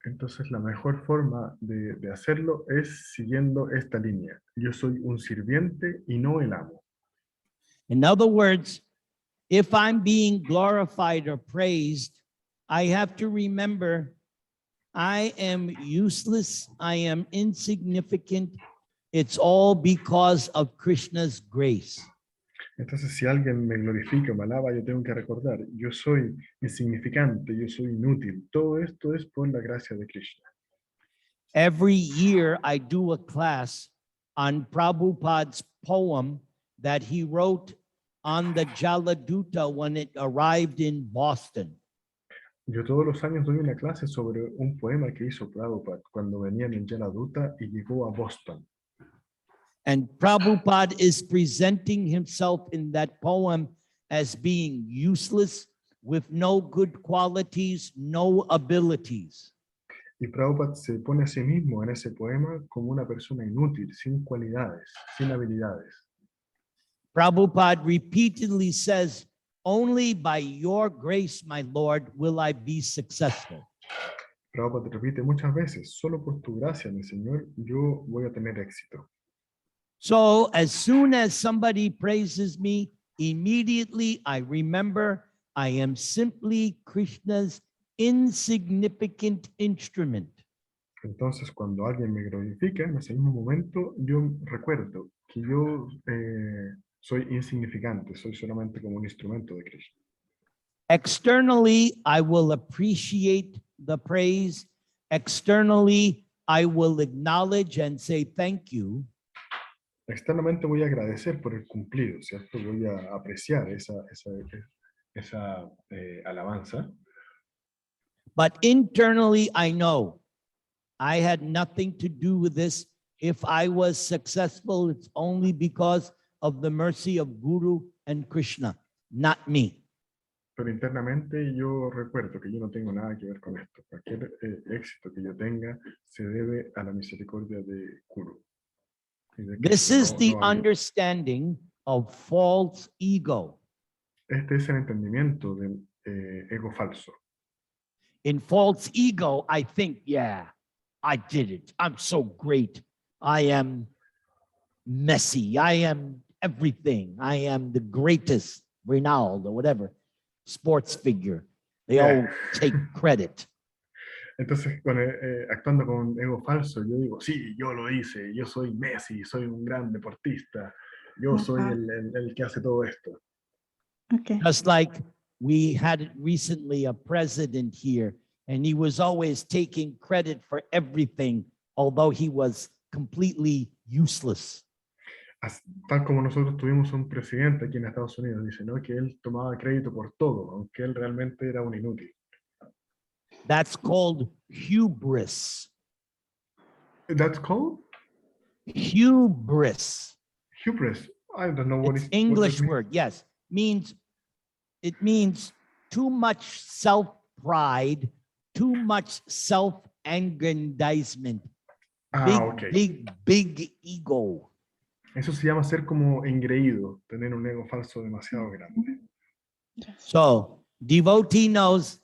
Entonces, la mejor forma de hacerlo es siguiendo esta línea. Yo soy un sirviente y no el amo. In other words, if I'm being glorified or praised, I have to remember I am useless, I am insignificant. It's all because of Krishna's grace. Entonces, si alguien me glorifica o me alaba, yo tengo que recordar, yo soy insignificante, yo soy inútil. Todo esto es por la gracia de Krishna. Every year I do a class on Prabhupada's poem that he wrote on the Jaladuta when it arrived in Boston. Yo todos los años doy una clase sobre un poema que hizo Prabhupada cuando venía en el Jaladuta y llegó a Boston. And Prabhupada is presenting himself in that poem as being useless with no good qualities, no abilities. Y Prabhupada se pone a sí mismo en ese poema como una persona inútil, sin cualidades, sin habilidades. Prabhupada repeatedly says, only by your grace, my Lord, will I be successful. Prabhupada repite muchas veces, solo por tu gracia, mi Señor, yo voy a tener éxito. So as soon as somebody praises me, immediately I remember I am simply Krishna's insignificant instrument. Entonces, cuando alguien me glorifica, en ese mismo momento, yo recuerdo que yo soy insignificante, soy solamente como un instrumento de Krishna. Externally, I will appreciate the praise. Externally, I will acknowledge and say thank you. Externamente voy a agradecer por el cumplido, ¿cierto? Voy a apreciar esa alabanza. But internally, I know I had nothing to do with this. If I was successful, it's only because of the mercy of Guru and Krishna, not me. Pero internamente yo recuerdo que yo no tengo nada que ver con esto. Cualquier éxito que yo tenga se debe a la misericordia de Guru. y de This Krishna, is the a mí. understanding of false ego. Este es el entendimiento del ego falso. In false ego, I think, yeah, I did it. I'm so great. I am messy. I am everything. I am the greatest, Ronaldo, whatever, sports figure. They all Yeah. take credit. Entonces, actuando con un ego falso, yo digo, sí, yo lo hice, yo soy Messi, soy un gran deportista, yo soy el que hace todo esto. Okay. Just like we had recently a president here, and he was always taking credit for everything, although he was completely useless. Tal como nosotros tuvimos un presidente aquí en Estados Unidos, dice, ¿no? Que él tomaba crédito por todo, aunque él realmente era un inútil. That's called hubris. That's called Hubris. hubris. I don't know what It's is English what does word, yes. It means too much self-pride, too much self-aggrandizement. okay. Big ego. Eso se llama ser como engreído, tener un ego falso demasiado grande. So, devotee knows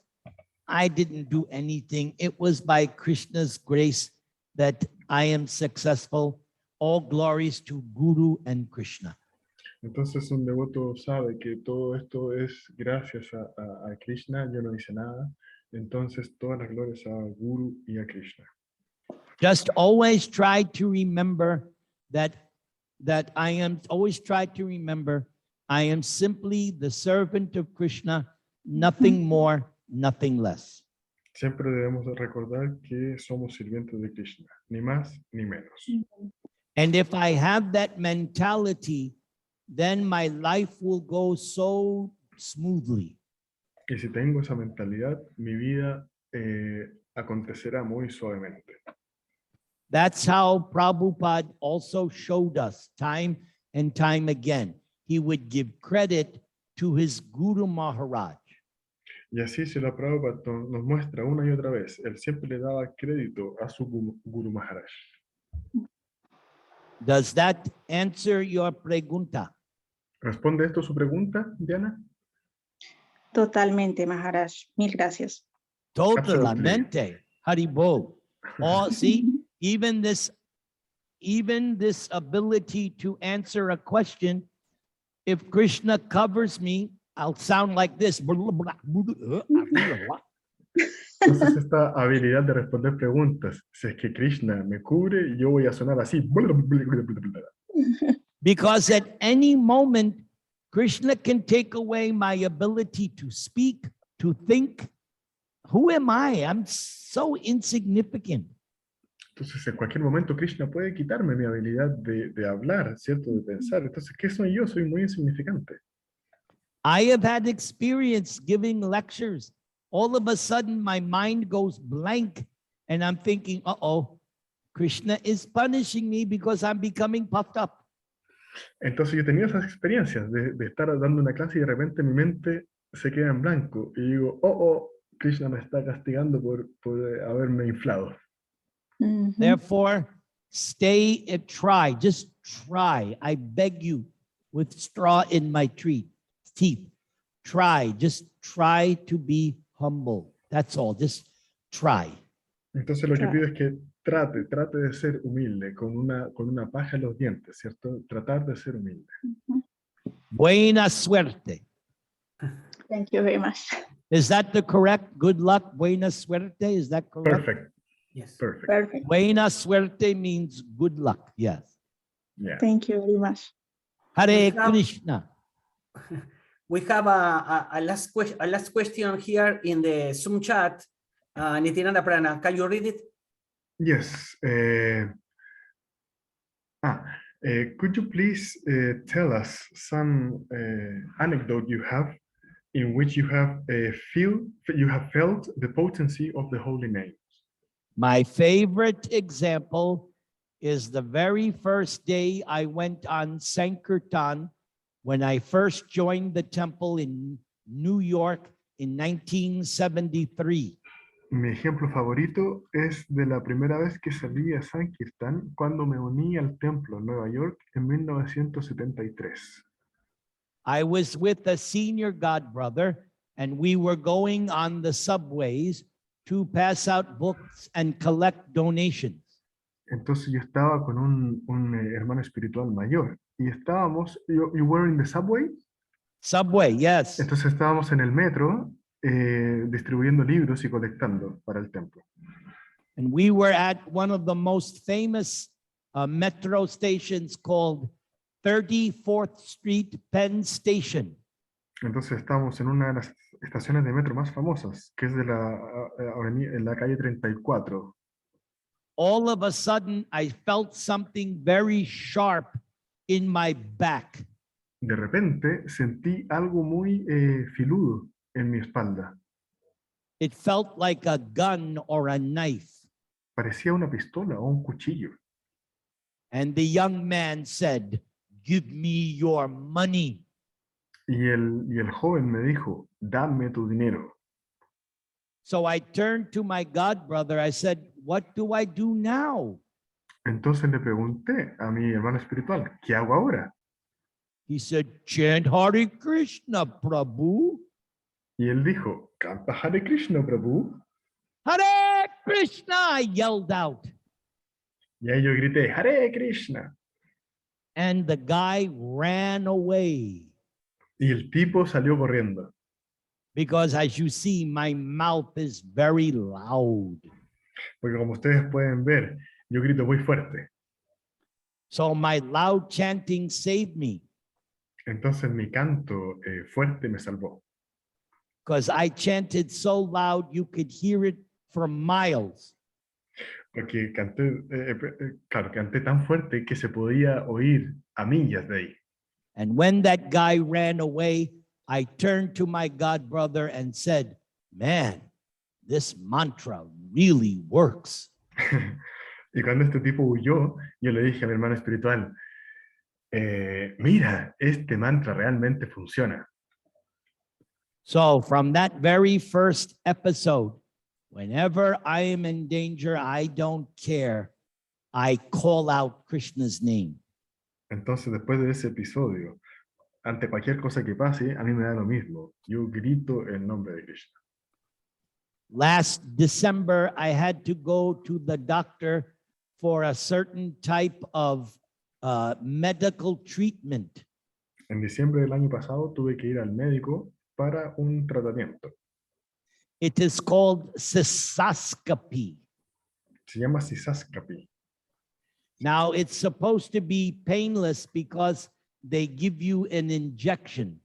I didn't do anything. It was by Krishna's grace that I am successful. All glories to Guru and Krishna. Entonces un devoto sabe que todo esto es gracias a Krishna, yo no hice nada, entonces todas las glorias a Guru y a Krishna. Just always try to remember that I am simply the servant of Krishna, nothing more, nothing less. Siempre debemos de recordar que somos sirvientes de Krishna, ni más ni menos. And if I have that mentality, then my life will go so smoothly. Y si tengo esa mentalidad, mi vida acontecerá muy suavemente. That's how Prabhupada also showed us time and time again. He would give credit to his Guru Maharaj. Y así Srila Prabhupada nos muestra una y otra vez. Él siempre le daba crédito a su Guru Maharaj. Does that answer your pregunta? ¿Responde esto su pregunta, Diana? Totalmente, Maharaj. Mil gracias. Totalmente. Haribol. Oh, see, even this ability to answer a question, if Krishna covers me, I'll sound like this. Entonces esta habilidad de responder preguntas, si es que Krishna me cubre, yo voy a sonar así. Because at any moment, Krishna can take away my ability to speak, to think. Who am I? I'm so insignificant. Entonces en cualquier momento Krishna puede quitarme mi habilidad de hablar, ¿cierto? De pensar. Entonces, ¿qué soy yo? Soy muy insignificante. I have had experience giving lectures. All of a sudden, my mind goes blank, and I'm thinking, uh-oh, Krishna is punishing me because I'm becoming puffed up. Entonces yo he tenido esas experiencias de estar dando una clase y de repente mi mente se queda en blanco y digo, Krishna me está castigando por haberme inflado. Therefore, stay and try. Just try. I beg you, with straw in my teeth. Try. Just try to be humble. That's all. Just try. Entonces lo que pido es que trate de ser humilde, con una paja en los dientes, ¿cierto? Tratar de ser humilde. Buena suerte. Thank you very much. Is that the correct? Good luck. Buena suerte. Is that correct? Perfect. Yes. Perfect. Perfect. Buena suerte means good luck. Yes. Yeah. Thank you very much. Hare have- Krishna. We have a last question here in the Zoom chat. Nityananda Prana, can you read it? Yes. Could you please tell us some anecdote you have in which you have felt the potency of the holy name? My favorite example is the very first day I went on Sankirtan when I first joined the temple in New York in 1973. Mi ejemplo favorito es de la primera vez que salí a Sankirtan cuando me uní al templo en Nueva York en 1973. I was with a senior godbrother, and we were going on the subways to pass out books and collect donations. Entonces yo estaba con un hermano espiritual mayor y estábamos, you were in the subway? Subway, yes. Entonces estábamos en el metro distribuyendo libros y colectando para el templo. And we were at one of the most famous metro stations called 34th Street Penn Station. Entonces estábamos en una de las estaciones de metro más famosas, que es de en la calle 34. All of a sudden, I felt something very sharp in my back. De repente sentí algo muy filudo en mi espalda. It felt like a gun or a knife. Parecía una pistola o un cuchillo. And the young man said, "Give me your money." Y el joven me dijo, dame tu dinero. So I turned to my godbrother. I said, "What do I do now?" Entonces le pregunté a mi hermano espiritual, ¿qué hago ahora? He said, "Chant Hare Krishna, Prabhu. Y él dijo, canta Hare Krishna, Prabhu. Hare Krishna," I yelled out. Y ahí yo grité, Hare Krishna. And the guy ran away Y el tipo salió corriendo. because, as you see, my mouth is very loud. Porque como ustedes pueden ver, yo grito muy fuerte. So my loud chanting saved me Entonces mi canto fuerte me salvó. because I chanted so loud you could hear it for miles. Porque canté tan fuerte que se podía oír a millas de ahí. And when that guy ran away, I turned to my godbrother and said, "Man, this mantra really works." Y cuando este tipo huyó, yo le dije a mi hermano espiritual, mira, este mantra realmente funciona. So from that very first episode, whenever I am in danger, I don't care. I call out Krishna's name. Entonces, después de ese episodio, ante cualquier cosa que pase, a mí me da lo mismo. Yo grito el nombre de Krishna. Last December, I had to go to the doctor for a certain type of medical treatment. En diciembre del año pasado tuve que ir al médico para un tratamiento. It is called cystoscopy. Se llama cystoscopy. Now, it's supposed to be painless because they give you an injection.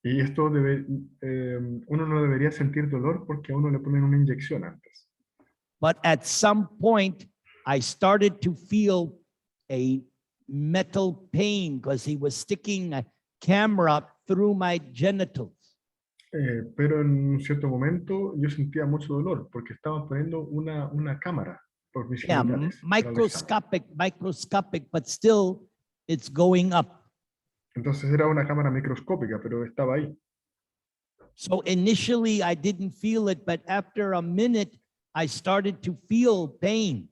Y esto uno no debería sentir dolor porque a uno le ponen una inyección antes. But at some point, I started to feel a metal pain because he was sticking a camera through my genitals. Pero en un cierto momento yo sentía mucho dolor porque estaban poniendo una cámara por mis Yeah, genitales. microscopic, but still it's going up. Entonces era una cámara microscópica, pero estaba ahí. So initially I didn't feel it, but after a minute, I started to feel pain.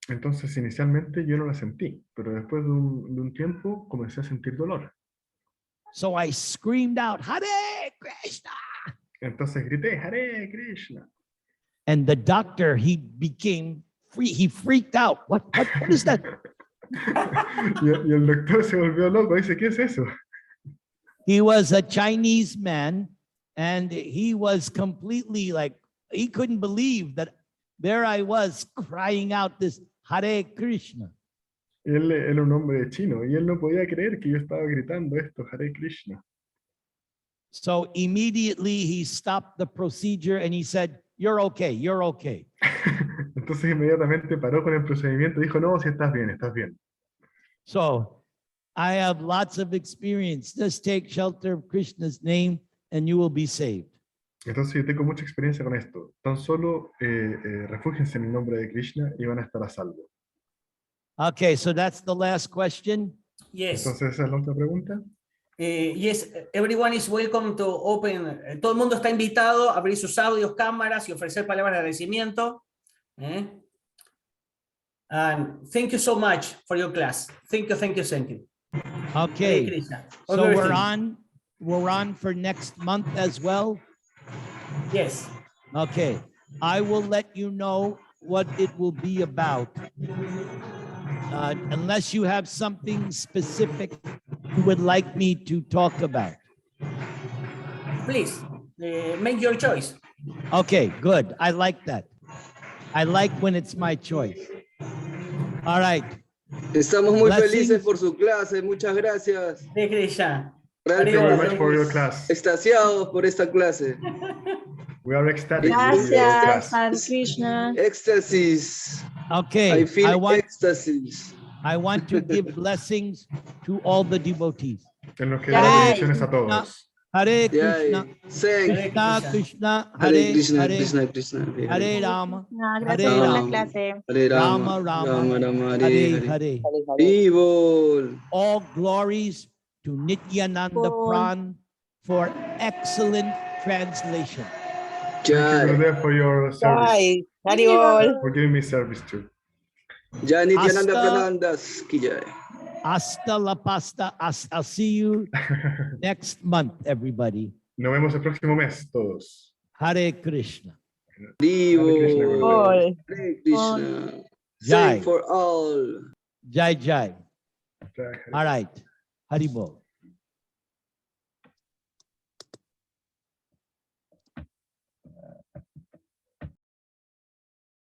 Entonces inicialmente yo no la sentí, pero después de un tiempo comencé a sentir dolor. So I screamed out, "Hare Krishna!" Entonces grité, Hare Krishna. And the doctor, he freaked out. What is that? y el doctor se volvió loco, dice, ¿qué es eso? He was a Chinese man, and he was completely like, he couldn't believe that there I was crying out this Hare Krishna. Él era un hombre chino y él no podía creer que yo estaba gritando esto, Hare Krishna. So immediately he stopped the procedure and he said, "You're okay, you're okay." Entonces inmediatamente paró con el procedimiento y dijo, no, si estás bien, estás bien. So I have lots of experience. Just take shelter of Krishna's name and you will be saved. Entonces yo tengo mucha experiencia con esto. Tan solo refúgiense en el nombre de Krishna y van a estar a salvo. Okay, so that's the last question. Yes. Entonces esa es la otra pregunta. Yes, everyone is welcome to open. Todo el mundo está invitado a abrir sus audios, cámaras y ofrecer palabras de agradecimiento. And thank you so much for your class. Thank you, thank you, thank you. Hare Okay, Krishna. so Everything. we're on for next month as well. Yes. Okay, I will let you know what it will be about. Unless you have something specific you would like me to talk about. Please, make your choice. Okay, good. I like that. I like when it's my choice. All right. Estamos muy Blessings. felices por su clase. Muchas gracias. Hare Krishna. Thank you very Hare much for your class. Extasiados por esta clase. We are ecstatic with your Gracias, class. Hare Krishna. Éxtasis. Okay, I feel I want éxtasis. to give blessings to all the devotees. En los que Yay. doy bendiciones a todos. Hare Yay. Krishna, Thank. Krishna Krishna, Hare Hare Krishna, Hare, Krishna, Krishna. Hare Rama, Gracias por la Rama. clase. Hare Rama Rama, Rama, Rama Rama, Hare Hare Hare. Hare. Evil. All glories to Nityananda Oh. Pran for excellent translation. Thank you, Jai. Gurudev, for your service. Jai, Haribol. For giving me service too. Jai Nityananda Hasta- Pranandas ki jai. Hasta la pasta. I'll see you next month, everybody. Nos vemos el próximo mes todos. Hare Krishna. Evil. Bol. Hare Krishna. Jai. Same for all. Jai Jai. Hare All right. Haribol.